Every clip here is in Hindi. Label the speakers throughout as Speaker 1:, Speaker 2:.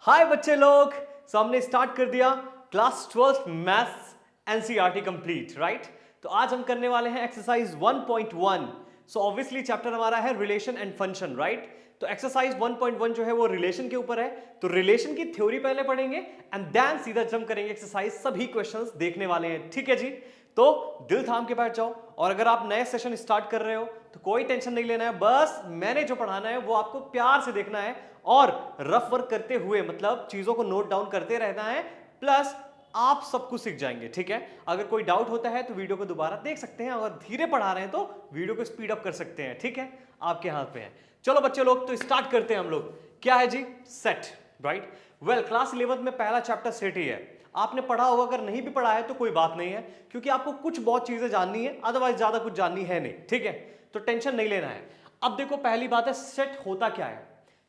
Speaker 1: हाय बच्चे लोग, सो हमने स्टार्ट कर दिया class 12th maths NCERT complete, right. तो आज हम करने वाले हैं एक्सरसाइज 1.1। सो ऑब्वियसली चैप्टर हमारा है रिलेशन एंड फंक्शन, राइट। तो एक्सरसाइज 1.1 जो है वो रिलेशन के ऊपर है। तो रिलेशन की थ्योरी पहले पढ़ेंगे एंड देन सीधा जंप करेंगे एक्सरसाइज, सभी क्वेश्चंस देखने वाले हैं, ठीक है जी। तो दिल थाम के बैठ जाओ, और अगर आप नए सेशन स्टार्ट कर रहे हो तो कोई टेंशन नहीं लेना है, बस मैंने जो पढ़ाना है वो आपको प्यार से देखना है और रफ वर्क करते हुए, मतलब चीजों को नोट डाउन करते रहना है, प्लस आप सब कुछ सीख जाएंगे, ठीक है। अगर कोई डाउट होता है तो वीडियो को दोबारा देख सकते हैं, अगर धीरे पढ़ा रहे हैं तो वीडियो को स्पीड अप कर सकते हैं, ठीक है, आपके हाथ पे है। चलो बच्चे लोग, तो स्टार्ट करते हैं हम लोग। क्या है जी? Set, right. वेल, क्लास 11 में पहला चैप्टर सेट ही है। आपने पढ़ा होगा, अगर नहीं भी पढ़ा है तो कोई बात नहीं है, क्योंकि आपको कुछ बहुत चीजें जाननी है, अदरवाइज ज्यादा कुछ जाननी है नहीं, ठीक है। तो टेंशन नहीं लेना है। अब देखो, पहली बात है, सेट होता क्या है।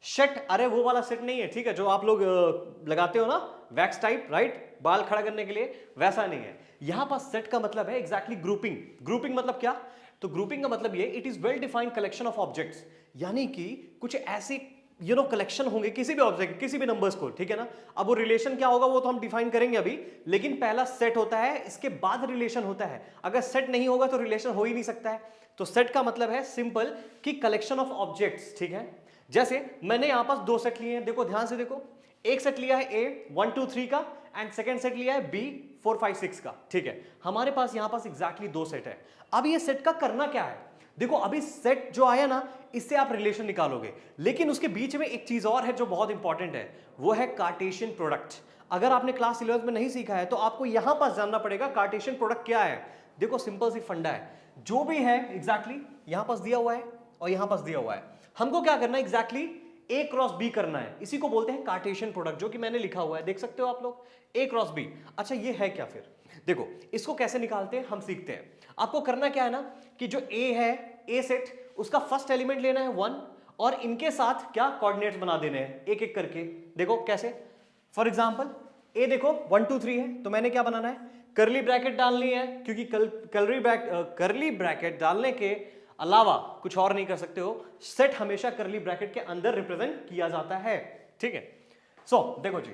Speaker 1: सेट, अरे वो वाला सेट नहीं है, ठीक है, जो आप लोग लगाते हो ना, वैक्स टाइप, राइट, बाल खड़ा करने के लिए, वैसा नहीं है। यहां पर सेट का मतलब है एग्जैक्टली ग्रुपिंग। ग्रुपिंग मतलब क्या? तो ग्रुपिंग का मतलब ये, it is well defined collection of objects, यानी कि कुछ ऐसी कलेक्शन होंगे किसी भी ऑब्जेक्ट, किसी भी नंबर्स को, ठीक है ना। अब वो रिलेशन क्या होगा वो तो हम डिफाइन करेंगे अभी, लेकिन पहला सेट होता है, इसके बाद रिलेशन होता है। अगर सेट नहीं होगा तो रिलेशन हो ही नहीं सकता है। तो सेट का मतलब है सिंपल कि कलेक्शन ऑफ ऑब्जेक्ट्स, ठीक है। जैसे मैंने यहां पास दो सेट लिए हैं, देखो ध्यान से देखो। एक सेट लिया है ए 1 2 3 का, एंड सेकेंड सेट लिया है बी 4 5 6 का, ठीक है। हमारे पास यहां पास एग्जैक्टली दो सेट है। अब ये सेट का करना क्या है? देखो, अभी सेट जो आया ना, इससे आप रिलेशन निकालोगे, लेकिन उसके बीच में एक चीज और है जो बहुत इंपॉर्टेंट है, वो है कार्टेशियन प्रोडक्ट। अगर आपने क्लास 11 में नहीं सीखा है तो आपको यहां पास जानना पड़ेगा कार्टेशियन प्रोडक्ट क्या है। देखो, सिंपल सी फंडा है, जो भी है एग्जैक्टली यहां पास दिया हुआ है और यहां पास दिया हुआ है, हमको क्या करना है एग्जैक्टली ए क्रॉस बी करना है। इसी को बोलते हैं कार्टेशियन प्रोडक्ट, जो कि मैंने लिखा हुआ है, देख सकते हो आप लोग, ए क्रॉस बी। अच्छा, ये है क्या फिर? देखो, इसको कैसे निकालते हैं हम सीखते हैं। आपको करना क्या है ना, कि जो ए है, ए सेट, उसका फर्स्ट एलिमेंट लेना है 1, और इनके साथ क्या कोऑर्डिनेट्स बना देने हैं एक एक करके। देखो कैसे, फॉर एग्जांपल ए देखो 1 2 3 है, तो मैंने क्या बनाना है, करली ब्रैकेट डालनी है, क्योंकि करली ब्रैकेट डालने के अलावा कुछ और नहीं कर सकते हो। सेट हमेशा करली ब्रैकेट के अंदर रिप्रेजेंट किया जाता है, ठीक है। सो देखो जी,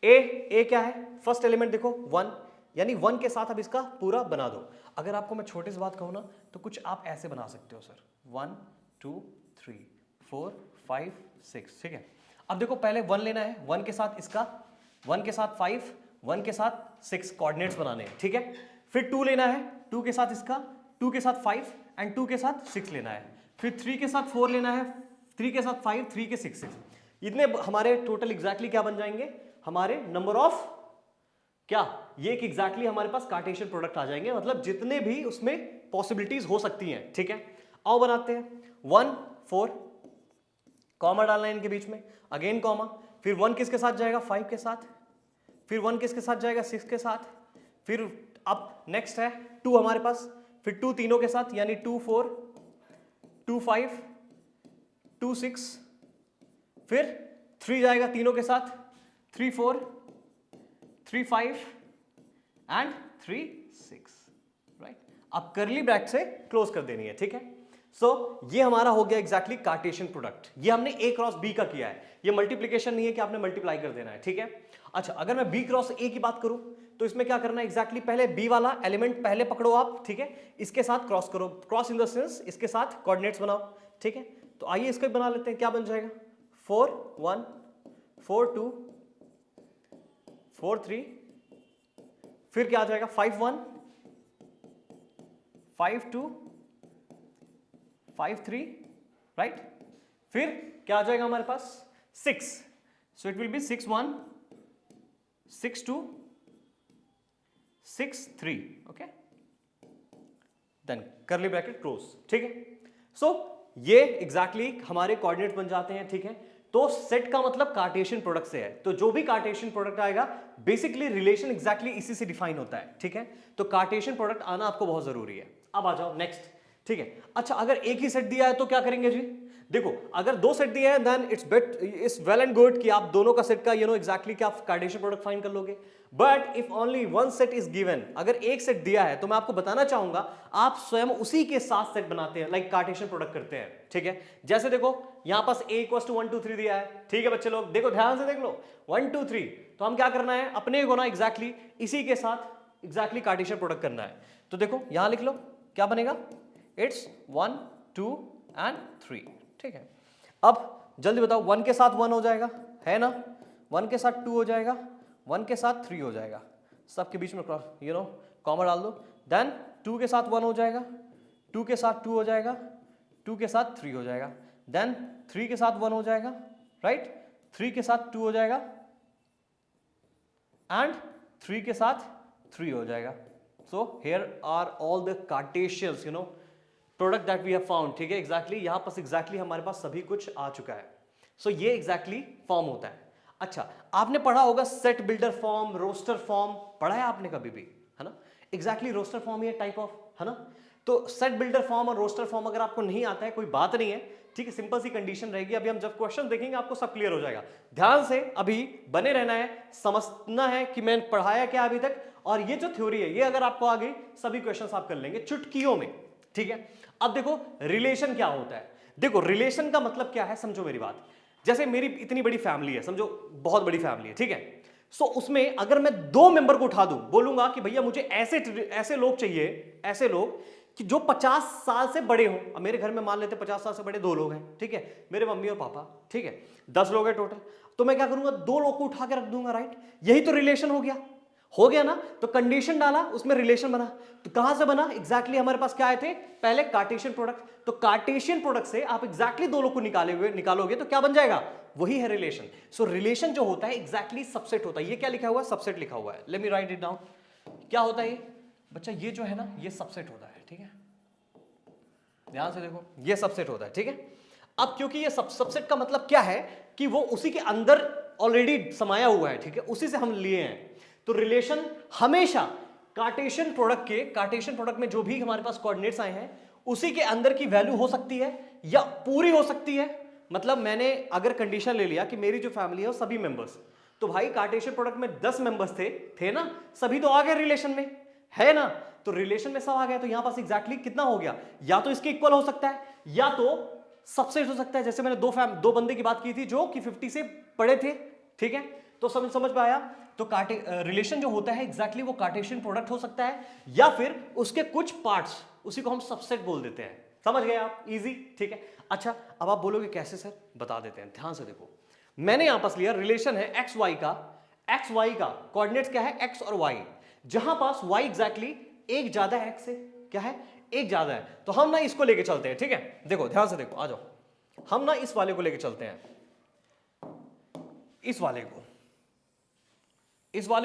Speaker 1: ए क्या है, फर्स्ट एलिमेंट देखो 1, यानी 1 के साथ अब इसका पूरा बना दो। अगर आपको मैं छोटी सी बात कहूं ना, तो कुछ आप ऐसे बना सकते हो सर, 1 2 3 4 5 6, ठीक है। अब देखो, पहले 1 लेना है, 1 के साथ इसका, 1 के साथ 5, 1 के साथ 6 कोऑर्डिनेट्स बनाने हैं, ठीक है। फिर 2 लेना है, 2 के साथ इसका, 2 के साथ 5 एंड 2 के साथ 6 लेना है। फिर 3 के साथ 4 लेना है, 3 के साथ 5, 3 के 6 इतने हमारे टोटल एग्जैक्टली क्या बन जाएंगे, हमारे नंबर ऑफ क्या, ये एक एग्जैक्टली हमारे पास कार्टेशियन प्रोडक्ट आ जाएंगे, मतलब जितने भी उसमें पॉसिबिलिटीज हो सकती हैं, ठीक है। आओ बनाते हैं, 1 4, कॉमा डालना है इनके बीच में, अगेन कॉमा, फिर 1 किसके साथ जाएगा, 5 के साथ, फिर 1 किसके साथ जाएगा, 6 के साथ, फिर अब नेक्स्ट है 2 हमारे पास, फिर 2 तीनों के साथ, यानी 2 4 2 5 2 6, फिर 3 जाएगा तीनों के साथ, 3 4 3 5 एंड 3 6, राइट। अब करली ब्रैकेट से क्लोज कर देनी है, ठीक है। सो ये हमारा हो गया एग्जैक्टली कार्टेशियन प्रोडक्ट। ये हमने ए क्रॉस बी का किया है, ये मल्टीप्लीकेशन नहीं है कि आपने मल्टीप्लाई कर देना है, ठीक है। अच्छा, अगर मैं बी क्रॉस ए की बात करूं तो इसमें क्या करना है एग्जैक्टली, पहले बी वाला एलिमेंट पहले पकड़ो आप, ठीक है, इसके साथ क्रॉस करो, क्रॉस इन द सेंस इसके साथ कोऑर्डिनेट्स बनाओ, ठीक है। तो आइए इसको बना लेते हैं, क्या बन जाएगा, 4 1 4 2 4 3, फिर क्या आ जाएगा, 5 1 5 2 5 3, राइट। फिर क्या आ जाएगा हमारे पास, 6, so it will be 6 1 6 2 6 3, okay, then curly bracket close, ठीक है। सो ये एग्जैक्टली हमारे कोऑर्डिनेट्स बन जाते हैं, ठीक है। तो सेट का मतलब कार्टेशियन प्रोडक्ट से है, तो जो भी कार्टेशियन प्रोडक्ट आएगा बेसिकली रिलेशन एग्जैक्टली इसी से डिफाइन होता है, ठीक है। तो कार्टेशियन प्रोडक्ट आना आपको बहुत जरूरी है। अब आ जाओ नेक्स्ट, ठीक है। अच्छा, अगर एक ही सेट दिया है तो क्या करेंगे जी, देखो अगर दो सेट दिए हैं then it's well and good कि आप दोनों का सेट का एग्जैक्टली क्या कार्टेशियन प्रोडक्ट फाइंड कर लोगे। But if only one set is given, अगर एक सेट दिया है तो मैं आपको बताना चाहूंगा आप स्वयं उसी के साथ सेट बनाते हैं, लाइक कार्टेशियन प्रोडक्ट करते हैं। ठीक है, जैसे देखो यहां पास a = 1 2 3 दिया है। ठीक है बच्चे लोग, देखो ध्यान से देख लो 1 2 3, तो हम क्या करना है अपने को ना एग्जैक्टली इसी के साथ एग्जैक्टली कार्टेशियन प्रोडक्ट करना है। तो देखो यहां लिख लो क्या बनेगा, इट्स 1 2 एंड 3। ठीक है, अब जल्दी बताओ 1 के साथ 1 हो जाएगा है ना, 1 के साथ 2 हो जाएगा, 1 के साथ 3 हो जाएगा, सबके बीच में कॉमा डाल दो। देन 2 के साथ 1 हो जाएगा, 2 के साथ 2 हो जाएगा, 2 के साथ 3 हो जाएगा, देन 3 के साथ 1 हो जाएगा, राइट, 3 के साथ 2 हो जाएगा एंड 3 के साथ 3 हो जाएगा। So here are all the Cartesians product that we have found. ठीक है, एग्जैक्टली यहां पर एग्जैक्टली हमारे पास सभी कुछ आ चुका है। सो ये एग्जैक्टली फॉर्म होता है। अच्छा, आपने पढ़ा होगा set builder form, roster form, पढ़ा है आपने कभी भी, है ना? एग्जैक्टली रोस्टर फॉर्म ये टाइप ऑफ, है ना? तो सेट बिल्डर फॉर्म और रोस्टर फॉर्म अगर आपको नहीं आता है कोई बात नहीं है, ठीक है, सिंपल सी कंडीशन रहेगी। अभी हम जब क्वेश्चन देखेंगे आपको सब क्लियर हो जाएगा। ध्यान से अभी बने रहना है, समझना है कि मैंने पढ़ाया क्या अभी तक, और ये जो थ्योरी है ये अगर आपको आगे सभी क्वेश्चंस आप कर लेंगे चुटकियों में। ठीक है, अब देखो रिलेशन क्या होता है। देखो रिलेशन का मतलब क्या है, समझो मेरी बात। जैसे मेरी इतनी बड़ी फैमिली है, समझो बहुत बड़ी फैमिली है, ठीक है। सो उसमें अगर मैं 2 मेंबर को उठा दूं, बोलूंगा कि भैया मुझे ऐसे लोग चाहिए, ऐसे लोग कि जो 50 साल से बड़े हों। अब मेरे घर में मान लेते 50 साल से बड़े 2 लोग हैं, ठीक है, मेरे मम्मी और पापा, ठीक है, 10 लोग हैं टोटल। तो मैं क्या करूंगा, 2 लोग को उठा के रख दूंगा, राइट। यही तो रिलेशन हो गया ना। तो कंडीशन डाला, उसमें रिलेशन बना। तो कहां से बना, एग्जैक्टली हमारे पास क्या आए थे पहले, कार्टेशियन प्रोडक्ट। तो कार्टेशियन प्रोडक्ट से आप एग्जैक्टली 2 लोग को निकालोगे तो क्या बन जाएगा, वही है रिलेशन। सो रिलेशन जो होता है एग्जैक्टली सबसेट होता है। ये क्या लिखा हुआ है, सबसेट लिखा हुआ है। Let me right it down. क्या होता है ये बच्चा, ये जो है ना ये सबसेट होता है। ठीक है, ध्यान से देखो, ये सबसेट होता है। ठीक है, अब क्योंकि ये सबसेट का मतलब क्या है कि वो उसी के अंदर ऑलरेडी समाया हुआ है, ठीक है, उसी से हम लिए हैं। तो रिलेशन हमेशा कार्टेशियन प्रोडक्ट में जो भी हमारे पास कोऑर्डिनेट्स आए हैं उसी के अंदर की वैल्यू हो सकती है या पूरी हो सकती है। मतलब मैंने अगर कंडीशन ले लिया कि मेरी जो फैमिली है वो सभी मेंबर्स, तो भाई कार्टेशियन प्रोडक्ट में 10 मेंबर्स थे ना, सभी तो आ गए रिलेशन में, है ना। तो रिलेशन में सब आ गया, तो यहां पास एग्जैक्टली कितना हो गया, या तो इसके इक्वल हो सकता है या तो सबसेट हो सकता है। जैसे मैंने दो बंदे की बात की थी जो कि 50 से बड़े थे, ठीक है, तो समझ में आया। तो रिलेशन जो होता है एग्जैक्टली वो कार्टेशियन प्रोडक्ट हो सकता है या फिर उसके कुछ पार्ट्स, उसी को हम सबसेट बोल देते हैं। समझ गए आप, इजी। ठीक है, अच्छा अब आप बोलोगे कैसे सर, बता देते हैं। ध्यान से देखो, मैंने यहां पास लिया रिलेशन है एक्स वाई का कोऑर्डिनेट्स क्या है, एक्स और वाई, जहां पास वाई एग्जैक्टली एक ज्यादा है एक्स से, क्या है, एक ज्यादा है। तो हम ना इसको लेके चलते हैं। ठीक है, देखो ध्यान से देखो, आ जाओ, हम ना इस वाले को लेके चलते हैं, इस वाले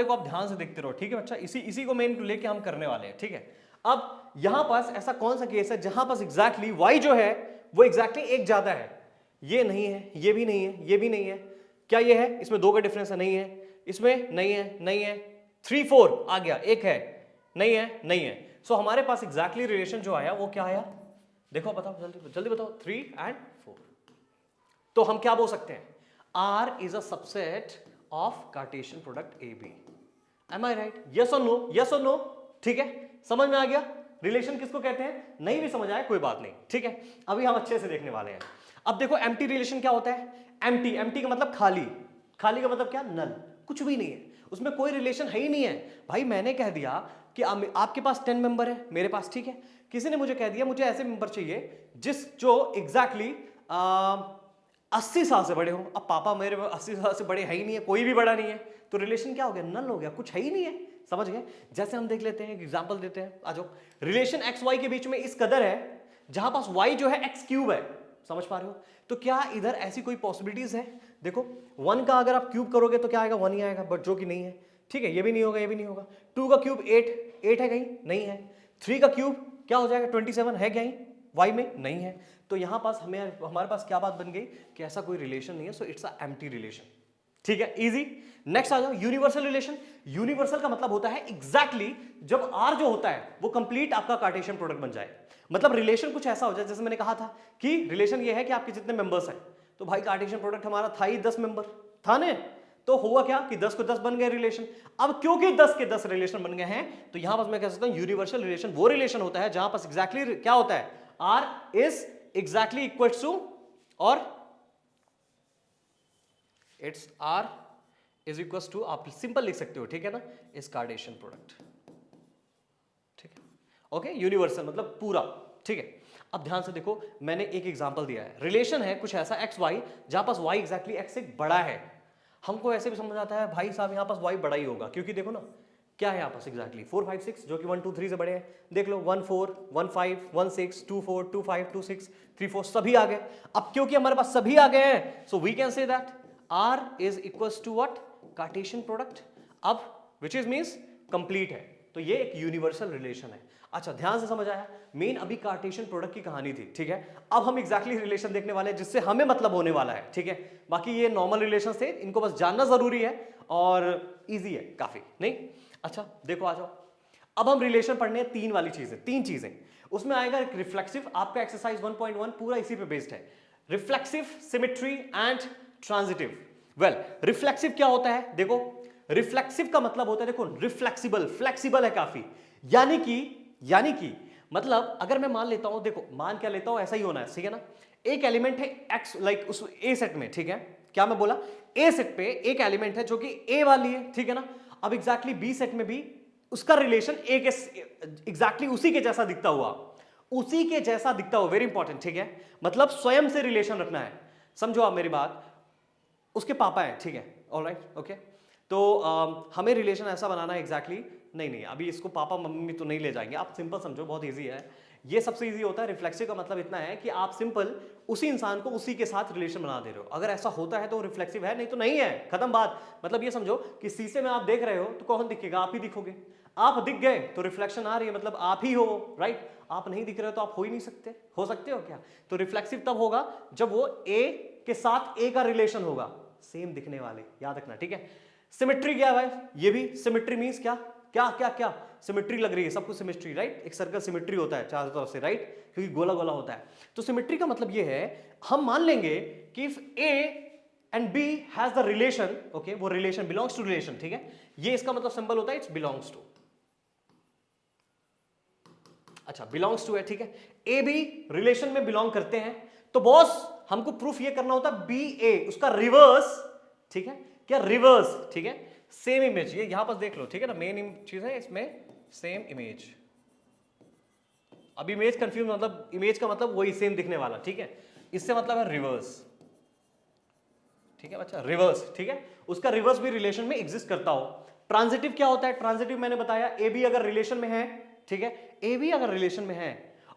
Speaker 1: को आप ध्यान से देखते रहो। ठीक है बच्चा, इसी को मेन लेके हम करने वाले हैं। ठीक है, अब यहां पास ऐसा कौन सा केस है जहां पास एग्जैक्टली y जो है वो एग्जैक्टली एक ज्यादा है, ये नहीं है, ये भी नहीं है, ये भी नहीं है, क्या ये है, इसमें 2 का डिफरेंस है, नहीं है, इसमें नहीं है, 3 4 आ गया, एक है, नहीं है। सो हमारे पास एग्जैक्टली रिलेशन जो आया वो क्या आया, देखो बताओ जल्दी बताओ, 3 और 4। तो हम क्या बोल सकते हैं, R is a subset of Cartesian product AB. Am I right? Yes or no? Yes or no? ठीक है, समझ में आ गया। रिलेशन किसको कहते हैं, नहीं भी समझ आया कोई बात नहीं। ठीक है, अभी हम अच्छे से देखने वाले हैं। अब देखो एम्प्टी रिलेशन क्या होता है, एम्प्टी का मतलब खाली का मतलब क्या, नल, कुछ भी नहीं है, उसमें कोई रिलेशन है ही नहीं है। भाई मैंने कह दिया कि आपके पास 10 मेंबर है, मेरे पास, ठीक है, किसी ने मुझे कह दिया मुझे ऐसे मेंबर चाहिए जो एग्जैक्टली 80 साल से बड़े हो। अब पापा मेरे 80 साल से बड़े है ही नहीं है, कोई भी बड़ा नहीं है, तो रिलेशन क्या हो गया, नल हो गया, कुछ है ही नहीं है। समझ गए। जैसे हम देख लेते हैं, एग्जांपल देते हैं, आ जाओ। रिलेशन एक्स वाई के बीच में इस कदर है जहां पास वाई जो है एक्स क्यूब है, समझ पा रहे हो। तो क्या इधर ऐसी कोई पॉसिबिलिटीज है, देखो 1 का अगर आप क्यूब करोगे तो क्या आएगा, 1 ही आएगा, बट जो कि नहीं है। ठीक है, ये भी नहीं होगा, ये भी नहीं होगा। 2 का क्यूब 8 है कहीं, नहीं है। 3 का क्यूब क्या हो जाएगा, 27 है कहीं, वाई में नहीं है। तो यहां पास हमारे पास क्या बात बन गई कि ऐसा कोई रिलेशन नहीं है, so it's a empty relation. ठीक है, इजी। नेक्स्ट आ जाओ यूनिवर्सल रिलेशन। यूनिवर्सल का मतलब होता है एग्जैक्टली जब आर जो होता है वो कंप्लीट आपका कार्टेशियन प्रोडक्ट बन जाए। मतलब रिलेशन कुछ ऐसा हो जाए, जैसे मैंने कहा था कि रिलेशन ये है कि आपके जितने मेंबर्स हैं, तो भाई कार्टेशियन प्रोडक्ट हमारा था ही 10 मेंबर था ने, तो हुआ क्या कि 10 को 10 बन गए रिलेशन। अब क्योंकि 10 के 10 रिलेशन बन गए हैं तो यहां पर मैं कह सकता हूं यूनिवर्सल रिलेशन वो रिलेशन होता है जहां पर एग्जैक्टली क्या होता है, R is exactly equal to और it's R is equal to, आप सिंपल लिख सकते हो, ठीक है ना, इस कार्टेशियन प्रोडक्ट, ठीक है, ओके। यूनिवर्सल मतलब पूरा, ठीक है। अब ध्यान से देखो, मैंने एक एग्जांपल दिया है, रिलेशन है कुछ ऐसा एक्स वाई जहां पास वाई एग्जैक्टली एक्स से बड़ा है। हमको ऐसे भी समझ आता है भाई साहब यहां पास वाई बड़ा ही होगा, क्योंकि देखो ना क्या है यहां पास एग्जैक्टली 4 5 6 जो कि 1 2 3 से बड़े हैं। देख लो 1 4 1 5 1 6 2 4 2 5 2 6 3 4 सभी आ गए। अब क्योंकि हमारे पास सभी आ गए हैं so we can say that R is equals to what, Cartesian product, अब विच इज मींस कंप्लीट है। तो ये एक यूनिवर्सल रिलेशन है। अच्छा ध्यान से समझ आया, मेन अभी कार्टेशियन प्रोडक्ट की कहानी थी, ठीक है। अब हम एग्जैक्टली रिलेशन देखने वाले हैं जिससे हमें मतलब होने वाला है, ठीक है। बाकी ये नॉर्मल रिलेशन थे, इनको बस जानना जरूरी है और इजी है काफी, नहीं। अच्छा देखो आ जाओ, अब हम रिलेशन पढ़ने हैं, तीन वाली चीजें, तीन चीजें उसमें आएगा। एक रिफ्लेक्सिव, आपका एक्सरसाइज 1.1 पूरा इसी पे बेस्ड है, reflexive, symmetry and transitive. Well reflexive क्या होता है, देखो रिफ्लेक्सिव का मतलब होता है, देखो रिफ्लेक्सिबल, फ्लेक्सिबल है काफी, यानी कि मतलब अगर मैं मान लेता हूं, देखो मान क्या लेता हूं, ऐसा ही होना है, ठीक है ना। एक एलिमेंट है एक्स, लाइक उस ए सेट में, ठीक है, क्या मैं बोला, ए सेट पे एक एलिमेंट है जो कि ए वाली है, ठीक है ना। अब एग्जैक्टली बी सेट में भी उसका रिलेशन ए के एग्जैक्टली उसी के जैसा दिखता हुआ, उसी के जैसा दिखता हुआ, वेरी इंपॉर्टेंट, ठीक है। मतलब स्वयं से रिलेशन रखना है, समझो आप मेरी बात। उसके पापा हैं, ठीक है, ऑलराइट, ओके। तो हमें रिलेशन ऐसा बनाना है एग्जैक्टली, नहीं अभी इसको पापा मम्मी तो नहीं ले जाएंगे, आप सिंपल समझो, बहुत इजी है ये, सबसे इजी होता है। रिफ्लेक्सिव का मतलब इतना है कि आप सिंपल उसी इंसान को उसी के साथ रिलेशन बना दे रहे हो। अगर ऐसा होता है तो रिफ्लेक्सिव है, नहीं तो नहीं है, खत्म बात। मतलब ये समझो कि शीशे में आप देख रहे हो तो कौन दिखेगा, आप ही दिखोगे। आप दिख गए तो रिफ्लेक्शन आ रही है, मतलब आप ही हो, राइट। आप नहीं दिख रहे हो तो आप हो ही नहीं सकते, हो सकते हो क्या। तो रिफ्लेक्सिव तब होगा जब वो ए के साथ ए का रिलेशन होगा, सेम दिखने वाले, याद रखना, ठीक है। सिमेट्री क्या है, ये भी सिमेट्री मींस क्या क्या क्या क्या, सिमेट्री लग रही है, सब कुछ सिमेट्री, राइट। एक सर्कल सिमेट्री होता है चारों तरफ से, राइट, क्योंकि गोला गोला होता है। तो सिमेट्री का मतलब ये है, हम मान लेंगे कि if A and B has the relation, okay, वो रिलेशन बिलोंग्स टू रिलेशन, ठीक है। ये इसका मतलब सिंबल होता है, इट्स बिलोंग्स टू, अच्छा बिलोंग्स टू है, ठीक है। ए बी रिलेशन में बिलोंग करते हैं, तो बॉस हमको प्रूफ ये करना होता है बी ए उसका रिवर्स, ठीक है, क्या रिवर्स, ठीक है। सेम इमेज, ये यहां पर देख लो, ठीक है ना, मेन चीज है इसमें सेम इमेज। अब इमेज कंफ्यूज, मतलब इमेज का मतलब वही सेम दिखने वाला, ठीक है। इससे मतलब है रिवर्स, ठीक है बच्चा, रिवर्स, ठीक है। उसका रिवर्स भी रिलेशन में एग्जिस्ट करता हो। ट्रांजिटिव क्या होता है, ट्रांजिटिव मैंने बताया, ए बी अगर रिलेशन में है, ठीक है, ए बी अगर रिलेशन में है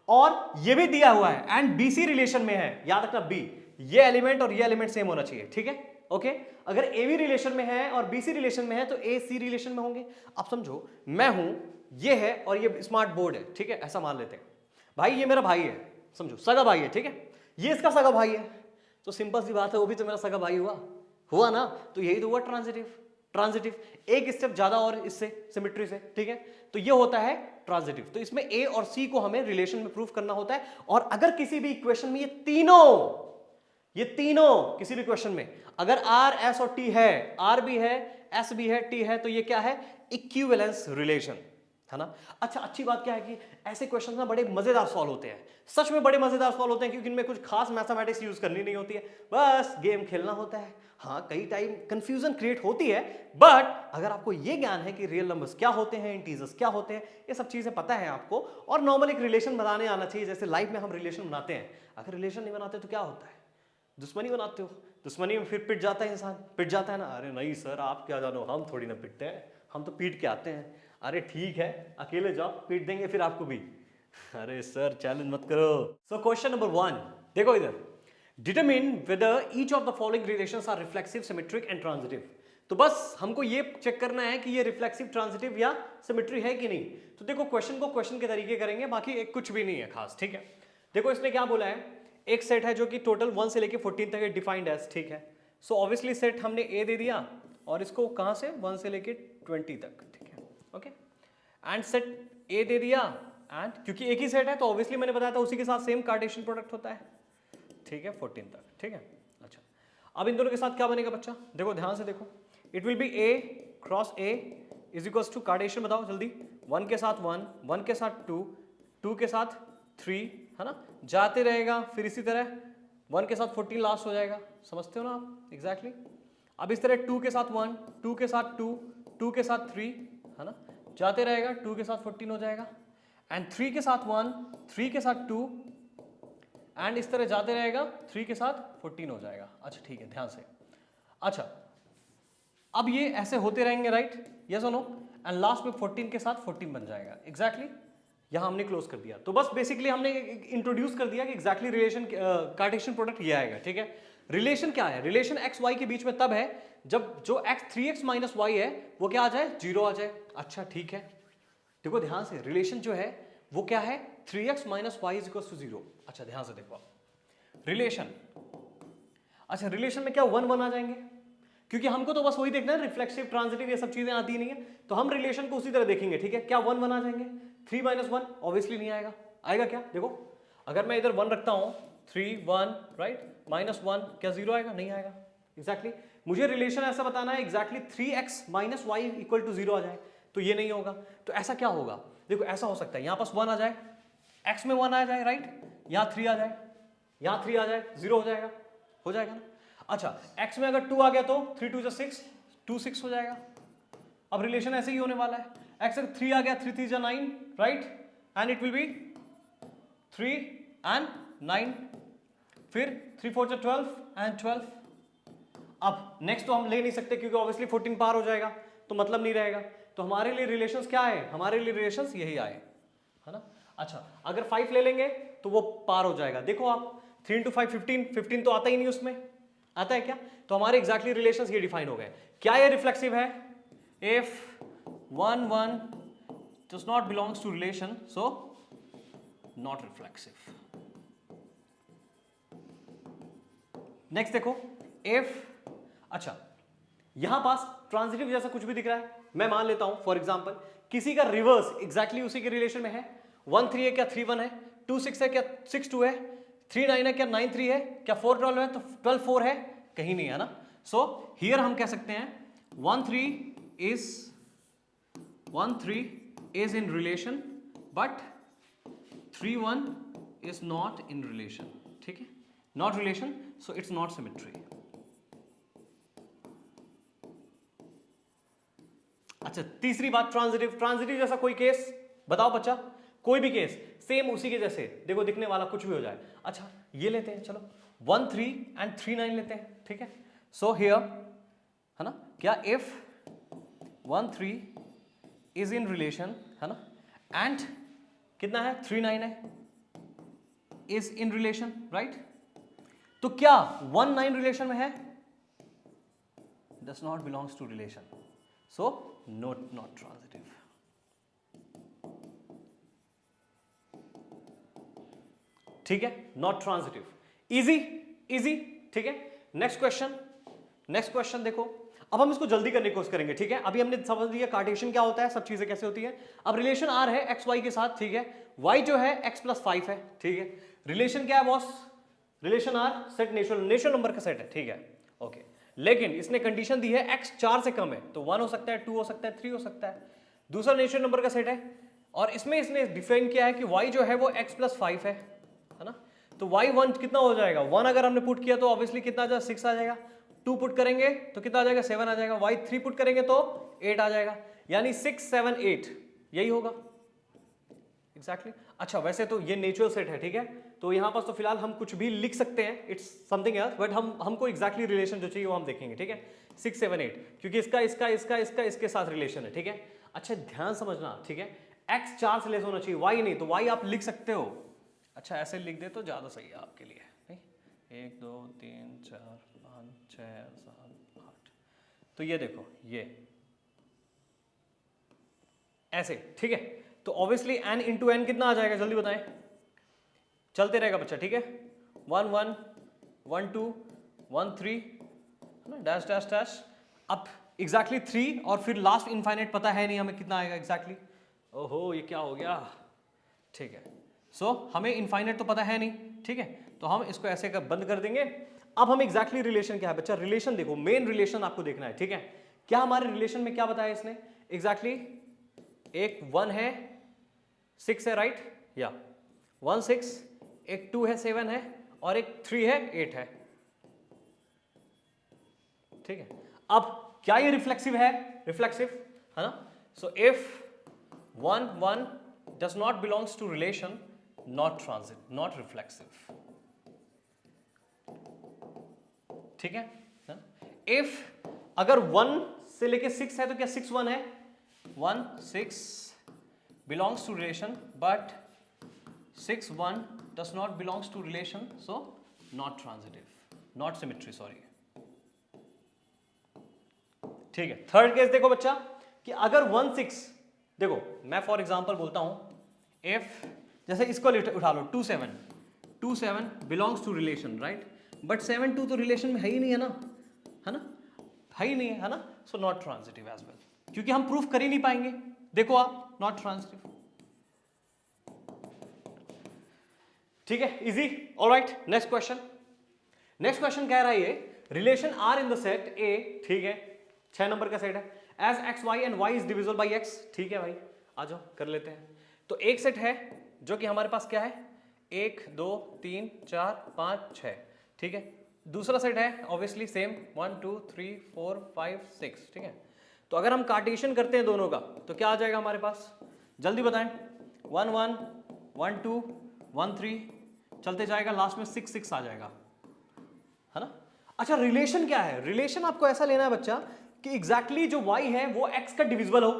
Speaker 1: और ये भी दिया हुआ है एंड बी सी रिलेशन में है, याद रखना बी, ये एलिमेंट और ये एलिमेंट सेम होना चाहिए, ठीक है, ओके। अगर ए बी रिलेशन में है और बी सी रिलेशन में है तो ए सी रिलेशन में होंगे। अब समझो मैं हूं, ये है और ये स्मार्ट बोर्ड है, ठीक है, ऐसा मान लेते हैं। भाई ये मेरा भाई है, समझो सगा भाई है, ठीक है, ये इसका सगा भाई है, तो सिंपल सी बात है, वो भी तो मेरा सगा भाई हुआ ना। तो यही तो हुआ ट्रांजिटिव, ट्रांजिटिव एक स्टेप ज्यादा और इससे सिमेट्री से, ठीक है। तो ये होता है ट्रांजिटिव। तो इसमें ए और सी को हमें रिलेशन में प्रूफ करना होता है, और अगर किसी भी इक्वेशन में ये तीनों किसी भी क्वेश्चन में अगर आर एस और टी है, आर भी है एस भी है टी है, तो ये क्या है, इक्विवेलेंस रिलेशन, है ना। अच्छा अच्छी बात क्या है कि ऐसे क्वेश्चन ना बड़े मजेदार सॉल्व होते हैं, सच में बड़े मजेदार सॉल्व होते हैं, क्योंकि इनमें कुछ खास मैथमेटिक्स यूज करनी नहीं होती है, बस गेम खेलना होता है। हाँ कई टाइम कंफ्यूजन क्रिएट होती है, बट अगर आपको ये ज्ञान है कि रियल नंबर्स क्या होते हैं, इंटीजर्स क्या होते हैं, ये सब चीजें पता है आपको, और नॉर्मल एक रिलेशन बनाने आना चाहिए। जैसे लाइफ में हम रिलेशन बनाते हैं, अगर रिलेशन नहीं बनाते तो क्या होता है, दुश्मनी बनाते हो, दुश्मनी में फिर पिट जाता है इंसान, पिट जाता है ना, अरे नहीं सर आप क्या जानो, हम थोड़ी ना पिटते हैं, हम तो पीट के आते हैं। अरे ठीक है अकेले जाओ, पीट देंगे फिर आपको भी। अरे सर चैलेंज मत करो। सो क्वेश्चन नंबर 1 देखो इधर, determine whether each of the following relations are reflexive, symmetric and transitive. तो बस हमको ये चेक करना है कि ये रिफ्लेक्सिव, ट्रांजिटिव या सिमेट्री है कि नहीं। तो देखो क्वेश्चन को क्वेश्चन के तरीके करेंगे, बाकी एक कुछ भी नहीं है खास, ठीक है। देखो इसने क्या बोला है, एक सेट है जो कि टोटल 1 से लेके 14 तक डिफाइंड है, ठीक है। सो ऑब्वियसली सेट हमने ए दे दिया और इसको कहाँ से 1 से लेके 20 तक, ठीक है, ओके। एंड सेट ए दे दिया, एंड क्योंकि एक ही सेट है तो ऑब्वियसली मैंने बताया था उसी के साथ सेम कार्टेशियन प्रोडक्ट होता है, ठीक है, 14 तक, ठीक है। अच्छा, अब इन दोनों के साथ क्या बनेगा बच्चा, देखो ध्यान से देखो, it will be A cross A is equals to, Cartesian बताओ जल्दी, 1 के साथ 1, 1 के साथ 2, 2 के साथ 3, है ना, जाते रहेगा, फिर इसी तरह 1 के साथ 14 लास्ट हो जाएगा, समझते हो ना आप, एग्जैक्टली। अब इस तरह 2 के साथ 1, 2 के साथ 2, 2 के साथ 3, है ना, जाते रहेगा, 2 के साथ 14 हो जाएगा, एंड 3 के साथ 1, 3 के साथ 2, एंड इस तरह जाते रहेगा, 3 के साथ 14 हो जाएगा। अच्छा ठीक है, ध्यान से। अच्छा, अब ये ऐसे होते रहेंगे, राइट, यस और नो, एंड लास्ट में 14 के साथ 14 बन जाएगा, एग्जैक्टली। यहां हमने क्लोज कर दिया, तो बस बेसिकली हमने इंट्रोड्यूस कर दिया कि एग्जैक्टली रिलेशन, कार्टेशियन प्रोडक्ट ये आएगा, ठीक है। रिलेशन क्या है, रिलेशन एक्स वाई के बीच में तब है जब जो x 3x माइनस वाई है वो क्या आ जाए, 0 आ जाए। अच्छा ठीक है, देखो ध्यान से, रिलेशन जो है वो क्या है, 3x minus y is equal to 0। अच्छा ध्यान से देखो रिलेशन, अच्छा रिलेशन में क्या 1 1 आ जाएंगे, क्योंकि हमको तो बस वही देखना है, रिफ्लेक्सिव ट्रांजिटिव ये सब चीजें आती नहीं है, तो हम रिलेशन को उसी तरह देखेंगे, ठीक है। क्या 1 1 आ जाएंगे, 3 माइनस 1 ऑब्वियसली नहीं आएगा, आएगा क्या, देखो अगर मैं इधर 1 रखता हूं, 3 1 राइट, माइनस 1 क्या 0 आएगा, नहीं आएगा, एग्जैक्टली। मुझे रिलेशन ऐसा बताना है exactly 3x minus y equal to 0 आ जाए, तो ये नहीं होगा, तो ऐसा क्या होगा, देखो ऐसा हो सकता है, यहां पास 1 आ जाए, x में 1 आ जाए, राइट, यहां 3 आ जाए, यहां 3 आ जाए, 0 हो जाएगा ना। अच्छा, x में अगर 2 आ गया तो 3 2 6, 2 6 हो जाएगा। अब रिलेशन ऐसे ही होने वाला है, x अगर 3 आ गया, 3 3 9, right, and it will B 3 and 9, फिर 3 4 12 एंड 12। अब नेक्स्ट तो हम ले नहीं सकते क्योंकि ऑब्वियसली 14 पार हो जाएगा, तो मतलब नहीं रहेगा, तो हमारे लिए रिलेशंस क्या है, हमारे लिए रिलेशंस यही आए, है ना। अच्छा, अगर 5 ले लेंगे तो वो पार हो जाएगा, देखो आप 3 into 5 15, 15 तो आता ही नहीं उसमें, आता है क्या, तो हमारे एग्जैक्टली रिलेशंस ये डिफाइन हो गए। क्या ये रिफ्लेक्सिव है, if 1 1 does not belongs to relation, so not reflexive. Next देखो, इफ, अच्छा यहां पास ट्रांजिटिव जैसा कुछ भी दिख रहा है, मैं मान लेता हूं फॉर एग्जांपल किसी का रिवर्स एग्जैक्टली उसी के रिलेशन में है, 1 3 है क्या 3 1 है, 2 6 है क्या 6 2 है, 3 9 है क्या 9 3 है, क्या 4 12 है तो 12 4 है, कहीं नहीं है ना। सो हियर हम कह सकते हैं 1 3 is in relation but 3 1 is not in relation, ठीक है, not relation, so it's not symmetry. अच्छा, तीसरी बात ट्रांजिटिव, ट्रांजिटिव जैसा कोई केस बताओ बच्चा, कोई भी केस सेम उसी के जैसे, देखो दिखने वाला कुछ भी हो जाए। अच्छा ये लेते हैं, चलो 1 3 एंड 3 9 लेते हैं, ठीक है। सो हियर है ना, क्या इफ 1 3 इज इन रिलेशन, है ना, एंड कितना है 3 9 है, इज इन रिलेशन, राइट, तो क्या 1 9 रिलेशन में है, does not belongs to relation, so not transitive. ठीक है, नॉट ट्रांजिटिव, इजी, ठीक है। नेक्स्ट क्वेश्चन देखो, अब हम इसको जल्दी करने की कोशिश करेंगे, ठीक है। अभी हमने समझ लिया कार्टेशियन क्या होता है, सब चीजें कैसे होती है। अब रिलेशन आर है एक्स वाई के साथ, ठीक है, वाई जो है एक्स प्लस 5 है, ठीक है। रिलेशन क्या है boss, relation R set natural number का सेट है, ठीक है, ओके। लेकिन इसने कंडीशन दी है x 4 से कम है, तो 1 हो सकता है, 2 हो सकता है, 3 हो सकता है, दूसरा नेचुरल नंबर का सेट है, और इसमें इसने डिफाइन किया है कि y जो है वो x प्लस 5 है ना, तो y1 कितना हो जाएगा, 1 अगर हमने पुट किया तो ऑब्वियसली कितना आ जाएगा, 6 आ जाएगा, 2 पुट करेंगे तो कितना आ जाएगा, 7 आ जाएगा, y3 पुट करेंगे तो 8 आ जाएगा, यानी 6 7 8 यही होगा एग्जैक्टली। अच्छा वैसे तो ये नेचुरल सेट है, ठीक है, तो यहां पास तो फिलहाल हम कुछ भी लिख सकते हैं, इट्स समथिंग एल्स, बट हमको एग्जैक्टली रिलेशन जो चाहिए वो हम देखेंगे, ठीक है, 6 7 8, क्योंकि इसका इसके साथ रिलेशन है, ठीक है। अच्छा ध्यान समझना, ठीक है, x 4 से लेस होना चाहिए, y नहीं, तो y आप लिख सकते हो, अच्छा ऐसे लिख दे तो ज्यादा सही है आपके लिए, नहीं 1 2 3 4 5 6 7 8, तो ये देखो ये ऐसे, ठीक है, तो ऑब्वियसली n इंटू एन कितना आ जाएगा, जल्दी बताएं, चलते रहेगा बच्चा, ठीक है, 1 1 1 2 1 3 डैश डैश डैश, अब एग्जैक्टली 3 और फिर लास्ट इनफाइनाइट पता है नहीं हमें कितना आएगा एग्जैक्टली। ओहो ये क्या हो गया, ठीक है। सो हमें इनफाइनाइट तो पता है नहीं, ठीक है, तो हम इसको ऐसे बंद कर देंगे। अब हम एग्जैक्टली रिलेशन क्या है बच्चा, रिलेशन देखो, मेन रिलेशन आपको देखना है, ठीक है। क्या हमारे रिलेशन में क्या बताया इसने एग्जैक्टली, एक 1 है 6 है राइट, या 1 6, एक 2 है 7 है, और एक 3 है 8 है, ठीक है। अब क्या ये रिफ्लेक्सिव है, रिफ्लेक्सिव है ना। So if 1 1 does not belongs to relation, not transit, not reflexive, ठीक है। इफ अगर 1 से लेके 6 है तो क्या 6 1 है, 1 6 belongs to relation, but 6 1 does not belongs to relation, so not transitive, not symmetry, sorry, ठीक है। थर्ड केस देखो बच्चा कि अगर 1 6, देखो मैं फॉर एग्जांपल बोलता हूं, इफ जैसे इसको उठा लो 2 7, 2 7 belongs to relation right, but 7 2 तो रिलेशन में है ही नहीं है ना, है ही नहीं है ना, so not transitive as well, क्योंकि हम प्रूफ कर ही नहीं पाएंगे। देखो आप नॉट ट्रांजिटिव, ठीक है, easy, alright. Next question, next question कह रहा है ये relation are in the set A, ठीक है, 6 नंबर का सेट है, as x y and y is divisible by x, ठीक है भाई, आ जाओ कर लेते हैं। तो एक सेट है जो कि हमारे पास क्या है, 1 2 3 4 5 6, ठीक है। दूसरा सेट है ऑब्वियसली सेम 1 2 3 4 5 6, ठीक है। तो अगर हम कार्टेशियन करते हैं दोनों का तो क्या आ जाएगा हमारे पास, जल्दी बताएं, 1 1 1 2 1 3 चलते जाएगा, लास्ट में 6 6 आ जाएगा, है ना। अच्छा रिलेशन क्या है, रिलेशन आपको ऐसा लेना है बच्चा कि एग्जैक्टली जो y है वो x का डिविजिबल हो,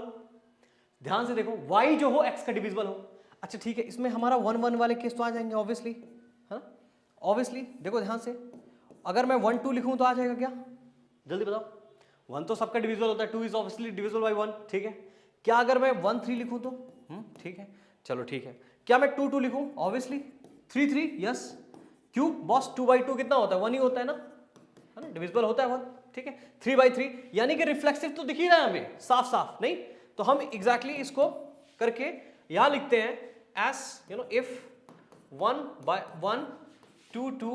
Speaker 1: ध्यान से देखो y जो हो x का डिविजिबल हो। अच्छा ठीक है, इसमें हमारा 1 1 वाले केस तो आ जाएंगे ऑब्वियसली, है ना, ऑब्वियसली देखो ध्यान से, अगर मैं 1 2 लिखूं तो आ जाएगा क्या, जल्दी बताओ, 1 तो सबका डिविजिबल होता है, 2 इज ऑब्वियसली डिविजिबल बाय 1, ठीक है। क्या अगर मैं 1 3 लिखूं तो, ठीक है, चलो ठीक है। क्या मैं 2 2 लिखूं, ऑब्वियसली 3 3, यस, क्यों बॉस 2 बाई 2 कितना होता है, 1 ही होता है ना, डिविजिबल होता है 1, ठीक है। 3 बाई 3 यानी कि रिफ्लेक्सिव तो दिख ही रहा है हमें साफ साफ, नहीं तो हम एग्जैक्टली इसको करके यहां लिखते हैं as you know, if 1 by 1 2 2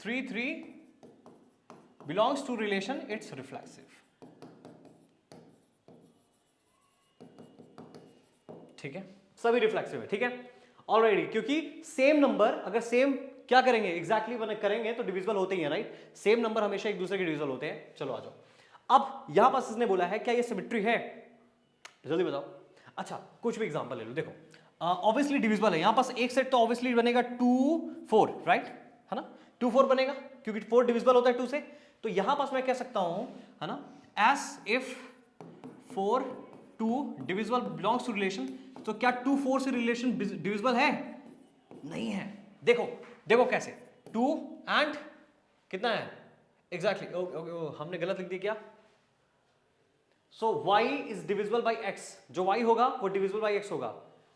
Speaker 1: 3 3 belongs to relation, it's reflexive, ठीक है, सभी रिफ्लेक्सिव है, ठीक है ऑलरेडी, क्योंकि सेम नंबर अगर सेम क्या करेंगे एग्जैक्टली करेंगे तो डिविजिबल होते ही है राइट, सेम नंबर हमेशा एक दूसरे के डिविजिबल होते हैं। चलो आ जाओ, अब यहां पास इसने बोला है क्या ये सिमेट्री है, जल्दी बताओ। अच्छा कुछ भी एग्जांपल ले लो, देखो ऑब्वियसली डिविजिबल है, यहां पास एक सेट तो ऑब्वियसली बनेगा 2 4 राइट, है ना, 2 4 बनेगा क्योंकि 4 डिविजिबल होता है 2 से। तो यहां पास मैं कह सकता हूं, है ना, as if 4 2 divisible belongs to relation, तो क्या 2 4 से रिलेशन डिविजिबल है, नहीं है। देखो देखो कैसे, 2 एंड कितना है एग्जैक्टली, हमने गलत लिख दिया क्या, सो y is divisible by x, जो y होगा वो डिविजिबल बाई x होगा।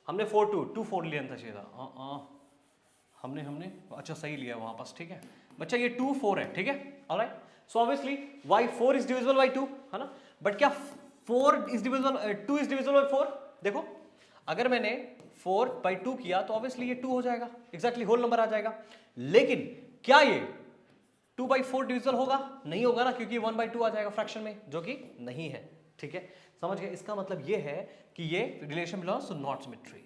Speaker 1: हमने 4 2 4 लिया था चाहिए था, हमने अच्छा सही लिया वहां पास, ठीक है बच्चा, ये 2 4 है, ठीक है alright. So obviously y 4 is divisible by 2, है ना, बट क्या 4 is divisible 2 is divisible by 4, देखो अगर मैंने 4 बाई 2 किया तो ऑब्वियसली ये 2 हो जाएगा, एग्जैक्टली होल नंबर आ जाएगा। लेकिन क्या ये 2 बाई 4 डिविजिबल होगा, नहीं होगा ना, क्योंकि 1 बाई 2 आ जाएगा फ्रैक्शन में, जो कि नहीं है, ठीक है समझ गए। इसका मतलब ये है कि ये relation belongs to not symmetry,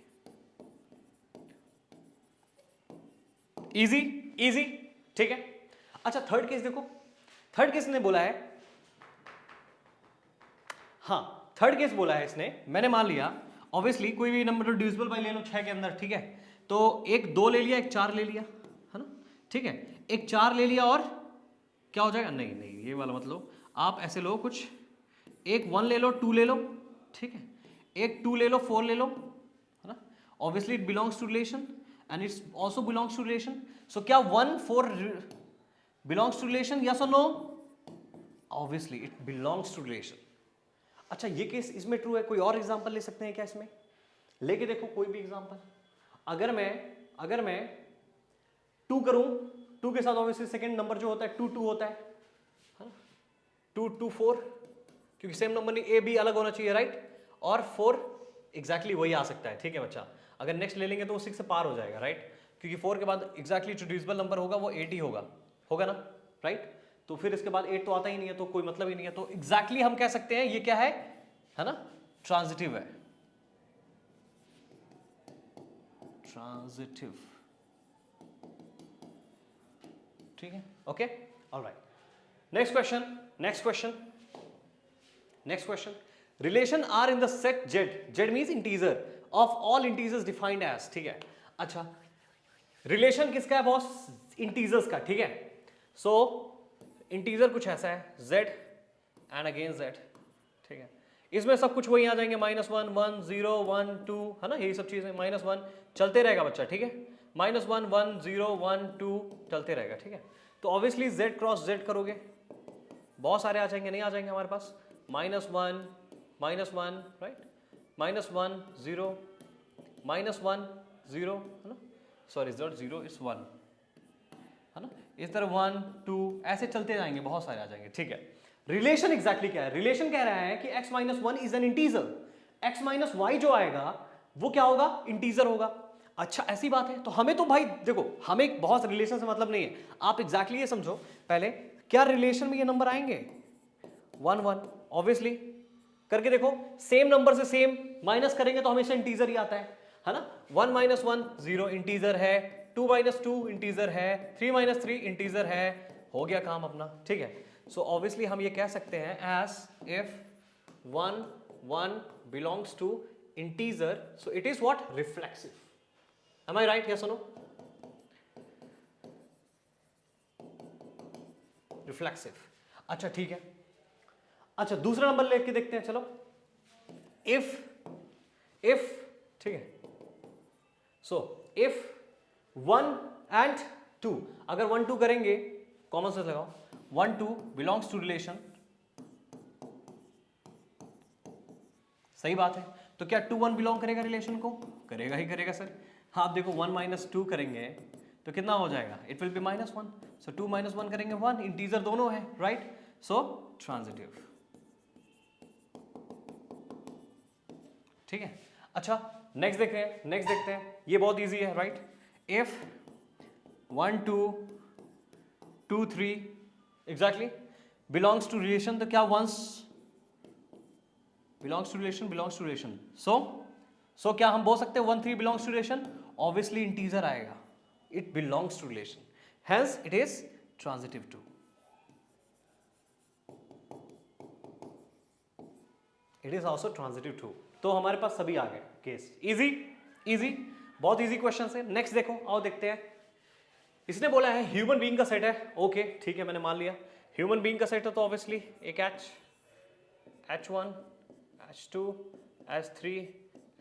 Speaker 1: easy easy, ठीक है। अच्छा थर्ड केस देखो, थर्ड केस ने बोला है, हाँ थर्ड केस बोला है इसने, मैंने मान लिया ऑब्वियसली कोई भी नंबर डिविजिबल बाई ले लो 6 के अंदर, ठीक है, तो एक 2 ले लिया, एक 4 ले लिया, है ना, ठीक है, एक 4 ले लिया और क्या हो जाएगा, नहीं नहीं ये वाला मतलब आप ऐसे लो कुछ, एक 1 ले लो 2 ले लो, ठीक है, एक 2 ले लो 4 ले लो, है ना, obviously it belongs to relation and it's also belongs to relation. So क्या 1 4 बिलोंग्स टू रिलेशन, यस और no, obviously it belongs to relation. अच्छा ये केस इसमें ट्रू है, कोई और एग्जांपल ले सकते हैं क्या इसमें, लेके देखो कोई भी एग्जांपल। अगर मैं 2 करूं, 2 के साथ ऑब्वियसली सेकंड नंबर जो होता है 2 2 होता है, 2 2 4, क्योंकि सेम नंबर नहीं, ए बी अलग होना चाहिए, राइट। और 4 एग्जैक्टली वही आ सकता है, ठीक है बच्चा। अगर नेक्स्ट ले लेंगे तो वो 6 से पार हो जाएगा, राइट, क्योंकि 4 के बाद एग्जैक्टली इंट्रोड्यूसिबल नंबर होगा वो 8 ही होगा ना, राइट। तो फिर इसके बाद 8 तो आता ही नहीं है, तो कोई मतलब ही नहीं है। तो एग्जैक्टली हम कह सकते हैं ये क्या है ना, ट्रांजिटिव है, ट्रांजिटिव, ठीक है, okay, alright. Next question, relation are in the set Z means integer of all integers defined as, ठीक है। अच्छा, रिलेशन किसका है बॉस? इंटीजर्स का, ठीक है। सो इंटीजर कुछ ऐसा है z एंड अगेन z, ठीक है। इसमें सब कुछ वही आ जाएंगे, -1 1 0 1 2, है ना, यही सब चीजें। -1 चलते रहेगा बच्चा, ठीक है, -1 1 0 1 2 चलते रहेगा, ठीक है। तो ऑब्वियसली z क्रॉस z करोगे, बहुत सारे आ जाएंगे, नहीं आ जाएंगे हमारे पास, -1 राइट, -1 0 -1 0, है ना, सॉरी इज नॉट 0 इट्स 1, है ना, इस तरह 1 2 ऐसे चलते जाएंगे, बहुत सारे आ जाएंगे, ठीक है। रिलेशन एग्जैक्टली क्या है? रिलेशन कह रहा है कि x - 1 is an integer, x - y जो आएगा वो क्या होगा? इंटीजर होगा। अच्छा, ऐसी बात है, तो हमें तो भाई देखो, हमें बहुत रिलेशन से मतलब नहीं है, आप एग्जैक्टली ये समझो पहले, क्या रिलेशन में ये नंबर आएंगे 1 1, ऑब्वियसली करके देखो, सेम नंबर से सेम माइनस करेंगे तो हमेशा इंटीजर ही आता है ना। 1 - 1 0 इंटीजर है, 2 - 2 इंटीजर है, 3 - 3 इंटीजर है, हो गया काम अपना, ठीक है। सो ऑब्वियसली हम ये कह सकते हैं as if 1 1 belongs to integer, so it is what? Reflexive. Am I right? Yes और नो? रिफ्लेक्सिव। अच्छा ठीक है, अच्छा दूसरा नंबर लेके देखते हैं, चलो। इफ ठीक है, सो इफ 1 एंड 2, अगर 1 2 करेंगे, कॉमन सेंस लगाओ, 1 2 बिलोंग्स टू रिलेशन, सही बात है। तो क्या 2 1 बिलोंग करेगा रिलेशन को? करेगा ही करेगा सर। हाँ, आप देखो 1 - 2 करेंगे तो कितना हो जाएगा? इट विल बी -1, सो 2 - 1 करेंगे 1, इंटीजर दोनों है, राइट, सो ट्रांजिटिव, ठीक है। अच्छा नेक्स्ट देखते हैं, ये बहुत इजी है, right. If 1 2 2 3 exactly belongs to relation, तो क्या once belongs to relation, so क्या हम बोल सकते हैं 1 3 belongs to relation? Obviously integer आएगा, it belongs to relation, hence it is transitive too, it is also transitive too. तो हमारे पास सभी आ गए केस, इजी, बहुत इजी क्वेश्चन है। नेक्स्ट देखो, आओ देखते हैं। इसने बोला है ह्यूमन बीइंग का सेट है, ओके ठीक है, मैंने मान लिया ह्यूमन बीइंग का सेट है, तो ऑब्वियसली एक H1 H2 H3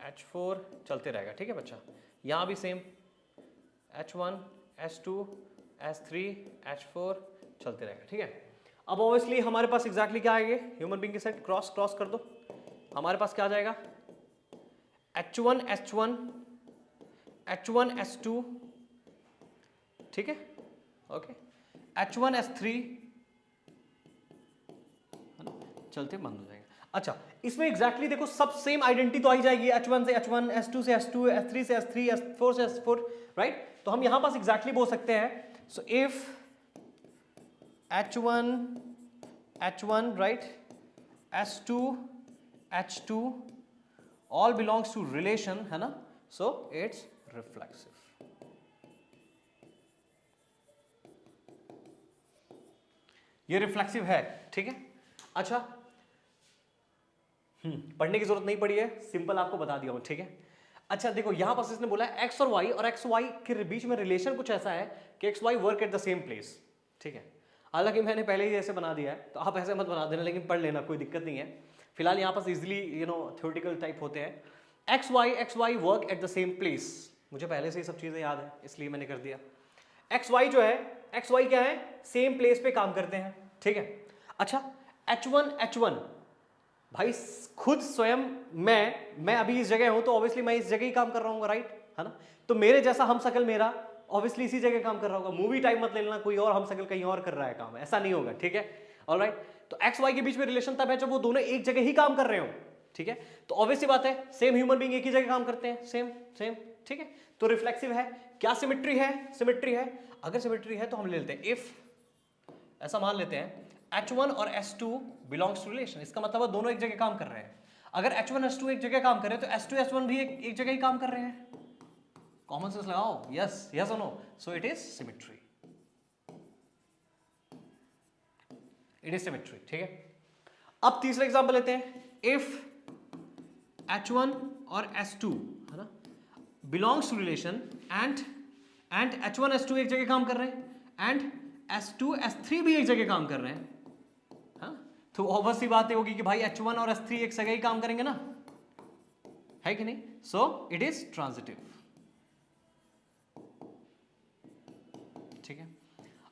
Speaker 1: H4 चलते रहेगा, ठीक है बच्चा। यहाँ भी same H1 H2 H3 H4 चलते रहेगा, ठीक है। अब ऑब्वियसली हमारे पास एग्जैक्टली क्या आएंगे ह्यूमन बीइंग के सेट, क्रॉस कर दो, हमारे पास क्या आ जाएगा? H1 H1 H1 H2, ठीक है, ओके, H1 H3, चलते बंद हो जाएगा। अच्छा, इसमें एग्जैक्टली देखो सब सेम आइडेंटिटी तो आ ही जाएगी, H1 से H1, H2 से H2, H3 से H3, H4 से H4, राइट। तो हम यहां पास एग्जैक्टली बोल सकते हैं, so if H1 right, H2 H2 all belongs to relation, है ना, so it's reflexive। ये रिफ्लेक्सिव है, ठीक है। अच्छा पढ़ने की जरूरत नहीं पड़ी है, सिंपल आपको बता दिया हूं, ठीक है। अच्छा देखो यहां पर इसने बोला है x और y, और x y के बीच में रिलेशन कुछ ऐसा है कि x y work at the same place, ठीक है। हालांकि मैंने पहले ही ऐसे बना दिया है, तो आप ऐसे मत बना देना, लेकिन पढ़ लेना, कोई दिक्कत नहीं है। फिलहाल यहाँ पर इजिली थ्योरेटिकल टाइप होते हैं। X y work at the same place, मुझे पहले से ही सब चीज़ें याद है, इसलिए मैंने कर दिया। एक्स वाई जो है, एक्स वाई क्या है? सेम प्लेस पे काम करते हैं, ठीक है। अच्छा H1 भाई खुद स्वयं मैं अभी इस जगह हूं, तो ऑब्वियसली मैं इस जगह ही काम कर रहा हूँ, राइट, है ना। तो मेरे जैसा हम शकल मेरा ऑब्वियसली इसी जगह काम कर रहा होगा। मूवी टाइप मत ले लेना, कोई और हम शकल कहीं और कर रहा है काम, ऐसा नहीं होगा, ठीक है, ऑलराइट। तो एक्स वाई के बीच में रिलेशन तब है जब वो दोनों एक जगह ही काम कर रहे हो, ठीक है। तो ऑब्वियसली बात है सेम ह्यूमन बीइंग एक ही जगह काम करते हैं, सेम सेम, ठीक है। तो रिफ्लेक्सिव है, क्या सिमेट्री है, सिमेट्री है। अगर सिमेट्री है तो हम ले लेते हैं इफ, ऐसा मान लेते हैं H1 और S2 बिलोंग्स टू रिलेशन, इसका मतलब है दोनों एक जगह काम कर रहे हैं। अगर H1 S2 एक जगह काम कर रहे हैं तो S2 S1 भी एक जगह ही काम कर रहे हैं। कॉमन सेंस लगाओ, यस यस और no, so it is symmetry, it is symmetry, ठीक है। अब तीसरा एग्जांपल लेते हैं, इफ H1 और S2 है ना belongs to relation and H1 S2 एक जगह काम कर रहे हैं एंड S2 S3 भी एक जगह काम कर रहे हैं, हाँ? तो ऑब्वियस सी बात होगी कि भाई H1 और S3 एक जगह ही काम करेंगे ना, है कि नहीं। सो इट इज ट्रांजिटिव, ठीक है।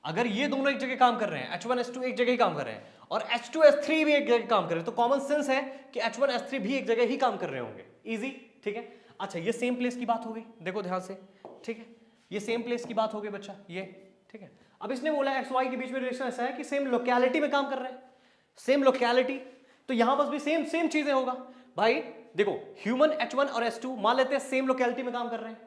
Speaker 1: अगर ये दोनों एक जगह काम कर रहे हैं, H1 S2 एक जगह ही काम कर रहे हैं और H2 S3 भी एक जगह काम कर रहे हैं, तो कॉमन सेंस है कि H1 S3 भी एक जगह ही काम कर रहे होंगे, इजी, ठीक है। अच्छा ये सेम प्लेस की बात हो गई, देखो ध्यान से, ठीक है। ये सेम प्लेस की बात हो गई बच्चा, ये ठीक है। अब इसने बोला एक्स वाई के बीच में रिलेशन ऐसा है कि सेम लोकेलिटी में काम कर रहे हैं, सेम लोकेलिटी, तो यहां बस भी सेम सेम चीजें होगा भाई। देखो ह्यूमन H1 और S2 मान लेते हैं सेम लोकेलिटी में काम कर रहे हैं,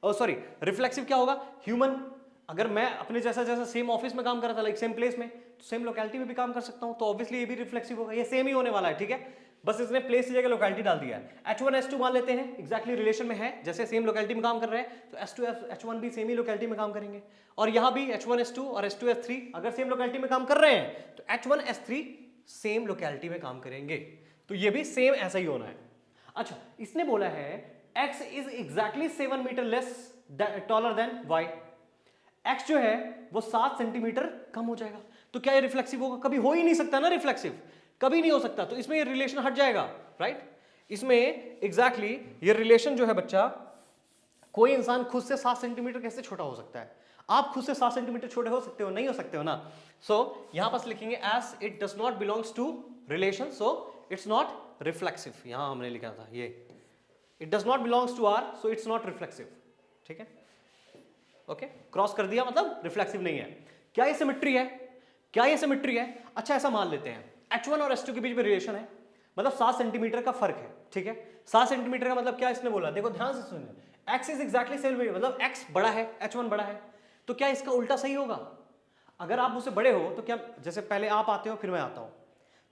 Speaker 1: और सॉरी रिफ्लेक्सिव क्या होगा, ह्यूमन अगर मैं अपने जैसा जैसा सेम ऑफिस में काम कर रहा था, लाइक सेम प्लेस में, तो सेम लोकेलिटी में भी काम कर सकता हूं, तो ऑब्वियसली ये भी रिफ्लेक्सिव होगा, ये सेम ही होने वाला है, ठीक है। बस इसने प्लेस की जगह लोकेलिटी डाल दिया है। H1 S2 मान लेते हैं एक्जैक्टली रिलेशन में है, जैसे सेम लोकेलिटी में काम कर रहे हैं तो S2 H1 भी सेम ही लोकेलिटी में काम करेंगे, और यहां भी H1 S2 और S2 S3 अगर सेम लोकेलिटी में काम कर रहे हैं तो H1 S3 सेम लोकेलिटी में काम करेंगे, तो ये भी सेम ऐसा ही होना है। अच्छा इसने बोला है x is exactly 7 metre less taller than y, x जो है वो 7 सेंटीमीटर कम हो जाएगा, तो क्या ये रिफ्लेक्सिव होगा, कभी हो ही नहीं सकता ना, रिफ्लेक्सिव कभी नहीं हो सकता, तो इसमें ये रिलेशन हट जाएगा, राइट। इसमें एग्जैक्टली ये रिलेशन जो है बच्चा, कोई इंसान खुद से 7 सेंटीमीटर कैसे छोटा हो सकता है, आप खुद से 7 सेंटीमीटर छोटे हो सकते हो, नहीं हो सकते हो ना। सो यहां पास लिखेंगे as it does not belongs to relation, so it's not reflexive, यहां हमने लिखा था ये it does not belongs to R, so it's not reflexive, ठीक है। ओके क्रॉस कर दिया, मतलब रिफ्लेक्सिव नहीं है। क्या ये सिमेट्री है, क्या ये सिमेट्री है। अच्छा ऐसा मान लेते हैं H1 और S2 के बीच में रिलेशन है, मतलब 7 सेंटीमीटर का फर्क है, ठीक है। 7 सेंटीमीटर का मतलब क्या इसने बोला, देखो ध्यान से सुनिए, x इज एक्जैक्टली सेम, मतलब x बड़ा है H1 बड़ा है, तो क्या इसका उल्टा सही होगा। अगर आप मुझसे बड़े हो तो क्या, जैसे पहले आप आते हो फिर मैं आता हूं,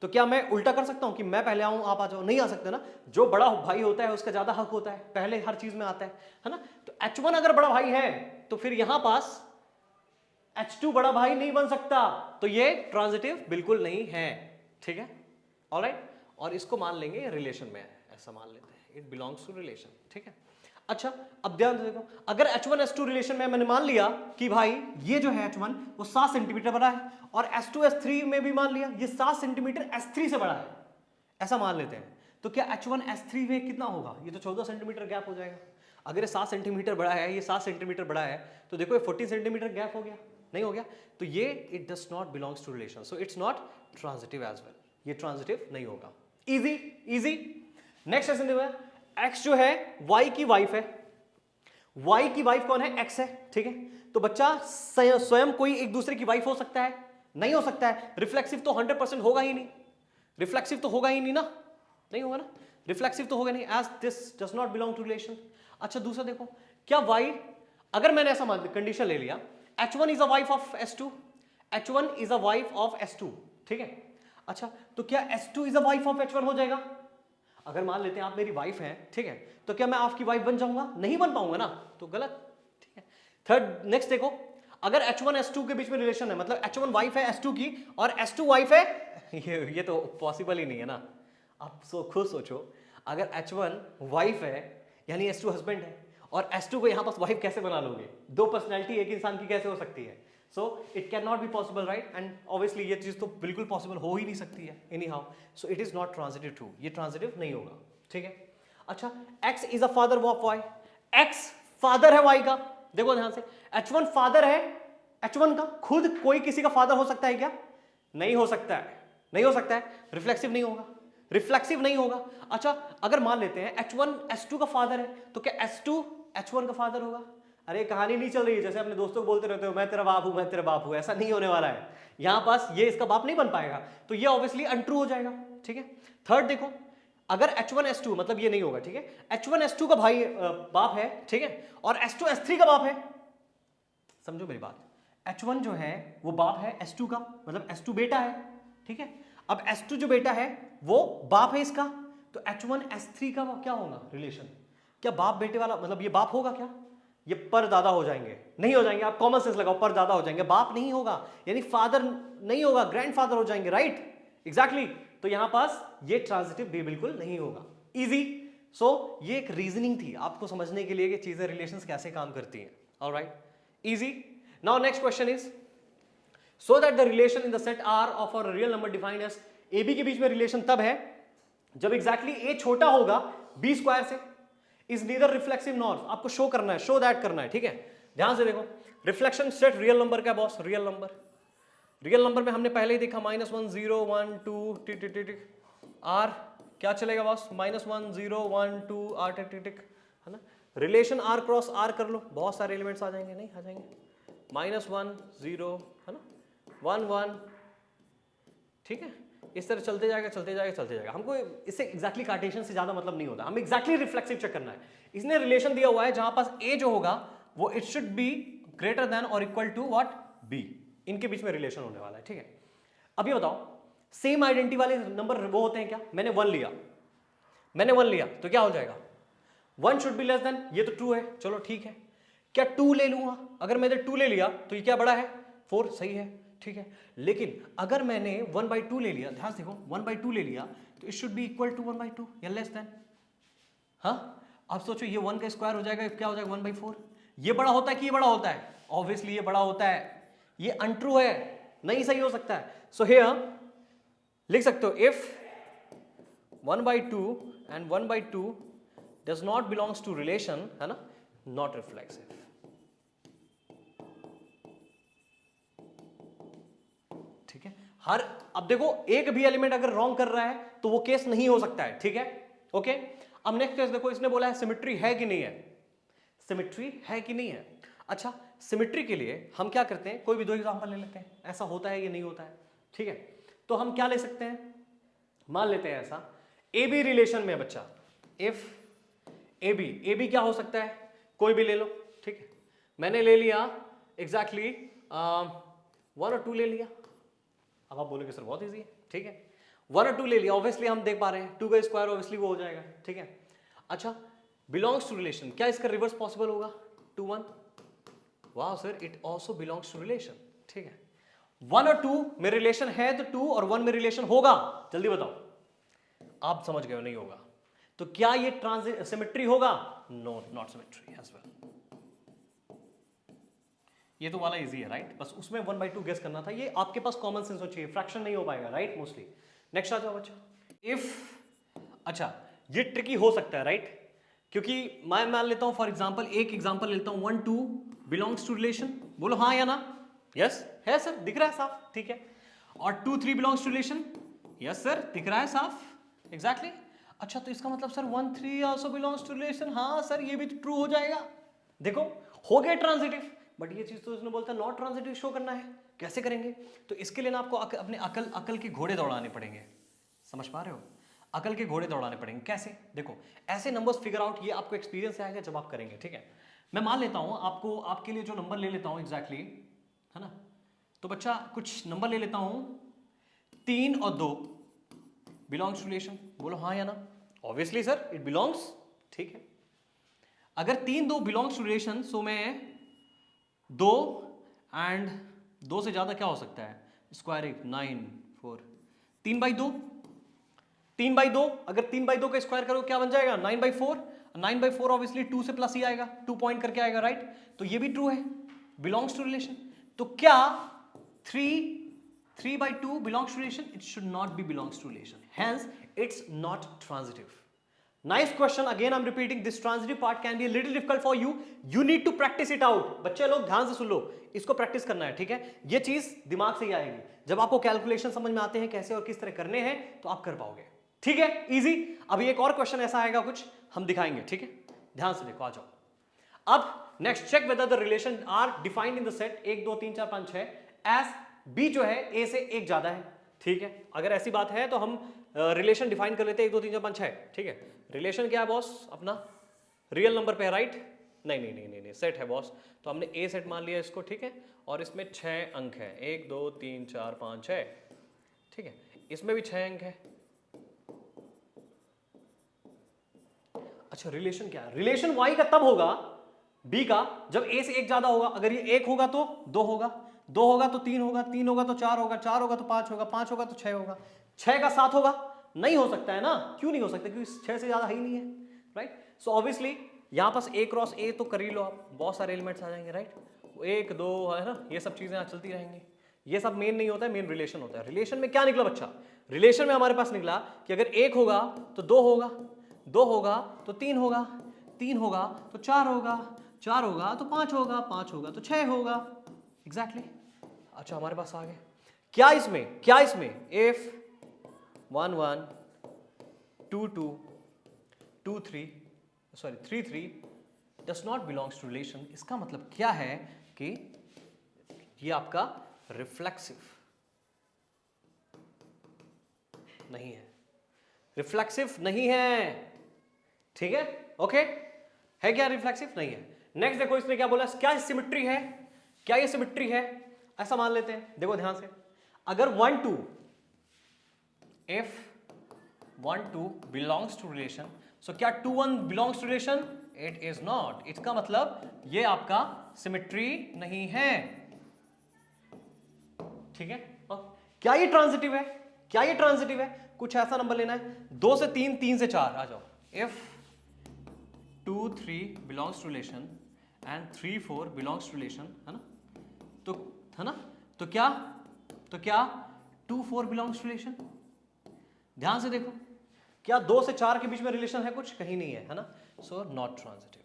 Speaker 1: तो क्या मैं उल्टा कर सकता हूं कि मैं पहले आऊं आप आ जाओ, नहीं आ सकते ना। जो बड़ा भाई होता है उसका ज्यादा हक होता है, पहले हर चीज में आता है ना। तो H1 अगर बड़ा भाई है तो फिर यहां पास H2 बड़ा भाई नहीं बन सकता, तो ये ट्रांजिटिव बिल्कुल नहीं है, ठीक है, ऑलराइट। और इसको मान लेंगे रिलेशन में, ऐसा मान लेते हैं इट बिलोंग्स टू रिलेशन, ठीक है। अच्छा अब ध्यान से देखो, अगर H1 S2 रिलेशन में मैंने मान लिया कि भाई ये जो है H1 वो 7 सेंटीमीटर बड़ा है, और S2 S3 में भी मान लिया ये 7 सेंटीमीटर S3 से बड़ा है, ऐसा मान लेते हैं, तो क्या H1 S3 में कितना होगा, ये तो 14 सेंटीमीटर गैप हो जाएगा। अगर ये 7 सेंटीमीटर बड़ा है, ये 7 सेंटीमीटर बड़ा है, तो देखो ये 14 सेंटीमीटर गैप हो गया, नहीं हो गया, तो ये it does not belongs to relation, so it's not transitive as well, ये ट्रांजिटिव नहीं होगा। Easy easy. नेक्स्ट क्वेश्चन देखो, x जो है y की वाइफ है, y की वाइफ कौन है, x है, ठीक है। तो बच्चा स्वयं कोई एक दूसरे की वाइफ हो सकता है, नहीं हो सकता है। रिफ्लेक्सिव तो 100% होगा ही नहीं, रिफ्लेक्सिव तो होगा ही नहीं ना, नहीं होगा ना, रिफ्लेक्सिव तो होगा नहीं, as this does not belong to relation. अच्छा दूसरा देखो, क्या y, अगर मैंने ऐसा कंडीशन ले लिया H1 is a wife of S2, H1 is a wife of S2, ठीक है। अच्छा तो क्या S2 is a wife of H1 हो जाएगा। अगर मान लेते हैं आप मेरी वाइफ हैं, ठीक है, तो क्या मैं आपकी वाइफ बन जाऊंगा, नहीं बन पाऊंगा ना, तो गलत, ठीक है। थर्ड नेक्स्ट देखो, अगर H1 S2 के बीच में रिलेशन है, मतलब H1 वाइफ है S2 की और S2 वाइफ है, ये तो पॉसिबल ही नहीं है ना। आप खुद सोचो, अगर H1 वाइफ है यानी S2 हस्बैंड है, और S2 को यहां पास वाइफ कैसे बना लोगे, दो पर्सनैलिटी एक इंसान की कैसे हो सकती है। So it can not be possible, right, and obviously ये चीज तो बिल्कुल पॉसिबल हो ही नहीं सकती है anyhow, so it is not transitive too, ये ट्रांजिटिव नहीं होगा, ठीक है। अच्छा x is a father of y, x father है y का, देखो ध्यान से, H1 फादर है H1 का, खुद कोई किसी का फादर हो सकता है क्या, नहीं हो सकता है, नहीं हो सकता है, रिफ्लेक्सिव नहीं होगा, रिफ्लेक्सिव नहीं होगा। अच्छा अगर मान लेते हैं H1 S2 का फादर है, तो क्या S2 H1 का फादर होगा, अरे कहानी नहीं चल रही है, जैसे अपने दोस्तों को बोलते रहते हो मैं तेरा बाप हूं, मैं तेरा बाप हूं, ऐसा नहीं होने वाला है। यहां पास ये इसका बाप नहीं बन पाएगा, तो ये ऑब्वियसली अनट्रू हो जाएगा, ठीक है। थर्ड देखो, अगर H1S2 मतलब ये नहीं होगा, ठीक है, H1S2 का भाई बाप है, ठीक है, और S2S3 का बाप है, समझो मेरी बात। H1 जो है वो बाप है S2 का, मतलब S2 बेटा है, ठीक है। अब S2 जो बेटा है वो बाप है इसका, तो H1S3 का क्या होगा रिलेशन? क्या बाप बेटे वाला, मतलब ये बाप होगा क्या? ये परदादा हो जाएंगे, नहीं हो जाएंगे, आप कॉमन सेंस लगाओ, परदादा हो जाएंगे, बाप नहीं होगा, यानी फादर नहीं होगा, ग्रैंडफादर हो जाएंगे, राइट, एग्जैक्टली। तो यहां पास ये ट्रांजिटिव भी बिल्कुल नहीं होगा, इजी। सो ये एक रीजनिंग थी आपको समझने के लिए कि चीजें रिलेशंस कैसे काम करती हैं, alright, easy. Now next question is, so that the relation in the set R of a real number defined as AB के बीच में रिलेशन तब है जब एग्जैक्टली A छोटा होगा B स्क्वायर से, इज नीदर रिफ्लेक्सिव नॉर, आपको शो करना है, शो दैट करना है, ठीक है। ध्यान से देखो, रिफ्लेक्शन सेट रियल नंबर का boss, real number, real number में हमने पहले ही देखा -1 0 1 2 टिक टिक टिक, आर क्या चलेगा बॉस, -1 0 1 2 आर टिक टिक टिक, है ना। रिलेशन R क्रॉस R कर लो, बहुत सारे एलिमेंट्स आ जाएंगे, नहीं आ जाएंगे, -1 0 है ना, 1 1, ठीक है, इस तरह चलते जाएगा चलते जाएगा चलते जाएगा। हमको इससे एग्जैक्टली कार्टेशियन से ज्यादा मतलब नहीं होता, हमें एग्जैक्टली रिफ्लेक्सिव चेक करना है। इसने रिलेशन दिया हुआ है जहां पास A जो होगा वो it should be greater than और इक्वल टू व्हाट, B, इनके बीच में रिलेशन होने वाला है, ठीक है। अब ये बताओ, सेम आइडेंटिटी वाले नंबर वो होते हैं क्या? मैंने 1 लिया, मैंने 1 लिया तो क्या हो जाएगा, 1 शुड बी लेस देन, ये तो ट्रू है, चलो ठीक है। क्या 2 ले लूंगा? अगर मैंने 2 ले लिया तो ये क्या बड़ा है, 4, सही है, ठीक है। लेकिन अगर मैंने 1/2 ले लिया, ध्यान से देखो, 1/2 ले लिया तो it should be equal to 1/2 या लेस देन। हाँ, अब सोचो ये 1 का स्क्वायर हो जाएगा, क्या हो जाएगा 1/4। ये बड़ा होता है कि ये बड़ा होता है? ऑब्वियसली ये बड़ा होता है, ये अनट्रू है, नहीं सही हो सकता है। सो हियर लिख सकते हो, if 1/2 and 1/2 does not belongs to relation, है ना, नॉट रिफ्लेक्सिव। ठीक है, हर, अब देखो एक भी एलिमेंट अगर रॉन्ग कर रहा है तो वो केस नहीं हो सकता है, ठीक है, ओके। अब नेक्स्ट केस देखो, इसने बोला है सिमेट्री है कि नहीं है, सिमेट्री है कि नहीं है। अच्छा, सिमेट्री के लिए हम क्या करते हैं, कोई भी 2 एग्जांपल ले लेते हैं, ऐसा होता है या नहीं होता है, ठीक है। तो हम क्या ले सकते हैं, मान लेते हैं ऐसा, ए बी रिलेशन में बच्चा, इफ ए बी क्या हो सकता है, कोई भी ले लो, ठीक है। मैंने ले लिया एग्जैक्टली 1 और 2 ले लिया। अब आप बोलोगे सर बहुत इजी है, ठीक है, 1 और 2 ले लिया, ऑब्वियसली हम देख पा रहे हैं 2 का स्क्वायर ऑब्वियसली वो हो जाएगा, ठीक है। अच्छा, बिलोंग्स टू रिलेशन, क्या इसका रिवर्स पॉसिबल होगा, 2 1, वाह sir it also belongs to relation, ठीक है। 1 और 2 में रिलेशन है तो 2 और 1 में रिलेशन होगा, जल्दी बताओ, आप समझ गए हो, नहीं होगा। तो क्या ये सिमेट्री होगा, no, not symmetry as well. ये तो वाला इजी है, राइट, बस उसमें 1/2 गेस करना था, ये आपके पास कॉमन सेंस हो चाहिए, फ्रैक्शन नहीं हो पाएगा, राइट, मोस्टली। नेक्स्ट आ जाओ बच्चा, इफ, अच्छा ये ट्रिकी हो सकता है, राइट, क्योंकि मैं मान लेता हूं फॉर एग्जांपल, एक एग्जांपल लेता हूं, 1 2 बिलोंग्स टू रिलेशन, बोलो हाँ या ना, यस है सर, दिख रहा है साफ, ठीक है। और 2 3 belongs to relation, yes sir दिख रहा है साफ, एग्जैक्टली। अच्छा, तो इसका मतलब sir 1 3 also belongs to relation, हाँ सर ये भी ट्रू हो जाएगा, देखो हो गया ट्रांजिटिव। बट ये चीज तो इसने बोलता है नॉट ट्रांजिटिव शो करना है, कैसे करेंगे? तो इसके लिए ना आपको अपने अकल के घोड़े दौड़ाने पड़ेंगे, समझ पा रहे हो, अकल के घोड़े दौड़ाने पड़ेंगे। कैसे? देखो ऐसे नंबर्स फिगर आउट, ये आपको एक्सपीरियंस से आएगा जब आप करेंगे, ठीक है। मैं मान लेता हूं आपको, आपके लिए जो नंबर ले लेता हूं एग्जैक्टली, है ना, तो बच्चा कुछ नंबर ले लेता हूं, 3 और 2 बिलोंग्स टू रिलेशन, बोलो हाँ या ना, ऑब्वियसली सर इट बिलोंग्स, ठीक है। अगर 3 2 बिलोंग्स टू रिलेशन, सो मैं 2 एंड 2 से ज्यादा क्या हो सकता है, स्क्वायर 1 9 4, 3/2, 3/2, अगर 3/2 का स्क्वायर करो क्या बन जाएगा, 9/4, 9/4 ऑब्वियसली 2 से प्लस ही आएगा, 2 पॉइंट करके आएगा, राइट, तो ये भी ट्रू है, बिलोंग्स टू रिलेशन। तो क्या 3/2 belongs to relation, it should not be belongs to relation, hence it's not transitive. Nice question. Again, I'm repeating. This transitive part can be a little difficult for you. You need to practice it out. बच्चे लोग ध्यान से सुन लो, इसको प्रैक्टिस करना है, ठीक है। ये चीज दिमाग से ही आएगी, जब आपको कैलकुलेशन समझ में आते हैं कैसे और किस तरह करने हैं तो आप कर पाओगे, ठीक है, इजी। अभी एक और क्वेश्चन ऐसा आएगा कुछ हम दिखाएंगे, ठीक है, ध्यान से देखो, आ जाओ। अब next check whether the relation are defined in the set 1 2 3 4 5 6 as B जो है ए से एक ज्यादा है। ठीक है, अगर ऐसी बात है तो हम रिलेशन डिफाइन कर लेते हैं 1 2 3 4 5 6। ठीक है, रिलेशन क्या है बॉस, अपना रियल नंबर पे है, राइट? नहीं, सेट है बॉस, तो हमने ए सेट मान लिया इसको। ठीक है, और इसमें 6 अंक है, 1 2 3 4 5 6। ठीक है, इसमें भी 6 अंक है। अच्छा, रिलेशन क्या है? रिलेशन y का तब होगा b का जब a से एक ज्यादा होगा। अगर ये 1 होगा तो 2 होगा, 2 होगा तो 3 होगा, 3 होगा तो 4 होगा, 4 होगा तो 5 होगा, 5 होगा तो 6 होगा, 6 का 7 होगा। नहीं हो सकता है ना, क्यों नहीं हो सकता? क्योंकि 6 से ज्यादा ही नहीं है, राइट? सो ऑब्वियसली यहां पास a क्रॉस a तो कर ही लो आप, बहुत सारे एलिमेंट्स आ जाएंगे, राइट? 1 2 है ना, ये सब चीजें चलती रहेंगी। ये सब मेन नहीं होता है, मेन रिलेशन होता है। रिलेशन में क्या निकला बच्चा? रिलेशन में हमारे पास निकला कि अगर 1 होगा तो 2 होगा, 2 होगा तो 3 होगा, 3 होगा तो 4 होगा, 4 होगा तो 5 होगा, 5 होगा तो 6 होगा। एग्जैक्टली अच्छा, हमारे पास आ गए। क्या इसमें if 1 1 2 2 2 3 3 3 does not belongs to relation, इसका मतलब क्या है कि ये आपका रिफ्लेक्सिव नहीं है, रिफ्लेक्सिव नहीं है। ठीक है, ओके, है क्या रिफ्लेक्सिव? नहीं है। नेक्स्ट देखो इसने क्या बोला, क्या सिमेट्री है? क्या ये सिमेट्री है? ऐसा मान लेते हैं, देखो ध्यान से, अगर 1 2 if 1 2 belongs to relation, so क्या 2 1 belongs to relation? It is not। इसका मतलब ये आपका सिमेट्री नहीं है। ठीक है, क्या ये ट्रांजिटिव है? क्या ये ट्रांजिटिव है? कुछ ऐसा नंबर लेना है, 2 से 3 3 से 4 आ जाओ। if 2 3 belongs to relation and 3 4 belongs to relation, है ना, तो है ना, तो क्या 2 4 belongs to relation? ध्यान से देखो, क्या 2 से 4 के बीच में रिलेशन है? कुछ कहीं नहीं है ना, so not transitive.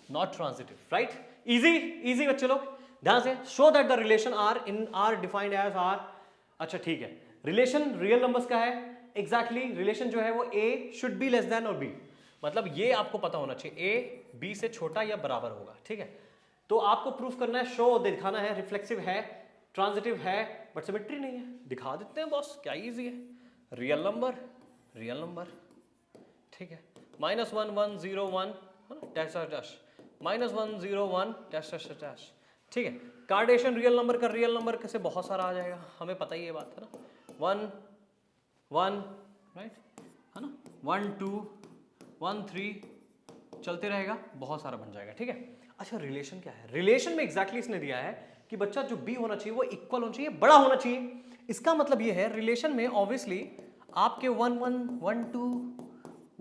Speaker 1: Not transitive, right? Easy बच्चे लोग, ध्यान से, show that the relation are defined as R. अच्छा ठीक है, रिलेशन रियल नंबर्स का है, एग्जैक्टली रिलेशन जो है वो a should be less then और b, मतलब ये आपको पता होना चाहिए a b से छोटा या बराबर होगा। ठीक है, तो आपको प्रूफ करना है, शो दिखाना है, रिफ्लेक्सिव है, ट्रांजिटिव है, बट सिमेट्री नहीं है। दिखा देते हैं बॉस, क्या इजी है, रियल नंबर। ठीक है, -1 1 0 1 dash dash, -1 0 1 dash dash dash. ठीक है, कार्टेशियन रियल नंबर का रियल नंबर कैसे बहुत सारा आ जाएगा, हमें पता ही ये बात है ना, 1 1 राइट, है ना, 1 2 1 3 चलते रहेगा, बहुत सारा बन जाएगा। ठीक है, अच्छा रिलेशन क्या है? रिलेशन में एग्जैक्टली इसने दिया है कि बच्चा जो बी होना चाहिए वो इक्वल होना चाहिए, बड़ा होना चाहिए। इसका मतलब ये है रिलेशन में ऑब्वियसली आपके 1 1 1 2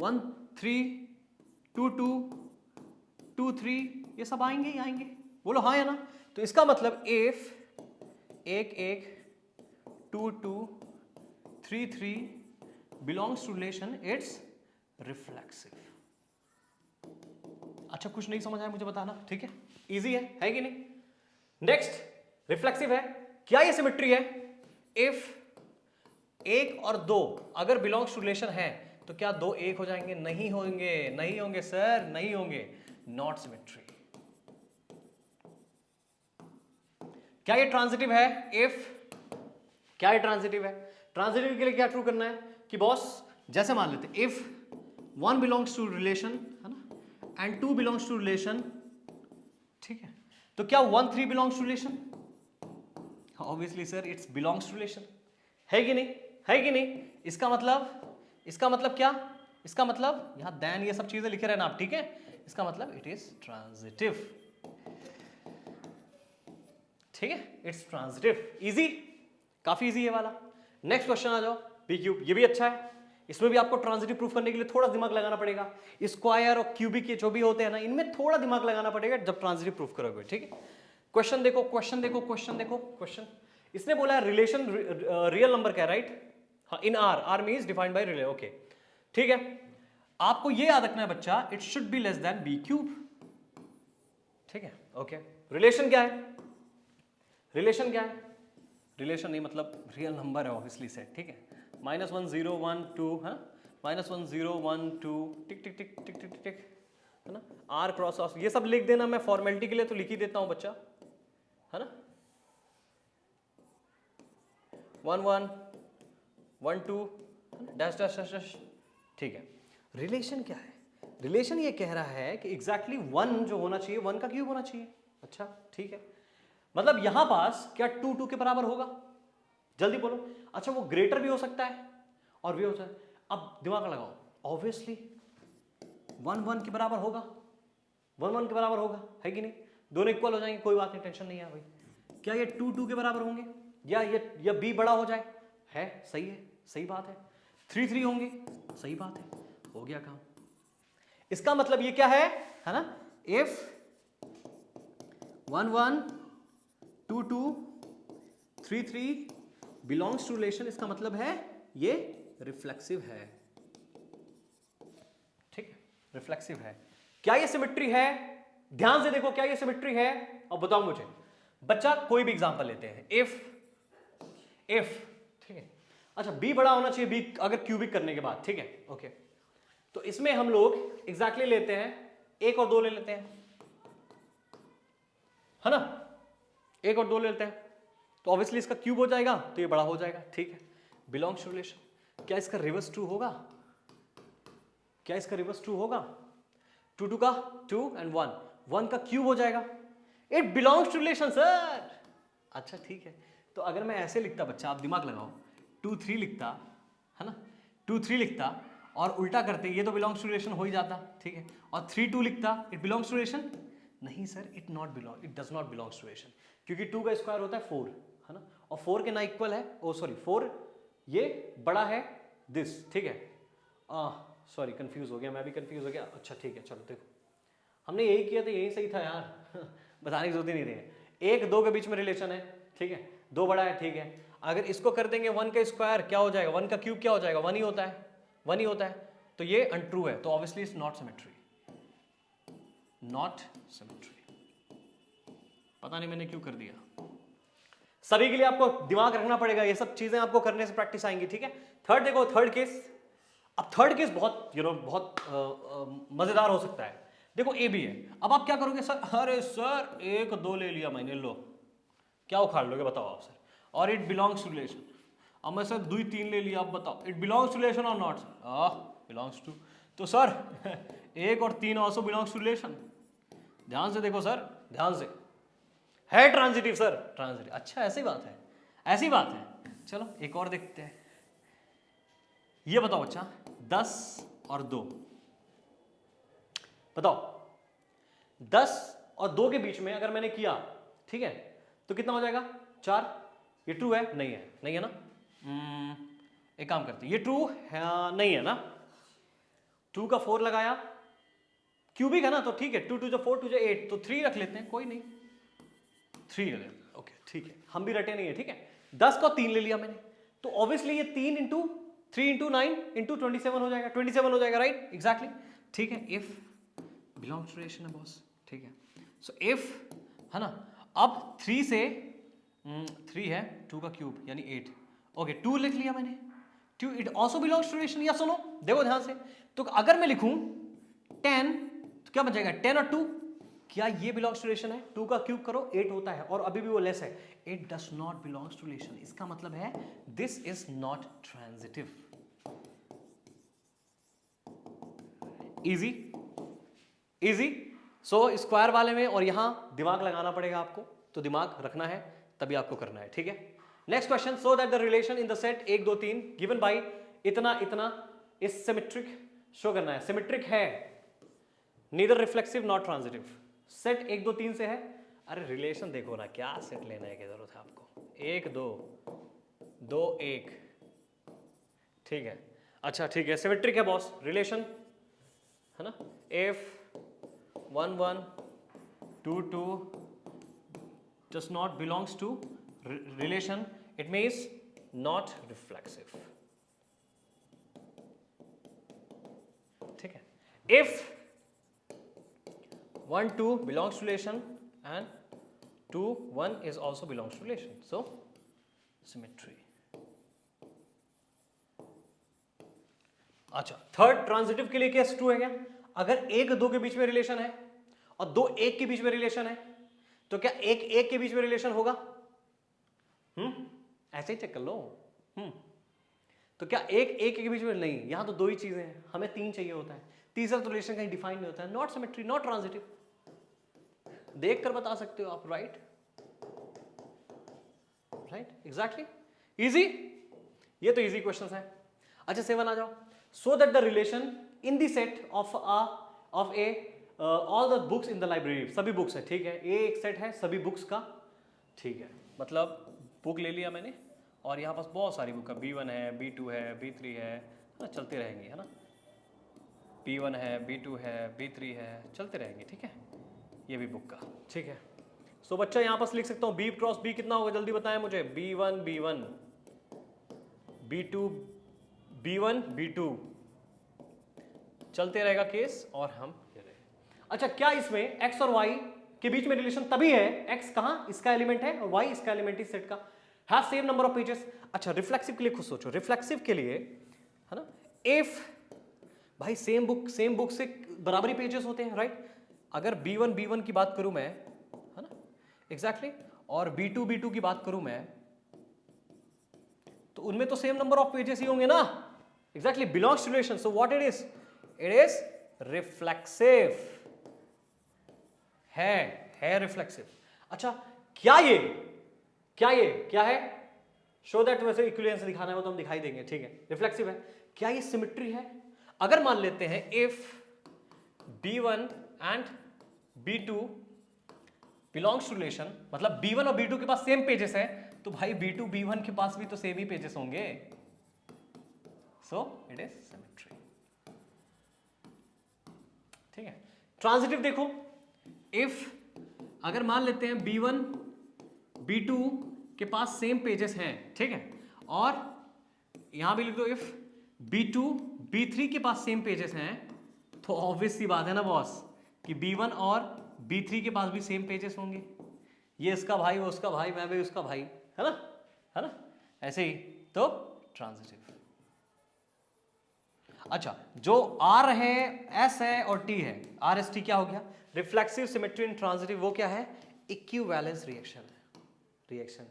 Speaker 1: 1 3 2 2 2 3 ये सब आएंगे ही आएंगे, बोलो हाँ या ना? तो इसका मतलब if 1 1 2 2 3 3 belongs to relation, it's reflexive. अच्छा, कुछ नहीं समझ आया मुझे बताना, ठीक है? इजी है कि नहीं? नेक्स्ट, रिफ्लेक्सिव है, क्या ये सिमेट्री है? इफ 1 और 2 अगर बिलोंग्स टू रिलेशन है तो क्या 2 1 हो जाएंगे? नहीं होंगे सर, नहीं होंगे, नॉट सिमेट्री। क्या ये ट्रांजिटिव है? इफ क्या ये ट्रांजिटिव है? ट्रांजिटिव के लिए क्या ट्रू करना है कि बॉस, जैसे मान लेते इफ 1 बिलोंग्स टू रिलेशन, है ना, एंड 2 बिलोंग्स टू रिलेशन, ठीक है, तो क्या 1 3 belongs to relation? Obviously sir, it's belongs to relation, है कि नहीं? इसका मतलब क्या? इसका मतलब यहां देन ये सब चीजें लिखे रहना आप, ठीक है? इसका मतलब इट इज ट्रांजिटिव, ठीक है, इट्स ट्रांजिटिव। इजी, काफी इजी है वाला। नेक्स्ट क्वेश्चन आ जाओ, पी क्यूब, ये भी अच्छा है, इसमें भी आपको ट्रांजिटिव प्रूफ करने के लिए थोड़ा दिमाग लगाना पड़ेगा। स्क्वायर और क्यूबिक के जो भी होते हैं ना, इनमें थोड़ा दिमाग लगाना पड़ेगा जब ट्रांजिटिव प्रूफ करोगे, ठीक है? क्वेश्चन देखो, इसने बोला है रिलेशन रियल नंबर का है, राइट? हाँ, in R means defined by रिले, ओके, ठीक है। आपको ये याद रखना है बच्चा, it should be less than B cube, ठीक है, ओके। रिलेशन क्या है? रिलेशन नहीं मतलब रियल नंबर है ऑब्वियसली सेट, ठीक है। -1 0 1 2, हाँ, -1 0 1 2 टिक टिक टिक टिक टिक टिक, है ना, आर क्रॉस आर, ये सब लिख देना, मैं फॉर्मेलिटी के लिए तो लिख ही देता हूं बच्चा, है ना, 1 1 1 2 डैश डैश डैश डैश, ठीक है। रिलेशन क्या है? रिलेशन ये कह रहा है कि एग्जैक्टली 1 जो होना चाहिए 1 का क्यूब होना चाहिए। अच्छा ठीक है, मतलब यहां पास क्या 2 2 के बराबर होगा? जल्दी बोलो। अच्छा वो ग्रेटर भी हो सकता है और भी हो सकता है। अब दिमाग लगाओ, ऑब्वियसली 1 1 के बराबर होगा, 1 1 के बराबर होगा, है कि नहीं? दोनों इक्वल हो जाएंगे, कोई बात नहीं, टेंशन नहीं है भाई। क्या ये 2 2 के बराबर होंगे या बी बड़ा हो जाए? है, सही है, सही बात है। 3 3 होंगे, सही बात है, हो गया काम। इसका मतलब ये क्या है ना, इफ 1 1 2 2 3 3 बिलोंग्स टू रिलेशन, इसका मतलब है ये रिफ्लेक्सिव है। ठीक है, रिफ्लेक्सिव है। क्या ये सिमेट्री है? ध्यान से देखो, क्या ये सिमेट्री है? और बताओ मुझे। बच्चा कोई भी एग्जांपल लेते हैं, इफ ठीक है, अच्छा बी बड़ा होना चाहिए, बी अगर क्यूबिक करने के बाद, ठीक है, ओके। तो इसमें हम लोग एग्जैक्टली लेते हैं 1 और 2 ले लेते हैं, है ना, 1 और 2 ले लेते हैं, तो ऑब्वियसली इसका क्यूब हो जाएगा, तो ये बड़ा हो जाएगा, ठीक है। बिलोंग्स टू रिलेशन, क्या इसका रिवर्स ट्रू होगा? क्या इसका रिवर्स ट्रू होगा? 2 2 का 2 एंड 1 1 का क्यूब हो जाएगा, it belongs to relation sir. अच्छा ठीक है, तो अगर मैं ऐसे लिखता बच्चा, आप दिमाग लगाओ, 2 3 लिखता, है ना, 2 3 लिखता और उल्टा करते, ये तो बिलोंग्स टू रिलेशन हो ही जाता, ठीक है, और 3 2 लिखता, इट बिलोंग्स टू रिलेशन? नहीं sir, it does not belongs to relation, क्योंकि 2 का स्क्वायर होता है 4, है ना, और 4 के ना इक्वल है, ओ सॉरी 4 ये बड़ा है दिस, ठीक है, सॉरी कंफ्यूज हो गया, मैं भी कंफ्यूज हो गया। अच्छा ठीक है, चलो देखो, हमने यही किया तो यही सही था यार बताने की जरूरत ही नहीं रही है। 1 2 के बीच में रिलेशन है, ठीक है, 2 बड़ा है, ठीक है। अगर इसको कर देंगे 1 का स्क्वायर क्या हो जाएगा, 1 का क्यूब क्या हो जाएगा, 1 ही होता है, 1 ही होता है, तो ये अनट्रू है, तो obviously it's not symmetry, not symmetry. पता नहीं मैंने क्यों कर दिया। सभी के लिए आपको दिमाग रखना पड़ेगा, ये सब चीजें आपको करने से प्रैक्टिस आएंगी, ठीक है। थर्ड देखो, थर्ड केस। अब थर्ड केस बहुत बहुत मजेदार हो सकता है। देखो ए बी है, अब आप क्या करोगे सर? अरे सर 1 2 ले लिया मैंने, लो क्या उखाड़ लोगे बताओ आप सर? और इट बिलोंग्स टू रिलेशन। अब मैं सर 2 3 ले लिया, आप बताओ इट बिलोंग्स टू रिलेशन और नॉट? Belongs to. तो सर 1 और 3 ऑल्सो बिलोंग्स टू रिलेशन। ध्यान से देखो सर, ध्यान से, है ट्रांजिटिव सर, ट्रांजिटिव। अच्छा ऐसी बात है, ऐसी बात है। चलो एक और देखते हैं, ये बताओ बच्चा, 10 और 2 बताओ, 10 और 2 के बीच में अगर मैंने किया, ठीक है, तो कितना हो जाएगा? 4। ये ट्रू है? नहीं है, नहीं है ना? एक काम करते हैं, ये ट्रू है नहीं है ना? 2 का 4 लगाया, क्यूबिक है ना, तो ठीक है, 2 2 जो 4 2 जो 8, तो 3 रख लेते हैं, कोई नहीं, 3 ले लेते हैं, ओके ठीक है, हम भी रटे नहीं है, ठीक है। 10 का 3 ले लिया मैंने, तो ऑब्वियसली ये 3 इंटू 3 इंटू 9 इंटू 27 हो जाएगा, 27 हो जाएगा, राइट, एग्जैक्टली, ठीक है। इफ बिलोंग्स टू रिलेशन है बॉस, ठीक है। सो इफ, है ना, अब 3 से 3 है, 2 का क्यूब यानी 8, ओके, 2 लिख लिया मैंने, 2 it also belongs to relation. या सुनो देखो ध्यान से, तो अगर मैं लिखूं 10 तो क्या बचेगा? 10 और 2, क्या ये बिलोंग्स टू रिलेशन है? 2 का क्यूब करो 8 होता है, और अभी भी वो लेस है, it does not belongs to relation. इसका मतलब है this is not transitive. Easy easy. So square वाले में और यहां दिमाग लगाना पड़ेगा आपको, तो दिमाग रखना है तभी आपको करना है, ठीक है। Next question, so that the relation in the set 1 2 3 given by इतना इतना इज सिमेट्रिक। शो करना है सिमेट्रिक है, neither reflexive not transitive. Set 1 2 3 से है। अरे रिलेशन देखो ना, क्या सेट लेने की जरूरत है आपको? 1 2 2 1, ठीक है। अच्छा ठीक है, सिमेट्रिक है बॉस रिलेशन, है ना। If 1 1 2 2 does not belongs to relation, it means not reflexive, ठीक है। if 1 2 belongs to relation and 2 1 is also belongs to relation, so symmetry। अच्छा, थर्ड ट्रांजिटिव के लिए केस ट्रू है क्या? अगर एक दो के बीच में रिलेशन है और दो एक के बीच में रिलेशन है तो क्या एक एक के बीच में रिलेशन होगा? ऐसे ही चेक कर लो। तो क्या एक एक के बीच में? नहीं, यहां तो दो ही चीजें हैं, हमें तीन चाहिए होता है। तीसरा तो रिलेशन कहीं डिफाइन नहीं होता है। Not symmetry, not transitive. देख कर बता सकते हो आप, राइट? Right, exactly, easy. ये तो इजी क्वेश्चंस है। अच्छा 7 आ जाओ। सो that the relation in the set of A all the books in the library, सभी बुक्स है, ठीक है, ए एक सेट है सभी बुक्स का, ठीक है, मतलब बुक ले लिया मैंने और यहाँ पास बहुत सारी बुक है, B1 है, B2 है, B3 है ना, चलते रहेंगे, है ना, B1 है, B2 है, B3 है, चलते रहेंगे, ठीक है, ये भी बुक का, ठीक है। सो बच्चा यहाँ पास लिख सकता हूँ B क्रॉस B कितना होगा, जल्दी बताएं मुझे। B1 B1, B2 B1 B2, चलते रहेगा केस और हम ले रहे हैं। अच्छा, क्या इसमें x और y के बीच में रिलेशन तभी है, x कहाँ इसका एलिमेंट है और y इसका एलिमेंट इस सेट का, have same number of pages. अच्छा, रिफ्लेक्सिव के लिए खुद सोचो, रिफ्लेक्सिव के लिए है ना, इफ भाई सेम बुक से बराबरी पेजेस होते हैं, राइट? अगर B1 B1 की बात करूं मैं, है ना, एग्जैक्टली, और B2 B2 की बात करूं मैं, तो उनमें तो सेम नंबर ऑफ पेजेस ही होंगे ना, exactly, belongs to relation. So what it is reflexive, है रिफ्लेक्सिव। अच्छा, क्या है? शो दैट, वैसे इक्विवेलेंस दिखाना है वो तो हम दिखाई देंगे, ठीक है, रिफ्लेक्सिव है। क्या ये सिमेट्री है? अगर मान लेते हैं if B1 and B2 belongs to relation, मतलब B1 और B2 के पास सेम पेजेस है, तो भाई B2 B1 के पास भी तो सेम ही पेजेस होंगे, सो इट इज सिमेट्री, ठीक है। ट्रांजिटिव देखो, इफ अगर मान लेते हैं B1 B2 के पास सेम पेजेस हैं, ठीक है, और यहां भी लिख दो इफ B2 B3 के पास सेम पेजेस हैं, तो ऑब्वियस सी बात है ना बॉस कि B1 और B3 के पास भी सेम पेजेस होंगे, ये इसका भाई वो उसका भाई मैं भी उसका भाई, है ना, ऐसे ही, तो ट्रांजिटिव। अच्छा, जो R है, S है और T है, RST क्या हो गया? रिफ्लेक्सिव, सिमेट्री एंड ट्रांजिटिव, वो क्या है? इक्विवेलेंस रिएक्शन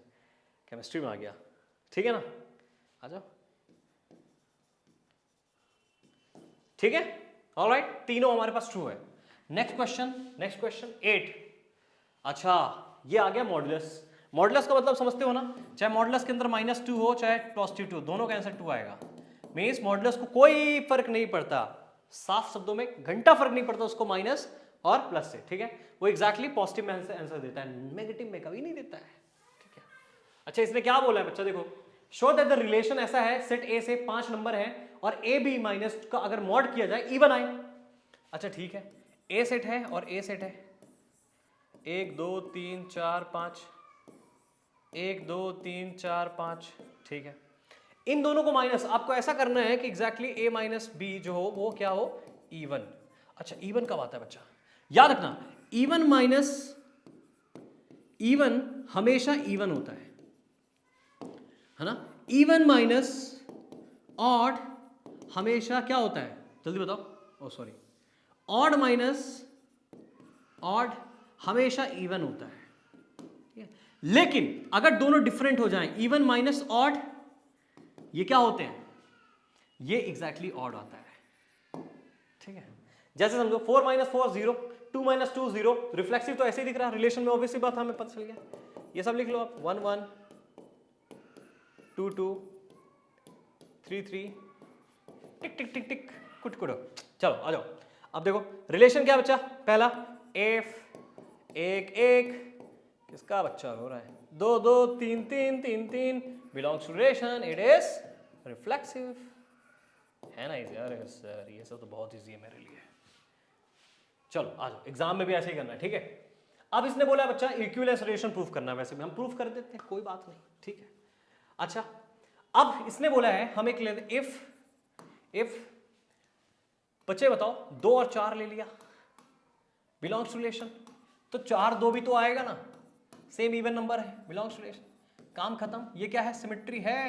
Speaker 1: केमिस्ट्री में आ गया, ठीक है ना, आ जाओ, ठीक है, ऑलराइट, तीनों हमारे पास ट्रू है। Next question 8। अच्छा, ये आ गया मॉडुलस। मॉडुलस का मतलब समझते हो ना, चाहे मॉडुलस के अंदर -2 हो चाहे +2, दोनों का आंसर 2 आएगा। मीन्स मॉडुलस को कोई फर्क नहीं पड़ता, साफ शब्दों में घंटा फर्क नहीं पड़ता उसको माइनस और प्लस से, ठीक है, वो एग्जैक्टली पॉजिटिव में आंसर देता है, नेगेटिव में कभी नहीं देता है, ठीक है। अच्छा, इसने क्या बोला है बच्चा, देखो, शो दैट द रिलेशन ऐसा है, सेट ए से 5 नंबर है और ए बी माइनस का अगर मॉड किया जाए इवन आए। अच्छा ठीक है, ए सेट है और ए सेट है, 1 2 3 4 5, 1 2 3 4 5, ठीक है, इन दोनों को माइनस आपको ऐसा करना है कि एग्जैक्टली ए माइनस बी जो हो वो क्या हो, इवन। अच्छा, इवन कब आता है बच्चा, याद रखना, इवन माइनस इवन हमेशा इवन होता है ना, इवन माइनस ऑड हमेशा क्या होता है, जल्दी बताओ, ओ सॉरी, ऑड माइनस ऑड हमेशा इवन होता है, ठीक है? लेकिन अगर दोनों डिफरेंट हो जाएं, इवन माइनस ऑड, ये क्या होते हैं, ये एग्जैक्टली ऑड आता है, ठीक है। जैसे समझो 4 - 4 0, 2 - 2 0, रिफ्लेक्सिव तो ऐसे ही दिख रहा है, रिलेशन में ऑब्वियसली बात हमें पता चल गया, ये सब लिख लो आप, 1 1 2 2 3 3, टिक टिक टिक टिक कुट कुटो। चलो आ जाओ, अब देखो रिलेशन क्या बच्चा, पहला एफ 1 1, किसका बच्चा हो रहा है, 2 2 3 3 3 3, belongs to relation, it is reflexive, है ना इजी? अरे सर ये सब तो बहुत इजी है मेरे लिए। चलो आ जाओ, एग्जाम में भी ऐसे ही करना है, ठीक है। अब इसने बोला बच्चा इक्विवेलेंस रिलेशन प्रूफ करना है, वैसे भी हम प्रूफ कर देते हैं, कोई बात नहीं, ठीक है। अच्छा, अब इसने बोला है हम एक लेते, इफ बच्चे बताओ 2 और 4 ले लिया, बिलोंग्स टू रिलेशन, तो 4 2 भी तो आएगा ना, सेम इवन नंबर है, बिलोंग्स टू रिलेशन, काम खत्म, ये क्या है, सिमेट्री है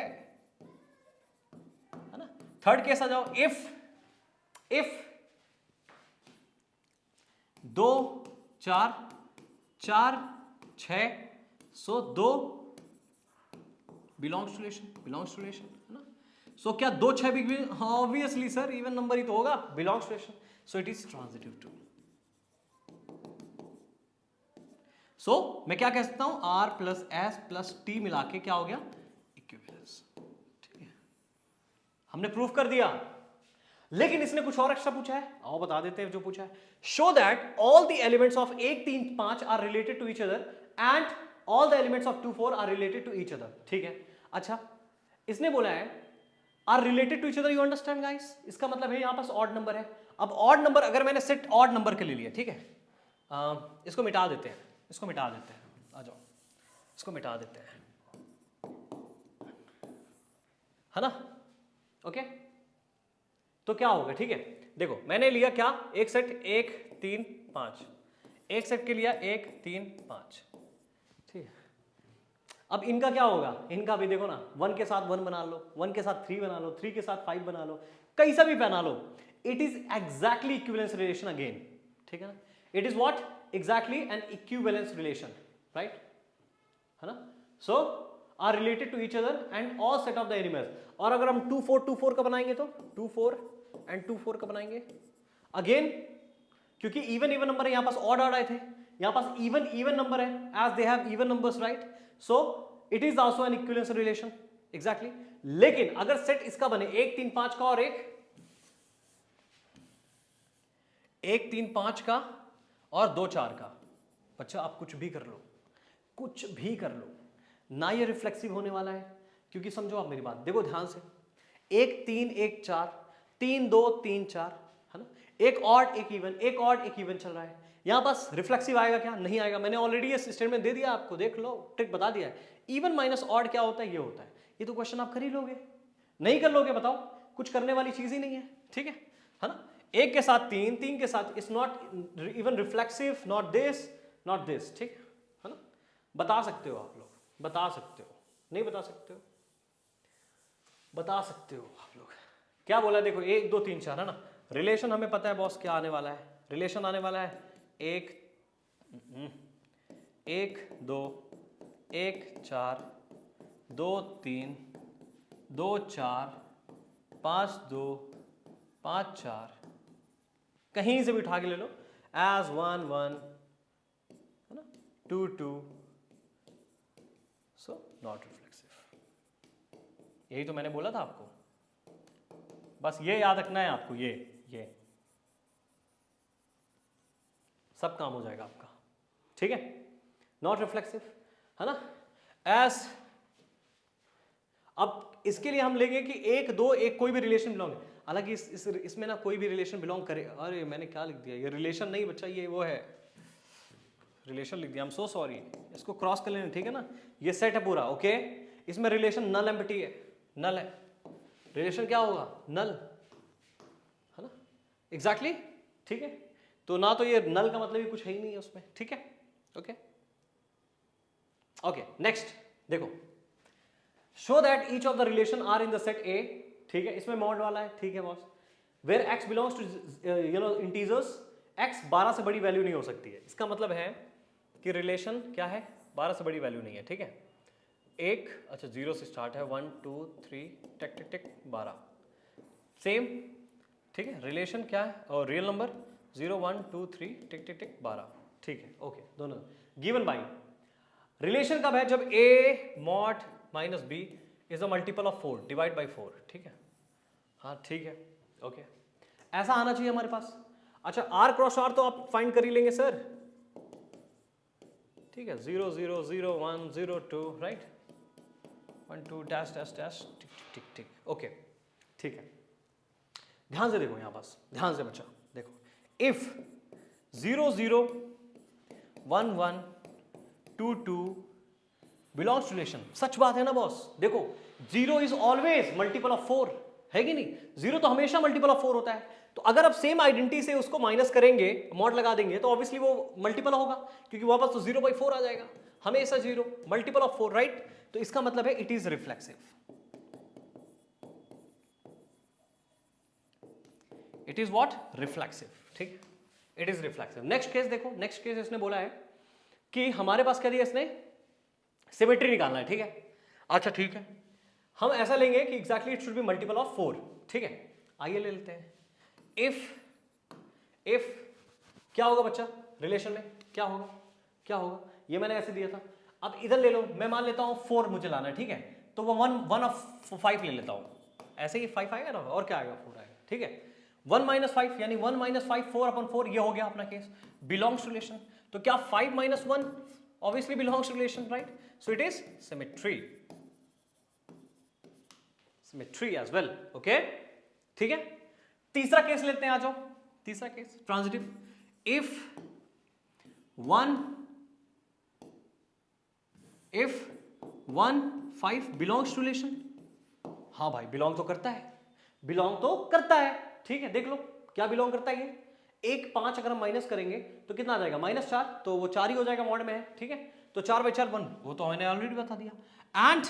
Speaker 1: ना। थर्ड केस आ जाओ, if if 2 4 4 6, so 2 belongs to relation है ना। सो क्या 2 6 भी, ऑब्वियसली सर इवन नंबर ही तो होगा, belongs to relation, so it is transitive too. So मैं क्या कह सकता हूं, R plus S plus T मिला के क्या हो गया, इक्विवेलेंस। ठीक है, हमने प्रूफ कर दिया। लेकिन इसने कुछ और एक्स्ट्रा पूछा है, आओ बता देते हैं जो पूछा है। Show that all the elements of 1 3 5 are related to each other and all the elements of 2 4 are related to each other. ठीक है, अच्छा इसने बोला है are related to each other, you understand guys, इसका मतलब है यहां पास ऑड नंबर है। अब ऑड नंबर अगर मैंने सेट ऑड नंबर के लिए लिया, ठीक है, इसको मिटा देते हैं, इसको मिटा देते हैं, आ जाओ इसको मिटा देते हैं, है ना। ओके, तो क्या होगा, ठीक है, देखो मैंने लिया क्या, एक सेट 1 3 5, एक सेट के लिया 1 3 5, ठीक है। अब इनका क्या होगा, इनका भी देखो ना, 1 के साथ 1 बना लो, 1 के साथ 3 बना लो, 3 के साथ 5 बना लो, कैसा भी बना लो, it is exactly equivalence relation again. ठीक है ना, it is what, exactly an equivalence relation, right, है ना। So are related to each other and all set of the elements. और अगर हम 2 4 2 4 का बनाएंगे तो 2 4 एंड 2 4 का बनाएंगे अगेन, क्योंकि इवन इवन नंबर है, यहां पास ऑड ऑड आए थे, यहां पास इवन इवन नंबर है, as they have even numbers, right, so it is also an equivalence relation, exactly. लेकिन अगर सेट इसका बने 1 3 5 का और 1 3 5 का और 2 4 का, बच्चा आप कुछ भी कर लो, कुछ भी कर लो ना, ये रिफ्लेक्सिव होने वाला है। क्योंकि समझो आप मेरी बात, देखो ध्यान से, 1 3 1 4 3 2 3 4, है ना, एक ऑड एक इवन, एक ऑड एक इवन चल रहा है, यहां पास रिफ्लेक्सिव आएगा क्या, नहीं आएगा। मैंने ऑलरेडी ये स्टेटमेंट दे दिया आपको, देख लो, ट्रिक बता दिया है। इवन माइनस ऑड क्या होता है, ये होता है। ये तो क्वेश्चन आप कर ही लोगे, नहीं कर लोगे बताओ, कुछ करने वाली चीज ही नहीं है। ठीक है ना, एक के साथ 3 3 के साथ, it's not even reflexive, not this, ठीक है ना। बता सकते हो आप लोग, बता सकते हो, नहीं बता सकते हो, बता सकते हो आप लोग। क्या बोला, देखो 1 2 3 4, है ना। रिलेशन हमें पता है बॉस क्या आने वाला है, रिलेशन आने वाला है 1 1 2 1 4 2 3 2 4 5 2 5 4, कहीं से भी उठा के ले लो, एज 1 1, है ना, 2 2, सो नॉट रिफ्लेक्सिव। यही तो मैंने बोला था आपको, बस ये याद रखना है आपको, ये सब काम हो जाएगा आपका। ठीक है, नॉट रिफ्लेक्सिव, है ना, एस। अब इसके लिए हम लेंगे कि 1 2 1 कोई भी रिलेशन बिलोंग, हालांकि इसमें ना कोई भी रिलेशन बिलोंग करे, अरे मैंने क्या लिख दिया, ये रिलेशन नहीं बच्चा, ये वो है, रिलेशन लिख दिया, आई एम सो सॉरी, इसको क्रॉस कर लेना, ठीक है ना। ये सेट है पूरा, ओके, इसमें रिलेशन नल एम्प्टी है, नल है, रिलेशन क्या होगा, नल, है ना, एग्जैक्टली। ठीक है, तो ना तो ये नल का मतलब ही कुछ है ही नहीं है उसमें। ठीक है, ओके ओके, नेक्स्ट देखो, show that each of the relation are in the set A. ठीक है, इसमें मॉड वाला है, ठीक है boss, where x belongs to integers, x 12 से बड़ी वैल्यू नहीं हो सकती है। इसका मतलब है कि रिलेशन क्या है, 12 से बड़ी वैल्यू नहीं है। ठीक है, एक, अच्छा 0 से स्टार्ट है, 1 2 3 टिक टिक टिक 12, सेम। ठीक है, रिलेशन क्या है, और रियल नंबर 0 1 2 3 टिक टिक टिक 12। ठीक है, ओके, दोनों गिवन बाई। रिलेशन कब है, जब a mod minus b is a multiple of 4, divide by 4। ठीक है, हाँ ठीक है, ओके, ऐसा आना चाहिए हमारे पास। अच्छा r क्रॉस r तो आप फाइंड कर ही लेंगे सर। ठीक है, 0 0 0 1 0 2, राइट, 1 2 डैश डैश डैश टिक टिक टिक, ओके, ठीक है। ध्यान से देखो, यहां पास ध्यान से बच्चा देखो, इफ 0 0 1 1 2 2 बिलोंग्स टू रिलेशन, सच बात है ना बॉस। देखो 0 इज ऑलवेज मल्टीपल ऑफ 4, है कि नहीं, 0 तो हमेशा मल्टीपल ऑफ 4 होता है। तो अगर आप सेम आइडेंटिटी से उसको माइनस करेंगे, मॉड लगा देंगे, तो ऑब्वियसली वो मल्टीपल होगा, क्योंकि वापस तो 0/4 आ जाएगा, हमेशा 0 मल्टीपल ऑफ 4, राइट। तो इसका मतलब है it is reflexive. It is what, reflexive, ठीक, it is reflexive. Next case देखो, नेक्स्ट केस इसने बोला है कि हमारे पास क्या दिया इसने, सिमेट्री निकालना है, ठीक है। अच्छा ठीक है, हम ऐसा लेंगे कि exactly it should be multiple of 4, ठीक है। आइए ले लेते हैं, इफ क्या होगा बच्चा, रिलेशन में क्या होगा, क्या होगा, ये मैंने ऐसे दिया था। अब इधर ले लो, मैं मान लेता हूं 4 मुझे लाना है, ठीक है, तो वो 1 ऑफ 5 ले लेता हूं, ऐसे ही 5 आएगा ना, और क्या आएगा 4 आएगा, ठीक है। 1 माइनस 5 यानी 1 माइनस 5 4/4, ये हो गया अपना केस, बिलोंग्स टू रिलेशन। तो क्या 5 minus 1 obviously belongs to relation, right, so it is symmetry, symmetry as well, okay, ठीक है। तीसरा केस लेते हैं, आ जाओ, तीसरा case transitive, if 1 5 belongs to relation, हाँ भाई बिलोंग तो करता है, बिलोंग तो करता है, ठीक है, देख लो क्या बिलोंग करता है ये। 1 5 अगर हम माइनस करेंगे तो कितना आ जाएगा, -4, तो वो 4 ही हो जाएगा, मॉड में है, ठीक है, तो 4/4 1, वो तो मैंने ऑलरेडी बता दिया। एंड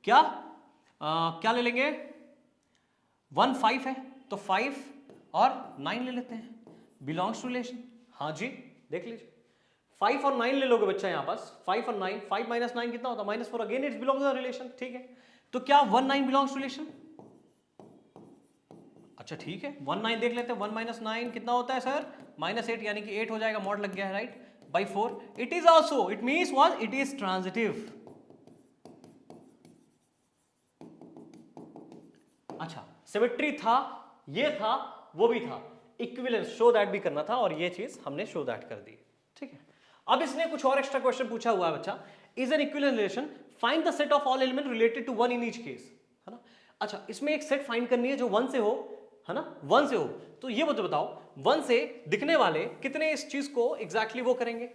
Speaker 1: क्या क्या ले लेंगे, 1 5 है तो 5 और 9 ले लेते हैं, बिलोंग्स टू रिलेशन, हाँ जी देख लीजिए, 5 और 9 ले लोगे बच्चा यहाँ पास, 5 और 9, 5 माइनस 9 कितना होता है, -4, again it's belongs to relation, ठीक है। तो क्या 1 9 बिलोंग्स टू रिलेशन, अच्छा ठीक है, 1 9 देख लेते हैं, 1 माइनस 9 कितना होता है सर, -8, यानी कि 8 हो जाएगा, मॉड लग गया है, right, by 4, it is also, it means was, it is transitive. अच्छा सिमेट्री था, ये था, वो भी था, इक्विवेलेंस शो दैट भी करना था, और ये चीज हमने शो दैट कर दी, ठीक है। अब इसने कुछ और एक्स्ट्रा क्वेश्चन पूछा हुआ है बच्चा, is an equivalent relation, find the set of all element related to 1 in each case, है ना। अच्छा इसमें एक सेट फाइंड करनी है जो 1 से हो, है ना, 1 से हो, तो ये बताओ 1 से दिखने वाले कितने इस चीज को एग्जैक्टली वो करेंगे,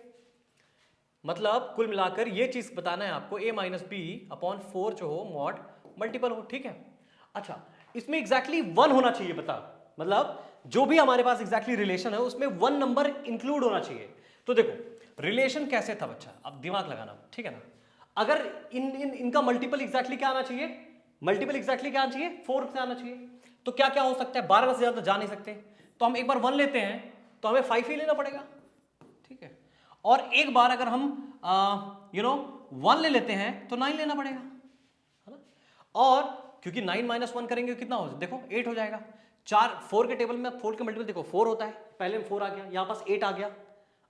Speaker 1: मतलब कुल मिलाकर ये चीज बताना है आपको, a माइनस बी अपॉन 4 जो हो, मॉड मल्टीपल हो, ठीक है। अच्छा इसमें एग्जैक्टली 1 होना चाहिए, बता, मतलब जो भी हमारे पास एग्जैक्टली रिलेशन है उसमें 1 नंबर इंक्लूड होना चाहिए। तो देखो रिलेशन कैसे था बच्चा, अब दिमाग लगाना, ठीक है ना। अगर इनका मल्टीपल एग्जैक्टली क्या आना चाहिए, मल्टीपल एग्जैक्टली क्या आना चाहिए, 4 से आना चाहिए। तो क्या क्या हो सकता है, 12 से ज्यादा जा नहीं सकते, तो हम एक बार 1 लेते हैं तो हमें 5 ही लेना पड़ेगा, ठीक है। और एक बार अगर हम 1 ले लेते हैं तो 9 लेना पड़ेगा, है ना। और क्योंकि 9 माइनस 1 करेंगे कितना हो, देखो 8 हो जाएगा। 4 के टेबल में 4 के मल्टीपल देखो 4 होता है, पहले में 4 आ गया, यहां पास 8 आ गया,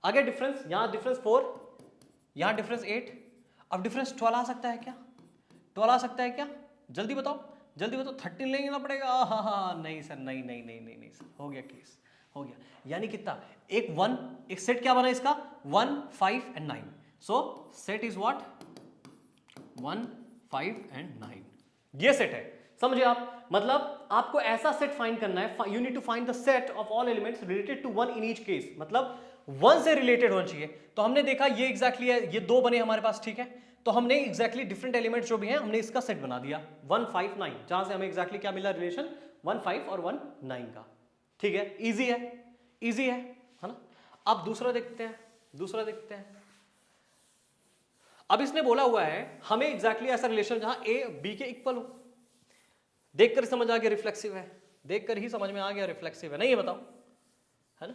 Speaker 1: आगे डिफरेंस, यहां डिफरेंस 4, यहां डिफरेंस 8, अब डिफरेंस 12 आ सकता है क्या, 12 आ सकता है क्या, जल्दी बताओ, जल्दी बताओ, 13 लेना पड़ेगा, हाँ हाँ नहीं सर, नहीं नहीं नहीं नहीं नहीं सर, हो गया केस, हो गया, यानी कितना, एक 1, एक सेट क्या बना इसका, 1 5 and 9, so set is what, 1 5 and 9, ये सेट है, समझे आप। मतलब आपको ऐसा सेट फाइंड करना है, you need to find the set of all elements related to 1 in each case, मतलब 1 से रिलेटेड होना चाहिए। तो हमने देखा ये एग्जैक्टली है, ये 2 बने हमारे पास, ठीक है, तो हमने एग्जैक्टली डिफरेंट एलिमेंट्स जो भी हैं हमने इसका सेट बना दिया 1 5 9, जहां से हमें एग्जैक्टली क्या मिला, रिलेशन 1 5 और 1 9 का, ठीक है, इजी है, इजी है ना। अब दूसरा देखते हैं, दूसरा देखते हैं। अब इसने बोला हुआ है हमें एग्जैक्टली ऐसा रिलेशन जहां ए बी के इक्वल हो, देखकर समझ आ गया रिफ्लेक्सिव है, देखकर ही समझ में आ गया रिफ्लेक्सिव है, नहीं ये बताओ, है ना।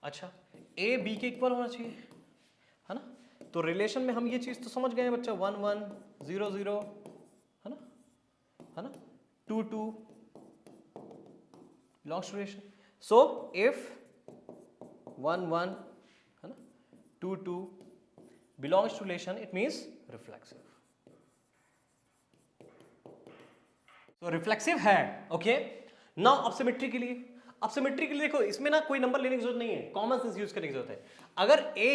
Speaker 1: अच्छा ए बी के इक्वल होना चाहिए, है ना, तो रिलेशन में हम ये चीज तो समझ गए हैं बच्चा, 1 1 0 0, है ना, है ना, 2 2 belongs to relation, so if 1 1, है ना, 2 2 belongs to relation, it means reflexive, तो रिफ्लेक्सिव है, ओके। नाउ अब सिमेट्री के लिए, अब सिमेट्री के लिए देखो इसमें ना कोई नंबर लेने की जरूरत नहीं है, कॉमन सेंस यूज करने की जरूरत है। अगर A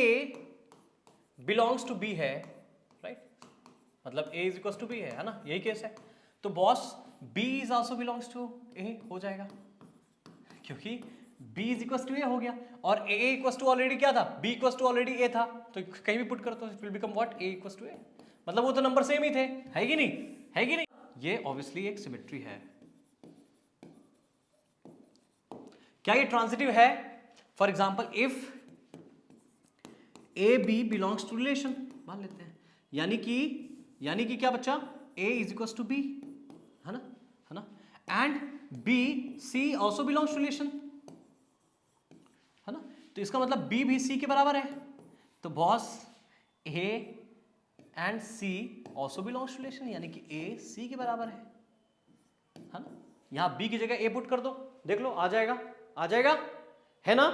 Speaker 1: बिलोंग्स टू B है, राइट, मतलब A is equal to B है ना, यही केस है, तो boss B is also belongs to A हो जाएगा, क्योंकि B is equal to A हो गया, और A इक्वल टू ऑलरेडी क्या था, B equal to already A था, तो कहीं भी पुट कर तो it will become what, A equal to A, मतलब वो तो नंबर सेम ही थे, है कि नहीं, है कि नहीं, ये ऑब्वियसली एक सिमेट्री है। क्या ये ट्रांजिटिव है, for example if A B belongs to relation, मान लेते हैं, यानी कि क्या बच्चा, A is equal to B, है ना, है ना, and B C also belongs to relation, है ना। तो इसका मतलब बी भी सी के बराबर है, तो boss A and C also belongs to relation, यानी कि ए सी के बराबर है ना। यहां बी की जगह ए पुट कर दो, देख लो आ जाएगा, आ जाएगा, है ना।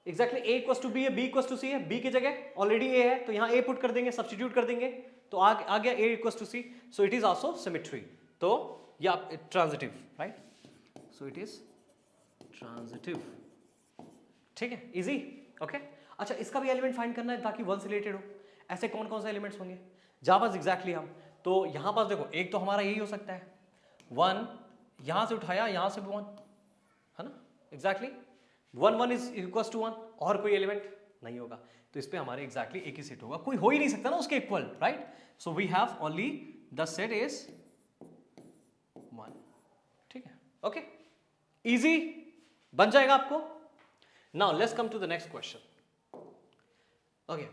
Speaker 1: Exactly A equals to B है, बी इक्वल्स टू सी है, बी की जगह ऑलरेडी ए है तो यहां ए पुट कर देंगे, सब्स्टिट्यूट कर देंगे, तो आ गया A equals to C, so it is also symmetry. तो या transitive, right, so it is transitive, ठीक है, इजी, ओके। अच्छा, इसका भी एलिमेंट फाइंड करना है ताकि वन से रिलेटेड हो। ऐसे कौन कौन से एलिमेंट्स होंगे जहां पास एग्जैक्टली हम, तो यहां पास देखो एक तो हमारा यही हो सकता है, वन यहां से उठाया यहां से भी वन, है ना, exactly one one is equal to one, और कोई एलिमेंट नहीं होगा, तो इस पे हमारे एग्जैक्टली एक ही सेट होगा, कोई हो ही नहीं सकता ना उसके equal, right. So we have only the set is one, ठीक है, ओके, इजी बन जाएगा आपको। Now let's come to the next question, okay,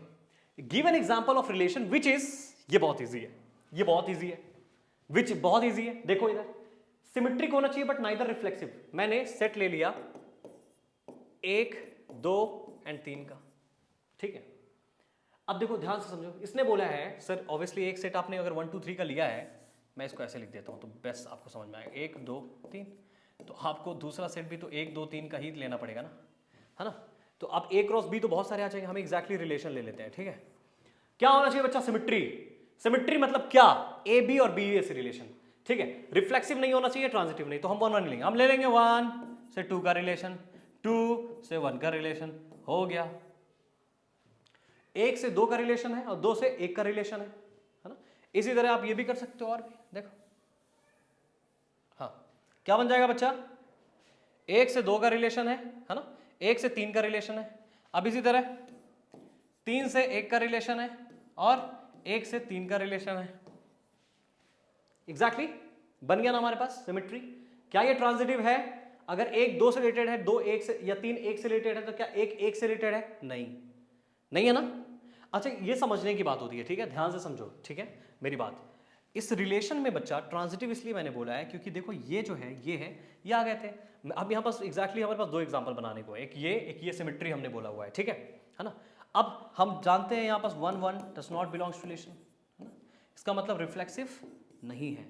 Speaker 1: give an example of relation which is, ये बहुत इजी है, ये बहुत इजी है, विच बहुत इजी है, देखो इधर सिमेट्रिक होना चाहिए बट नाइदर रिफ्लेक्सिव। मैंने सेट ले लिया 1 2 एंड 3 का, ठीक है। अब देखो ध्यान से समझो, इसने बोला है सर ऑब्वियसली एक सेट आपने अगर 1 2 3 का लिया है, मैं इसको ऐसे लिख देता हूं तो बेस्ट आपको समझ में आएगा, 1 2 3, तो आपको दूसरा सेट भी तो 1 2 3 का ही लेना पड़ेगा ना, है ना। तो अब ए क्रॉस बी तो बहुत सारे आ जाएंगे, हम एग्जैक्टली रिलेशन ले लेते हैं, ठीक है। क्या होना चाहिए बच्चा, सिमेट्री। सिमेट्री मतलब क्या, ए बी और बी ए से रिलेशन, ठीक है। रिफ्लेक्सिव नहीं होना चाहिए, ट्रांजिटिव नहीं, तो हम वन वन लेंगे, हम ले लेंगे 1 से 2 का रिलेशन, 2 से 1 का रिलेशन, हो गया। 1 से 2 का रिलेशन है और 2 से 1 का रिलेशन है ना। इसी तरह आप ये भी कर सकते हो, और भी देखो, हाँ क्या बन जाएगा बच्चा, 1 से 2 का रिलेशन है ना, 1 से 3 का रिलेशन है। अब इसी तरह 3 से 1 का रिलेशन है और 1 से 3 का रिलेशन है, एग्जैक्टली बन गया ना हमारे पास सिमेट्री। क्या ये ट्रांजिटिव है, अगर 1 2 से रिलेटेड है, 2 1 से, या 3 1 से रिलेटेड है, तो क्या 1 1 से रिलेटेड है, नहीं, नहीं है ना। अच्छा, ये समझने की बात होती है, ठीक है, ध्यान से समझो, ठीक है मेरी बात। इस रिलेशन में बच्चा ट्रांजिटिव इसलिए मैंने बोला है क्योंकि देखो ये जो है ये है, ये आ गए थे। अब यहाँ पास एग्जैक्टली हमारे पास 2 एग्जाम्पल बनाने को, एक ये सिमेट्री हमने बोला हुआ है, ठीक है ना। अब हम जानते हैं यहाँ पास 1 1 does not belongs to relation, है ना, इसका मतलब रिफ्लेक्सिव नहीं है,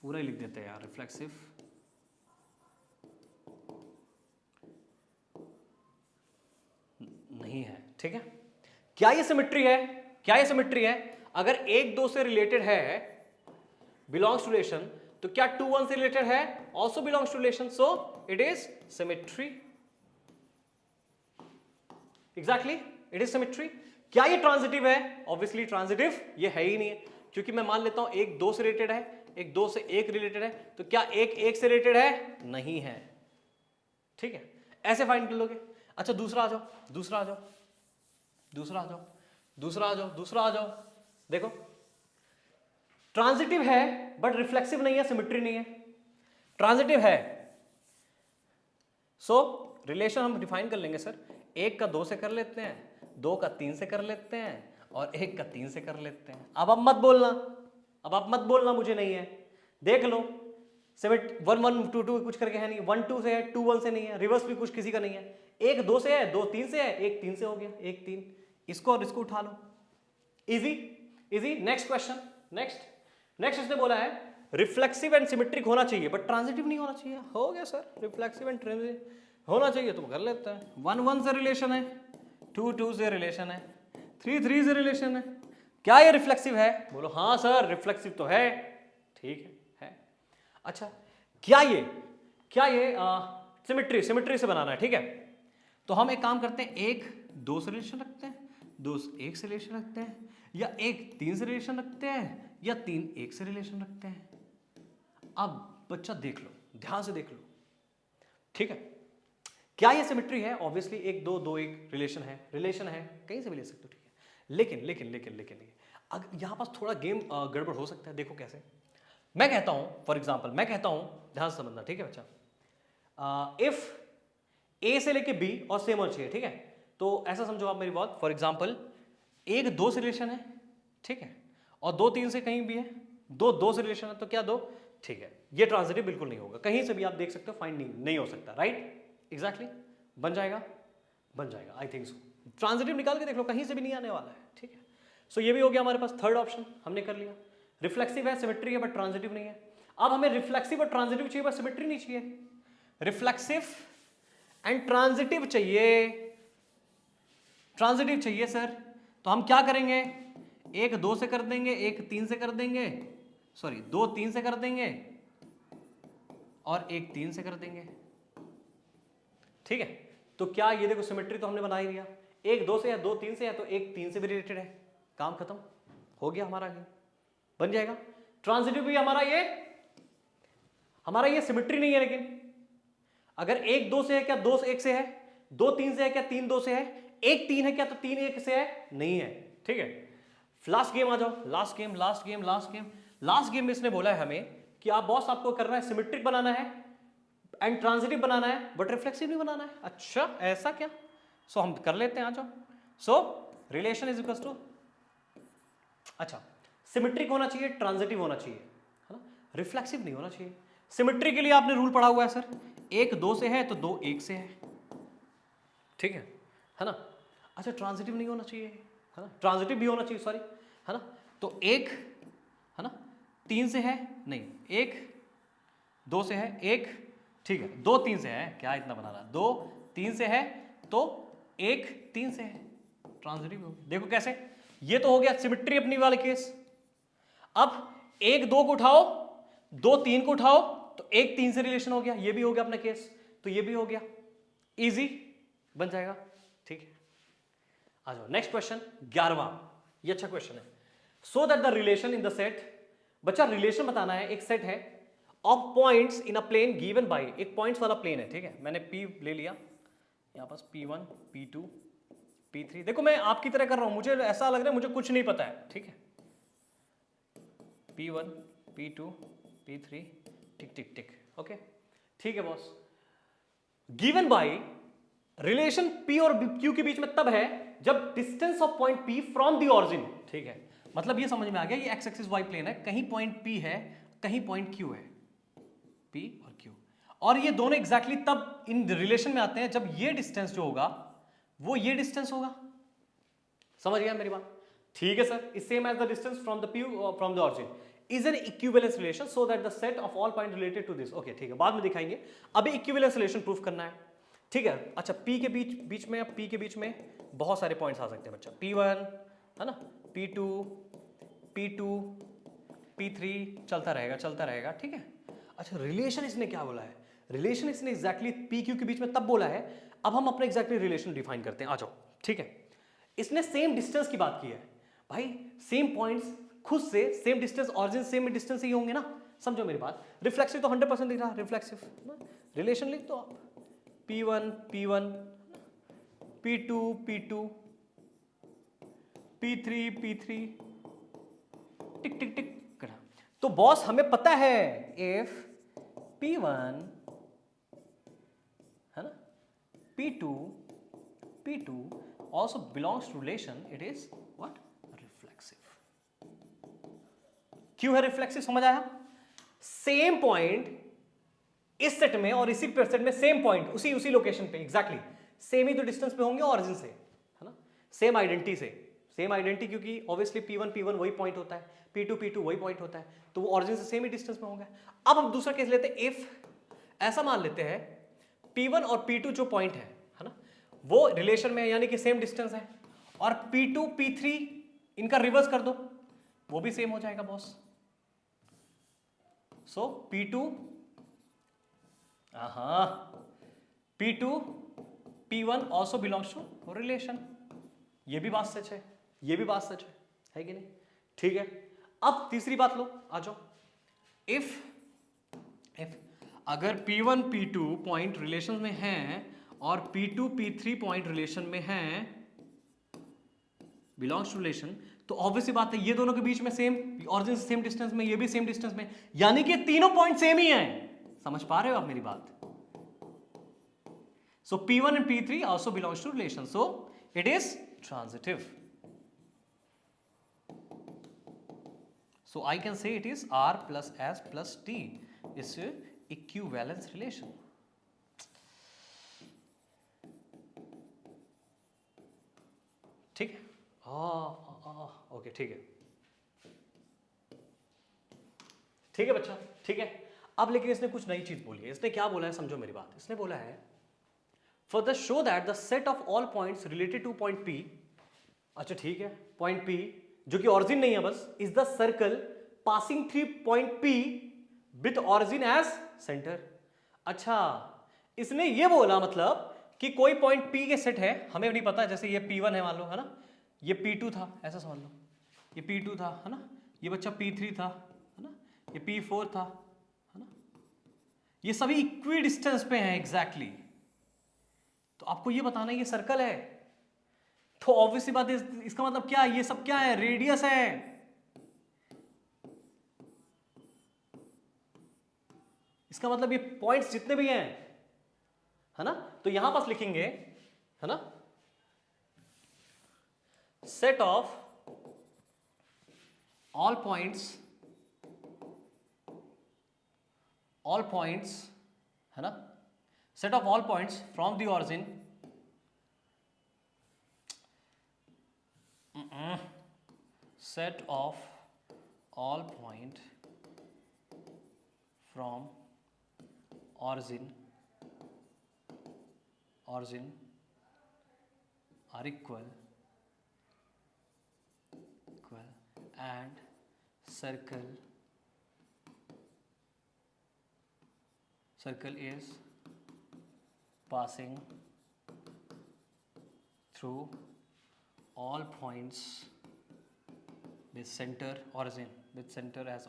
Speaker 1: पूरा ही लिख देते हैं यार, रिफ्लेक्सिव नहीं है, ठीक है। क्या ये सिमेट्री है, क्या ये सिमेट्री है, अगर 1 2 से रिलेटेड है बिलोंग्स टू रिलेशन, तो क्या 2 1 से रिलेटेड है also belongs to relation, so it is symmetry, exactly it is symmetry. क्या ये ट्रांजिटिव है, ऑब्वियसली ट्रांजिटिव ये है ही नहीं है, क्योंकि मैं मान लेता हूं 1 2 से रिलेटेड है, 1 2 से 1 रिलेटेड है, तो क्या 1 1 से रिलेटेड है, नहीं है, ठीक है, ऐसे फाइंड कर लोगे। अच्छा दूसरा आ जाओ, दूसरा आ जाओ, दूसरा आ जाओ, दूसरा आ जाओ, दूसरा आ जाओ, देखो ट्रांजिटिव है बट रिफ्लेक्सिव नहीं है, सिमेट्री नहीं है, ट्रांजिटिव है, सो रिलेशन हम डिफाइन कर लेंगे सर, 1 का 2 से कर लेते हैं, 2 का 3 से कर लेते हैं, और 1 का 3 से कर लेते हैं। अब आप मत बोलना, अब आप मत बोलना मुझे नहीं है, देख लो 1 1 2 2 कुछ करके है नहीं, 1 2 से है, 2 1 से नहीं है, रिवर्स भी कुछ किसी का नहीं है, 1 2 से है, 2 3 से है, 1 3 से हो गया, 1 3, इसको और इसको उठा लो, easy easy. Next question, next इसने बोला है रिफ्लेक्सिव एंड सिमेट्रिक होना चाहिए बट ट्रांजिटिव नहीं होना चाहिए, हो गया सर, रिफ्लेक्सिव एंड होना चाहिए तो कर लेते हैं। 1 1 से रिलेशन है, 2 2 से रिलेशन है, 3 3 से रिलेशन है, क्या ये रिफ्लेक्सिव है, बोलो हाँ सर रिफ्लेक्सिव तो है, ठीक है। अच्छा क्या ये सिमेट्री से बनाना है, ठीक है, तो हम एक काम करते हैं, 1 2 से रिलेशन रखते हैं, 2 1 से रिलेशन रखते हैं, या 1 3 से रिलेशन रखते हैं, या 3 1 से रिलेशन रखते हैं। अब बच्चा देख लो, ध्यान से देख लो, ठीक है, क्या ये सिमेट्री है, ऑब्वियसली 1 2 2 1 रिलेशन है कहीं से भी ले सकते हो, ठीक है। लेकिन अगर यहां पास थोड़ा गेम गड़बड़ हो सकता है, देखो कैसे। मैं कहता हूं फॉर एग्जांपल, मैं कहता हूं, ध्यान से समझना, ठीक है बच्चा, इफ ए से लेके बी और सेम होना चाहिए, ठीक है, तो ऐसा समझो आप मेरी बात, फॉर एग्जांपल 1 2 से रिलेशन है, ठीक है, और 2 3 से कहीं भी है, 2 2 से रिलेशन है, तो क्या 2 ठीक है, ये ट्रांजिटिव बिल्कुल नहीं होगा, कहीं से भी आप देख सकते हो फाइंड नहीं हो सकता, राइट, एग्जैक्टली, बन जाएगा, आई थिंक सो। ट्रांजिटिव निकाल के देख लो, कहीं से भी नहीं आने वाला है, ठीक है। सो ये भी हो गया हमारे पास, थर्ड ऑप्शन हमने कर लिया। रिफ्लेक्सिव है, सिमेट्री है, बट ट्रांजिटिव नहीं है। अब हमें रिफ्लेक्सिव और ट्रांजिटिव चाहिए, बट सिमेट्री नहीं चाहिए। रिफ्लेक्सिव एंड ट्रांजिटिव चाहिए, ट्रांजिटिव चाहिए सर, तो हम क्या करेंगे, एक 2 से कर देंगे, एक 3 से कर देंगे, सॉरी 2 3 से कर देंगे और एक 3 से कर देंगे, ठीक है। तो क्या ये देखो सिमेट्री तो हमने बना ही दिया, एक 2 से या 2 3 से है तो एक 3 से भी रिलेटेड है, काम खत्म हो गया हमारा, ये बन जाएगा। ट्रांजिटिव भी हमारा ये सिमेट्री नहीं है, लेकिन अगर एक 2 से है क्या 2 1 से है, 2 3 से है क्या 3 2 से है, एक 3 है क्या तो 3 1 से है, नहीं है, ठीक है। लास्ट गेम आ जाओ, लास्ट गेम में इसने बोला है हमें कि आप बॉस आपको करना है सिमेट्रिक बनाना है एंड ट्रांजिटिव बनाना है, बट रिफ्लेक्सिव नहीं बनाना है। अच्छा ऐसा क्या, सो हम कर लेते हैं, आ जाओ। So relation is equal to, अच्छा सिमेट्रिक होना चाहिए, ट्रांजिटिव होना चाहिए, है ना, रिफ्लेक्सिव नहीं होना चाहिए। सिमेट्री के लिए आपने रूल पढ़ा हुआ है सर, एक 2 से है तो 2 1 से है, ठीक है ना। अच्छा ट्रांजिटिव नहीं होना चाहिए, है ना, ट्रांजिटिव भी होना चाहिए, सॉरी, है ना। तो एक, है ना, 3 से है नहीं, एक 2 से है, एक, ठीक है, 2 3 से है, क्या इतना बना रहा, 2 3 से है तो एक 3 से है, ट्रांजिटिव हो गया। देखो कैसे, ये तो हो गया सिमेट्री अपनी वाले केस। अब एक 2 को उठाओ, 2 3 को उठाओ तो एक 3 से रिलेशन हो गया, ये भी हो गया अपना केस, तो ये भी हो गया, इजी बन जाएगा, ठीक है। आ जाओ नेक्स्ट क्वेश्चन 11वां, ये अच्छा क्वेश्चन है। So that the relation in the set, बच्चा रिलेशन बताना है, एक सेट है of points in a plane given by, एक पॉइंट्स वाला प्लेन है, ठीक है, मैंने P ले लिया यहां पास, P1 P2 P3, देखो मैं आपकी तरह कर रहा हूं, मुझे ऐसा लग रहा है मुझे कुछ नहीं पता है, ठीक है, P1 P2 P3 टिक टिक टिक, ओके, ठीक है boss. Given by, relation P और Q के बीच में तब है जब distance of point P from the origin, ठीक है, मतलब ये समझ में आ गया, ये एक्स एक्सिस वाई प्लेन है, कहीं पॉइंट P है, कहीं पॉइंट Q है, P और Q, और ये दोनों एग्जैक्टली तब इन रिलेशन में आते हैं जब ये डिस्टेंस जो होगा वो ये डिस्टेंस होगा, समझ गया मेरी बात, ठीक है sir. Is same as the distance from the P from the origin is an equivalence relation so that the set of all point related to this, okay ठीक है, बाद में दिखाएंगे, अभी इक्विवेलेंस रिलेशन प्रूफ करना है, ठीक है। अच्छा P के बीच में, अब P के बीच में बहुत सारे पॉइंट्स आ सकते हैं बच्चा, P1 है ना, P2 P3 चलता रहेगा, ठीक है। अच्छा रिलेशन इसने क्या बोला है, रिलेशन इसने एग्जैक्टली P Q के बीच में तब बोला है, अब हम अपने एग्जैक्टली रिलेशन डिफाइन करते हैं, आ जाओ, ठीक है। इसने सेम डिस्टेंस की बात की है भाई, सेम पॉइंट्स खुद से same distance, origin same distance ही होंगे ना, समझो मेरी बात। रिफ्लेक्सिव तो 100% दिख रहा, रिफ्लेक्सिव रिलेशन लिख दो आप, P1 P1 P2 P2 P3 P3 टिक टिक टिक करा। तो बॉस हमें पता है इफ P1 है ना, P2 also belongs to relation, it is what, reflexive। क्यों है रिफ्लेक्सिव, समझ आया, सेम पॉइंट इस सेट में और इसी सेट में सेम पॉइंट उसी लोकेशन पे एग्जैक्टली सेम ही तो डिस्टेंस पे होंगे ऑरिजिन से, है ना, सेम आइडेंटिटी से, सेम आइडेंटिटी क्योंकि ऑब्वियसली P1 वही पॉइंट होता है, P2 वही पॉइंट होता है, तो वो ऑरिजिन से सेम ही डिस्टेंस में होंगे। अब हम दूसरा केस लेते हैं, इफ ऐसा मान लेते हैं P1 और P2 जो पॉइंट है ना, वो रिलेशन में यानी कि सेम डिस्टेंस है, और P2 P3 इनका रिवर्स कर दो, वो भी सेम हो जाएगा boss. So P2 P2 P1 also belongs to relation, ये भी बात सच है, ये भी बात सच है कि नहीं, ठीक है। अब तीसरी बात लो, आ जाओ, इफ अगर P1 P2 पॉइंट रिलेशन में हैं और P2 P3 पॉइंट रिलेशन में हैं, बिलोंग्स टू रिलेशन, तो ऑब्वियस बात है ये दोनों के बीच में सेम ऑरिजिन से सेम डिस्टेंस में, ये भी सेम डिस्टेंस में, यानी कि तीनों पॉइंट सेम ही हैं, समझ पा रहे हो आप मेरी बात। सो P1 and P3 also belongs to relation, so it is transitive। So I can say it is R plus S plus T is equivalence relation. ठीक है, ओके ठीक है, ठीक है बच्चा, ठीक है। अब लेकिन इसने कुछ नई चीज बोली है। इसने क्या बोला है, समझो मेरी बात। इसने बोला है for the show that the set of all points related two point P, अच्छा ठीक है, पॉइंट P जो कि ऑरिजिन नहीं है बस, is the circle passing through point P with origin as centre. अच्छा, इसने ये बोला मतलब कि कोई पॉइंट P के सेट है, हमें नहीं पता, जैसे ये P1 है मान लो, है ना, ये P2 था, ऐसा समझ लो, ये P2 था, है ना, ये बच्चा P3 था, है ना, ये P4 था, है ना, ये सभी इक्वी डिस्टेंस पे हैं एग्जैक्टली। तो आपको ये बताना है ये सर्कल है, तो ऑब्वियसली बात है, इसका मतलब क्या है, ये सब क्या है, रेडियस है। इसका मतलब ये पॉइंट्स जितने भी हैं, है ना, तो यहां पास लिखेंगे, है ना, सेट ऑफ ऑल पॉइंट्स, है ना, set of all points from the origin set of all point from origin are equal and circle is passing through all points with center as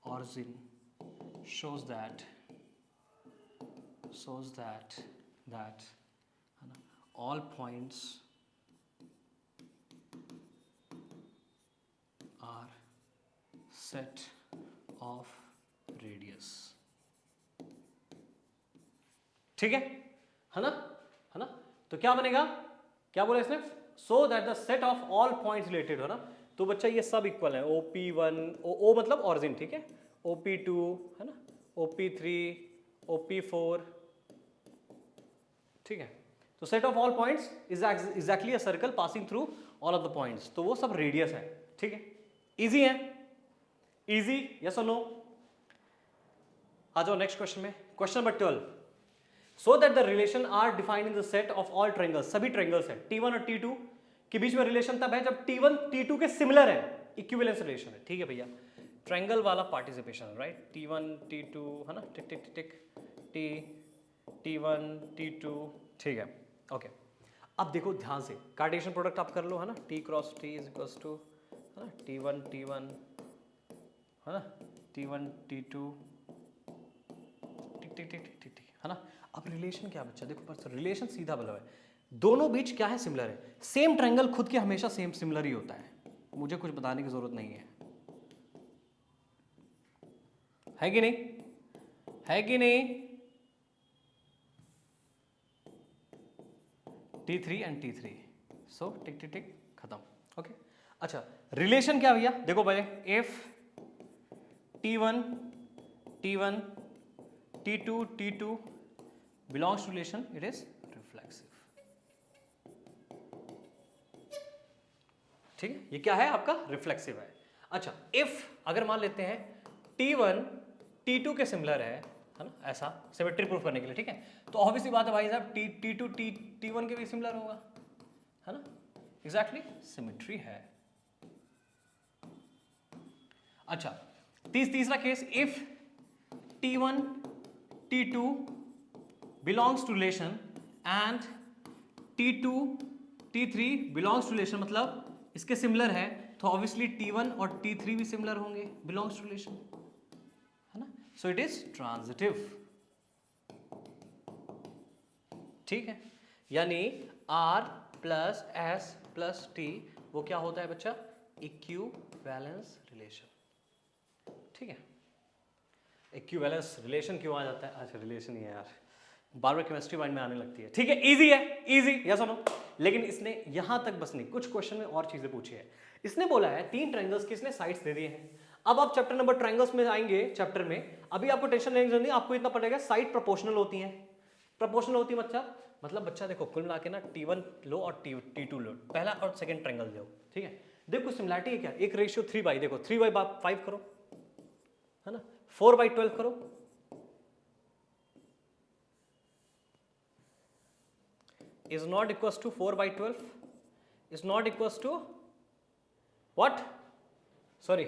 Speaker 1: origin, shows that all points are set of radius। ठीक है ना, है ना, तो क्या बनेगा, क्या बोला इसने, सो that the set of all points related, है ना, तो बच्चा ये सब इक्वल है, OP1, ओ मतलब ऑरिजिन, ठीक है, OP2, है ना, OP3, OP4, ठीक है, तो set of all points is exactly a circle passing through all of the points, तो वो सब रेडियस है। ठीक है, इजी है, इजी, यस और नो। आ जाओ नेक्स्ट क्वेश्चन में, question number 12। So that the relation are defined in the set of all triangles, सभी ट्रायंगल्स है, T1 और T2 के बीच में रिलेशन तब है जब T1 T2 के सिमिलर है, इक्विवेलेंस रिलेशन है। ठीक है भैया, ट्रायंगल वाला पार्टिसिपेशन, राइट, T1 T2, है ना, टिक टिक टिक T1 T2, ठीक है, ओके। अब देखो ध्यान से, कार्टेशियन प्रोडक्ट आप कर लो, है ना, T cross T is equals to, है ना, T1 T1, है ना, T1 T2, टिक टिक टिक टिक टिक, है ना। अब रिलेशन क्या बच्चा, देखो बस रिलेशन सीधा बोला है, दोनों बीच क्या है, सिमिलर है। सेम ट्रायंगल खुद के हमेशा सेम सिमिलर ही होता है, मुझे कुछ बताने की जरूरत नहीं है कि नहीं, है कि नहीं। T3 एंड T3, सो टिक टिक टिक, खत्म, ओके। अच्छा, रिलेशन क्या भैया, देखो पहले, if T1 T1 T2 T2 belongs to relation, it is reflexive। ठीक है, ये क्या है आपका, रिफ्लेक्सिव है। अच्छा, इफ अगर मान लेते हैं T1 T2 के सिमिलर है ना, ऐसा सिमेट्री प्रूफ करने के लिए, ठीक है, तो ऑब्वियसली बात है भाई साहब, T2 T1 के भी सिमिलर होगा, है ना, एग्जैक्टली सिमेट्री है। अच्छा, तीसरा case, if T1 T2 belongs to relation and T2 T3 belongs to relation, मतलब इसके सिमिलर है, तो ऑब्वियसली T1 और T3 भी सिमिलर होंगे, belongs to relation, है ना, so it is transitive। ठीक है, यानी R plus S plus T वो क्या होता है बच्चा, इक्विवेलेंस रिलेशन। ठीक है, इक्विवेलेंस रिलेशन क्यों आ जाता है, अच्छा रिलेशन ही है यार, बार बार केमिस्ट्री माइंड में आने लगती है, ठीक है, इजी है, इजी, या सुनो। लेकिन इसने यहां तक बस नहीं, कुछ क्वेश्चन में और चीजें पूछी है। इसने बोला है 3 ट्रायंगल्स की इसने साइड्स दे दिए हैं। अब आप चैप्टर नंबर ट्रायंगल्स में आएंगे चैप्टर में, अभी आपको टेंशन लेने की जरूरत नहीं, आपको इतना पड़ेगा साइड प्रोपोर्शनल होती हैं। प्रोपोर्शनल होती है मतलब बच्चा देखो कुल मिला के ना T1 लो और T2 लो, पहला और सेकंड ट्रायंगल लो, ठीक है। देखो सिमिलरिटी है क्या, एक रेशियो 3/, देखो 3/5 करो, है ना, 4/12 करो, is not equals to 4/12 is not equals to what, sorry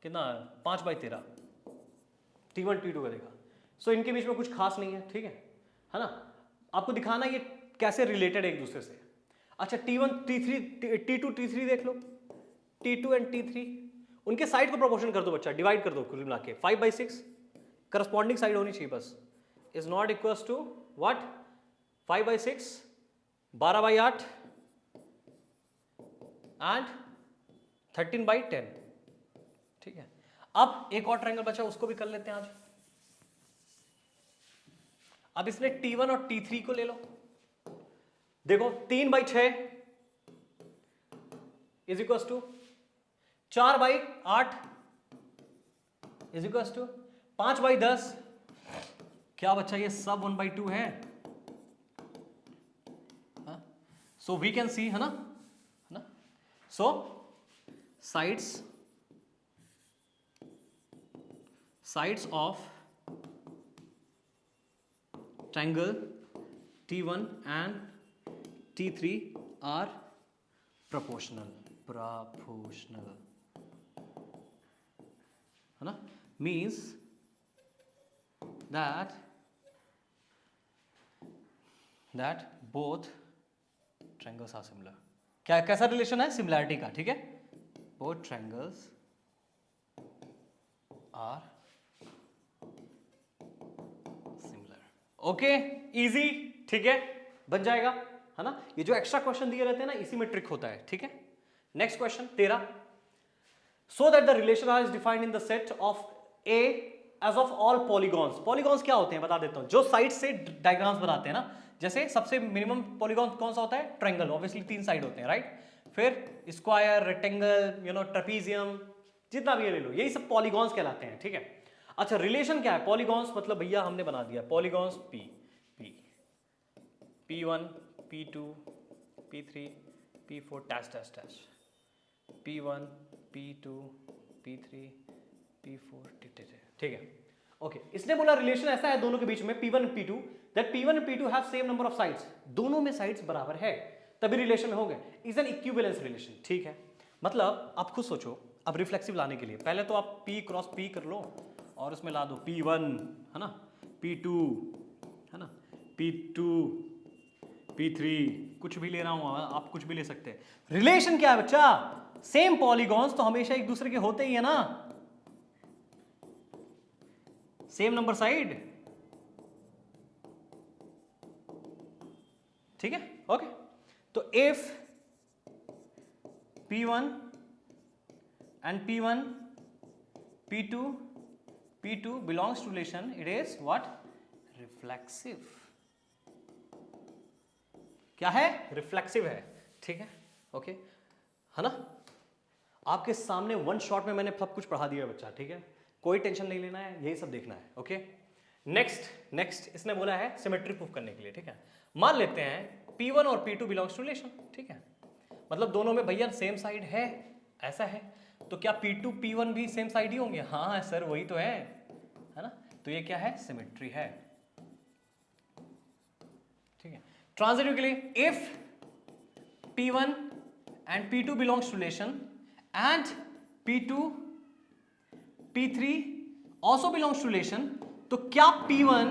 Speaker 1: कितना 5/13 T1 T2 का देखा। सो इनके बीच में कुछ खास नहीं है, ठीक है ना। आपको दिखाना ये कैसे रिलेटेड है एक दूसरे से। अच्छा T1 T3 T2 T3 देख लो, T2 एंड T3 उनके साइड को प्रोपोर्शन कर दो बच्चा, डिवाइड कर दो कुल मिला के 5/6, करस्पॉन्डिंग साइड होनी चाहिए बस। Is not equals to what, 5/6, 12/8 and 13/10, ठीक है। अब एक और ट्रायंगल बचा, उसको भी कर लेते हैं आज। अब इसने T1 और T3 को ले लो, देखो 3/6 is equals to 4/8 is equals to 5/10, क्या बच्चा ये सब 1/2 है, सो वी कैन सी, है ना, सो sides of triangle T1 and T3 are proportional, है ना, means that both triangles are similar। क्या कैसा रिलेशन है, सिमिलैरिटी का, ठीक है। both triangles are similar, okay, easy, ठीक है, बन जाएगा, है ना। ये जो एक्स्ट्रा क्वेश्चन दिए रहते हैं ना, इसी में ट्रिक होता है, ठीक है। Next question 13, so that the relation are is defined in the set of a as of all polygons. Polygons क्या होते हैं बता देता हूं, जो साइड से डायग्राम्स बनाते हैं ना, जैसे सबसे मिनिमम पॉलीगॉन कौन सा होता है, ट्रायंगल, ऑब्वियसली 3 साइड होते हैं, राइट। फिर स्क्वायर, रेक्टेंगल, ट्रेपीजियम, जितना भी ले लो, यही सब पॉलीगॉन्स कहलाते हैं, ठीक है। अच्छा रिलेशन क्या है, पॉलीगॉन्स मतलब भैया हमने बना दिया polygons P1 P2 P3 P4 dash dash dash, P1 P2 P3 P4, ठीक है, ओके। इसने बोला रिलेशन ऐसा है दोनों के बीच में P1 P2, that P1 and P2 have same number of sides, दोनों में साइड्स बराबर है तभी रिलेशन में होंगे, इज एन इक्विवेलेंस रिलेशन, ठीक है। मतलब आप खुद सोचो, अब रिफ्लेक्सिव लाने के लिए पहले तो आप P क्रॉस P कर लो और उसमें ला दो P1, है ना, P2, है ना, P2 P3, कुछ भी ले रहा हूं, आप कुछ भी ले सकते हैं। रिलेशन क्या है बच्चा, सेम पॉलीगॉन्स तो हमेशा एक दूसरे के होते ही है ना, सेम नंबर साइड, ठीक है, ओके। तो if P1 and P1 P2 belongs to relation, it is what, reflexive, क्या है, रिफ्लेक्सिव है, ठीक है, ओके, है ना। आपके सामने वन शॉट में मैंने सब कुछ पढ़ा दिया बच्चा, ठीक है, कोई टेंशन नहीं लेना है, यही सब देखना है, ओके। नेक्स्ट इसने बोला है सिमेट्री प्रूफ करने के लिए, ठीक है। मान लेते हैं P1 और P2 बिलोंग्स टू रिलेशन, ठीक है, मतलब दोनों में भैया सेम साइड है, ऐसा है, तो क्या P2 P1 भी सेम साइड ही होंगे, हाँ सर वही तो है ना, तो ये क्या है, सिमेट्री है, ठीक है। ट्रांजिटिव के लिए if P1 and P2 belongs to relation and P2 P3 also belongs to relation, तो क्या P1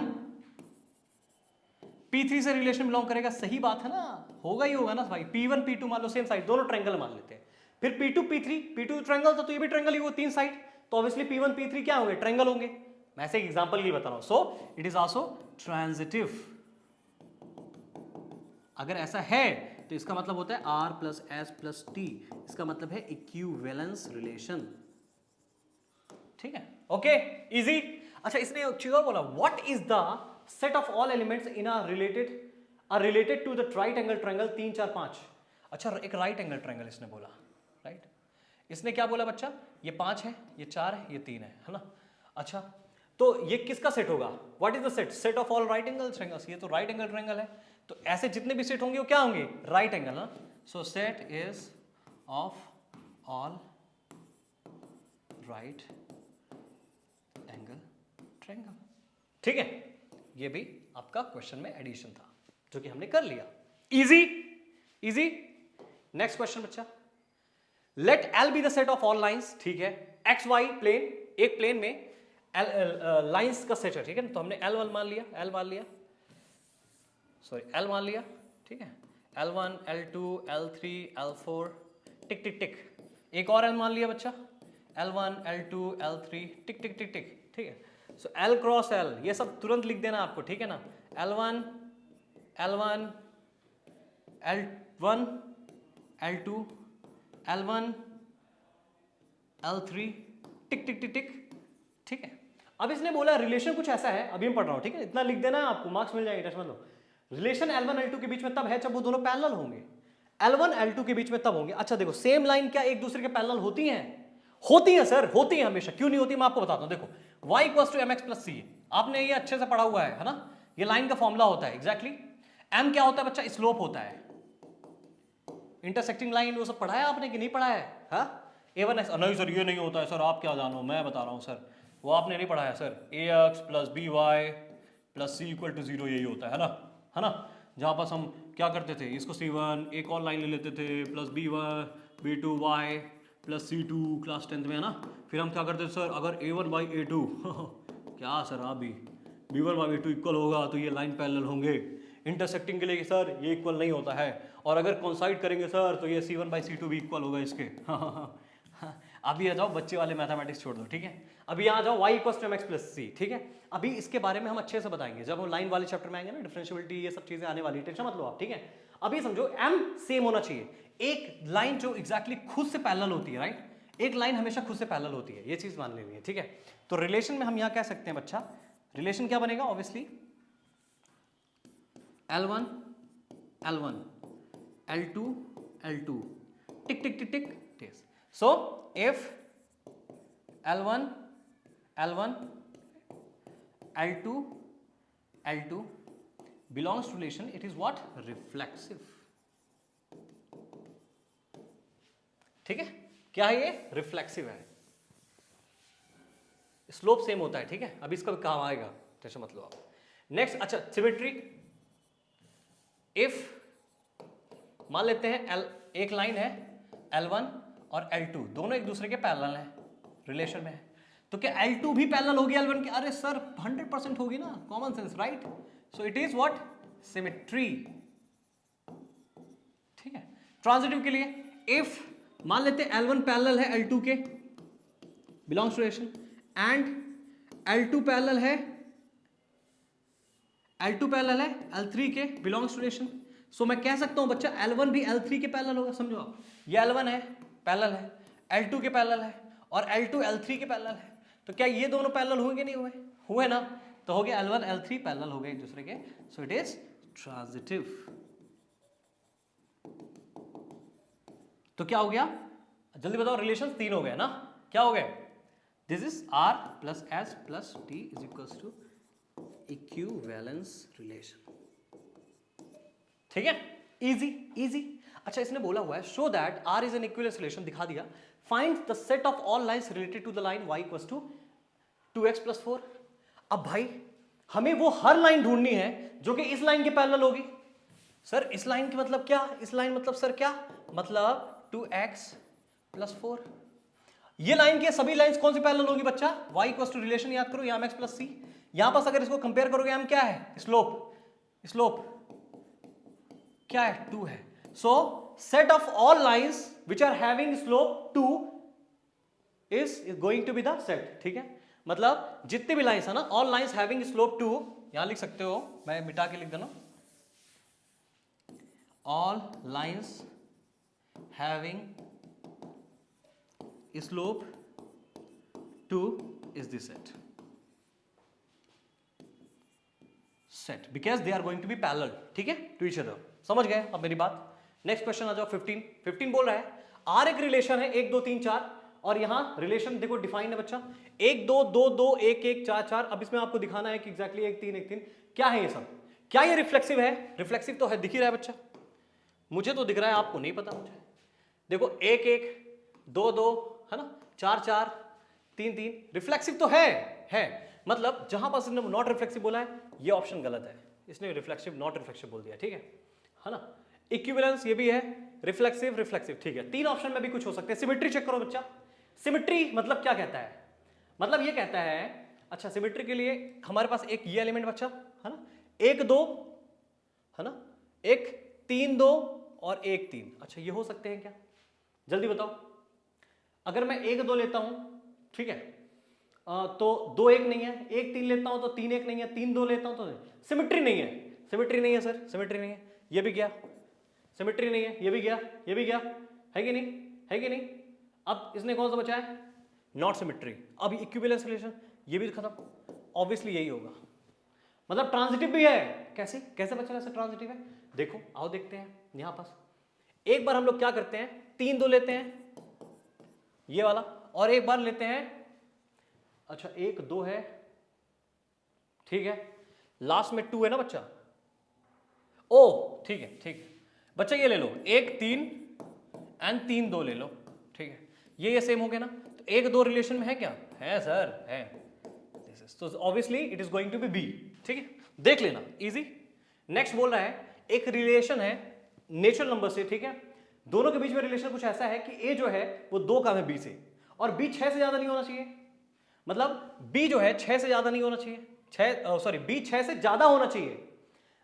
Speaker 1: P3 से रिलेशन बिलोंग करेगा, सही बात है ना, होगा ही होगा ना भाई। P1 P2 मान लो सेम साइड, दोनों ट्रायंगल मान लेते हैं, फिर P2 P3, P2 ट्रायंगल था तो ये भी ट्रायंगल ही होगा, 3 साइड, तो ऑब्वियसली P1 P3 क्या होंगे, ट्रायंगल होंगे। मैं ऐसे एक एग्जांपल के लिए बता रहा हूं, सो इट इज आल्सो ट्रांजिटिव। अगर ऐसा है तो इसका मतलब होता है R plus S plus T, इसका मतलब है इक्विवेलेंस रिलेशन, ठीक है, ओके, इजी। अच्छा इसने एक चीज और बोला, what is the set of all elements in related to the right angle triangle 3 4 5। अच्छा एक राइट एंगल ट्रायंगल इसने बोला, राइट इसने क्या बोला बच्चा, ये 5 है, ये 4 है, ये 3 है ना। अच्छा तो ये किसका सेट होगा, what is the set, set of all right angle triangles, ये तो राइट एंगल ट्रायंगल है, तो ऐसे जितने भी सेट होंगे वो क्या होंगे, राइट एंगल ना। सो set is of all right angle triangle. ठीक है, ये भी आपका क्वेश्चन में एडिशन था जो कि हमने कर लिया, इजी इजी। नेक्स्ट क्वेश्चन बच्चा, let L be the set of all lines. ठीक है, एक्स वाई प्लेन, एक प्लेन में लाइंस का सेट है, ठीक है, तो हमने L1 मान लिया, L मान लिया, सॉरी L मान लिया, ठीक है, L1 L2 L3 L4 टिक टिक टिक, एक और L मान लिया बच्चा, L1 L2 L3 टिक टिक टिक टिक, ठीक है। सो L क्रॉस L ये सब तुरंत लिख देना आपको, ठीक है ना, L1 L1 L1 L2 L1 L3 टिक टिक टिक टिक, ठीक है। अब इसने बोला रिलेशन कुछ ऐसा है, अभी मैं पढ़ रहा हूं, ठीक है, इतना लिख देना है आपको, मार्क्स मिल जाएंगे, टेंशन मत लो। रिलेशन L1 L2 के बीच में तब है जब वो दोनों पैरेलल होंगे, L1 L2 के बीच में तब होंगे। अच्छा देखो, सेम लाइन क्या एक दूसरे के पैरेलल होती हैं? होती है सर, होती है हमेशा, क्यों नहीं होती मैं आपको बताता हूं। देखो y = mx + c, आपने ये अच्छे से पढ़ा हुआ है ना, ये लाइन का फॉर्मूला होता है एग्जैक्टली। m क्या होता है बच्चा, स्लोप होता है, इंटरसेक्टिंग लाइन वो सब पढ़ा है आपने कि नहीं पढ़ा है? हाँ a1x, नहीं सर ये नहीं होता है सर, आप क्या जानो, मैं बता रहा हूँ सर, वो आपने नहीं पढ़ा है सर, ax + by + c = 0 यही होता है ना, जहाँ पास हम क्या करते थे, इसको c1 एक और लाइन ले लेते थे plus b1 b2y + c2 class 10th में, है ना। फिर हम क्या करते थे सर, अगर a1/a2 क्या सर आप भी b1/b2 इक्वल होगा तो ये लाइन पैरेलल होंगे, इंटरसेक्टिंग के लिए सर ये इक्वल नहीं होता है, और अगर कोइंसाइड करेंगे सर तो ये c1/c2 भी इक्वल होगा इसके। अभी आ जाओ बच्चे वाले मैथमेटिक्स छोड़ दो, ठीक है, अभी आ जाओ y = mx + c, ठीक है। अभी इसके बारे में हम अच्छे से बताएंगे जब हम लाइन वाले चैप्टर में आएंगे ना, डिफरेंशिएबिलिटी ये सब चीजें आने वाली, टेंशन मत लो आप, ठीक है। अभी समझो m सेम होना चाहिए, एक लाइन जो एग्जैक्टली खुद से पैरेलल होती है, राइट, एक लाइन हमेशा खुद से पैरेलल होती है, ये चीज मान लेनी है, ठीक है। तो रिलेशन में हम यहां कह सकते हैं बच्चा, रिलेशन क्या बनेगा, obviously L1 L1 L2 L2 tick tick tick tick tick. So if L1 L1 L2 L2 belongs to relation, it is what, reflexive, ठीक है, क्या है ये, रिफ्लेक्सिव है, स्लोप सेम होता है, ठीक है। अभी इसका काम आएगा, टेंशन मत लो आप। नेक्स्ट, अच्छा सिमेट्री, इफ मान लेते हैं एक लाइन है L1 और L2 दोनों एक दूसरे के पैरेलल हैं, रिलेशन में है, तो क्या L2 भी पैरेलल होगी L1 के? अरे सर 100% होगी ना, common sense, right. So it is what, symmetry, ठीक है। ट्रांजिटिव के लिए, इफ मान लेते हैं L1 पैरेलल है L2 के, belongs to relation, and L2 parallel है L3 के, बिलोंग्स टू रिलेशन। सो मैं कह सकता हूं बच्चा L1 भी L3 के पैरेलल होगा, समझो आप, ये L1 है पैरेलल है, L2 के पैरेलल है, और L2 L3 के पैरेलल है, तो क्या ये दोनों पैरेलल होंगे, नहीं हुए, हुए ना, तो हो गया L1 L3 पैरेलल हो गए एक दूसरे के, सो इट इज ट्रांजिटिव। तो क्या हो गया, जल्दी बताओ, रिलेशन 3 हो गए ना, क्या हो गए, this is R + S + T = equivalence relation, ठीक है, इजी इजी। अच्छा इसने बोला हुआ है show that R is an equivalence relation, दिखा दिया, find the set of all lines related to the line y = 2x + 4। अब भाई हमें वो हर लाइन ढूंढनी है जो कि इस लाइन के पैरेलल होगी। सर इस लाइन की मतलब क्या, इस लाइन मतलब सर क्या मतलब 2x + 4, ये लाइन के सभी लाइंस कौन सी पैरेलल होगी बच्चा, y = रिलेशन याद करो, या mx + c, यहां पास अगर इसको कंपेयर करोगे हम क्या है, स्लोप क्या है, 2 है। So set of all lines which are having slope 2 is going to be the set, ठीक है, मतलब जितने भी लाइंस है ना, ऑल लाइंस हैविंग स्लोप 2, यहां लिख सकते हो, मैं मिटा के लिख देना, all lines having slope 2 is the set, set because they are going to be parallel, ठीक है, टू ईच अदर। समझ गए अब मेरी बात? नेक्स्ट क्वेश्चन आ जाओ 15। 15 बोल रहा है आर एक रिलेशन है 1 2 3 4 और यहां रिलेशन देखो डिफाइन है बच्चा 1 2 2 2 1 1 4 4। अब इसमें आपको दिखाना है कि एग्जैक्टली 1 3 1 3 क्या है ये सब। क्या ये रिफ्लेक्सिव है? रिफ्लेक्सिव तो है, दिख ही रहा है बच्चा, मुझे तो दिख रहा है, आपको नहीं पता मुझे। देखो 1 1 2 2 है ना, 4 4 3 3, रिफ्लेक्सिव तो है। मतलब जहां पर इसने नॉट रिफ्लेक्सिव बोला है ये ऑप्शन गलत है, इसने रिफ्लेक्सिव नॉट रिफ्लेक्सिव बोल दिया, ठीक है ना। इक्विवेलेंस ये भी है, रिफ्लेक्सिव रिफ्लेक्सिव, ठीक है। 3 ऑप्शन में भी कुछ हो सकते हैं। सिमेट्री चेक करो बच्चा। सिमेट्री मतलब क्या कहता है? मतलब ये कहता है, अच्छा सिमेट्री के लिए हमारे पास एक ये एलिमेंट बच्चा है ना, 1 2 है ना, 1 3 2 और 1 3। अच्छा ये हो सकते हैं क्या? जल्दी बताओ। अगर मैं 1 2 लेता हूं, ठीक है, तो 2 1 नहीं है, 1 3 लेता हूं तो 3 1 नहीं है, 3 2 लेता हूं तो सिमेट्री नहीं है। सिमेट्री नहीं है सर, सिमेट्री नहीं है, ये भी गया। सिमेट्री नहीं है, ये भी गया, ये भी गया, है कि नहीं, है कि नहीं। अब इसने कौन सा बचा है? Not symmetry. अब इक्विवेलेंस रिलेशन ये भी खत्म, ऑब्वियसली यही होगा। मतलब ट्रांजिटिव भी है। कैसे कैसे बचा ऐसे ट्रांजिटिव है? देखो आओ देखते हैं यहां पास। एक बार हम लोग क्या करते हैं, 3 2 लेते हैं ये वाला, और एक बार लेते हैं, अच्छा 1 2 है, ठीक है, लास्ट में 2 है ना बच्चा। ओ ठीक है, ठीक है बच्चा, ये ले लो 1 3 एंड 3 2 ले लो, ठीक है, ये सेम हो गया ना। तो 1 2 रिलेशन में है क्या? है सर, है। तो obviously it is going to be B, ठीक है, देख लेना, इजी। नेक्स्ट बोल रहा है एक रिलेशन है नेचुरल नंबर से, ठीक है, दोनों के बीच में रिलेशन कुछ ऐसा है कि ए जो है वो 2 कम है बी से, और बी 6 से ज्यादा नहीं होना चाहिए। मतलब बी जो है 6 से ज्यादा नहीं होना चाहिए, 6 सॉरी बी 6 से ज्यादा होना चाहिए,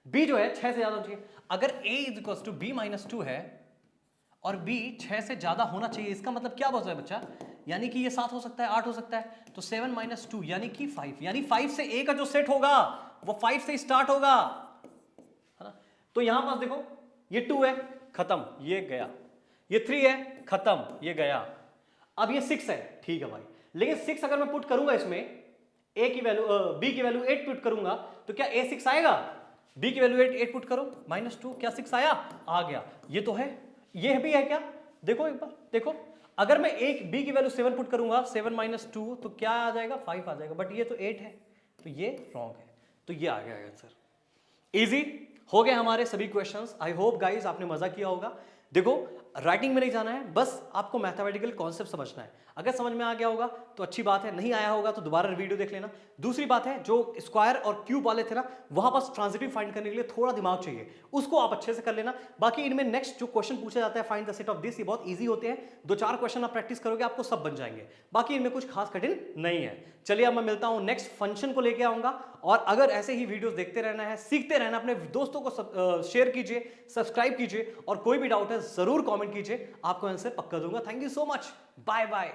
Speaker 1: बी जो है 6 से ज्यादा होना चाहिए। अगर a is equal to B minus 2 है और b 6 से ज्यादा होना चाहिए, इसका मतलब क्या बोलता है बच्चा? यानी कि ये 7 हो सकता है, 8 हो सकता है, तो 7 माइनस 2 यानी कि 5, यानी 5 से a का जो सेट होगा वो 5 से स्टार्ट होगा, है ना। तो यहां पास देखो ये 2 है, खत्म, ये गया, ये 3 है, खत्म, ये गया। अब ये 6 है, ठीक है भाई, लेकिन 6 अगर मैं पुट करूंगा इसमें, a की वैल्यू b की वैल्यू 8 पुट करूंगा तो क्या a 6 आएगा? b की वैल्यू 8 पुट करो, माइनस 2, क्या 6 आया? आ गया। ये तो है, ये भी है क्या? देखो एक बार देखो, अगर मैं एक b की वैल्यू 7 पुट करूंगा, 7 माइनस 2 तो क्या आ जाएगा? 5 आ जाएगा, बट ये तो 8 है, तो ये रॉन्ग है, तो ये आ गया आंसर। इजी हो गए हमारे सभी क्वेश्चंस। आई होप गाइस आपने मजा किया होगा। देखो राइटिंग में नहीं जाना है, बस आपको मैथमेटिकल कॉन्सेप्ट समझना है। अगर समझ में आ गया होगा तो अच्छी बात है, नहीं आया होगा तो दोबारा वीडियो देख लेना। दूसरी बात है, जो स्क्वायर और क्यूब वाले थे ना, वहां पास ट्रांजिटिव फाइंड करने के लिए थोड़ा दिमाग चाहिए, उसको आप अच्छे से कर लेना। बाकी इनमें नेक्स्ट जो क्वेश्चन पूछा जाता है find the set of this, ये बहुत ईजी होते हैं, 2-4 क्वेश्चन आप प्रैक्टिस करोगे आपको सब बन जाएंगे, बाकी इनमें कुछ खास कठिन नहीं है। चलिए अब मैं मिलता हूं नेक्स्ट फंक्शन को लेके आऊंगा, और अगर ऐसे ही वीडियोस देखते रहना है, सीखते रहना, अपने दोस्तों को शेयर कीजिए, सब्सक्राइब कीजिए, और कोई भी डाउट है जरूर कमेंट कीजिए, आपको आंसर पक्का दूंगा। Thank you so much, bye bye.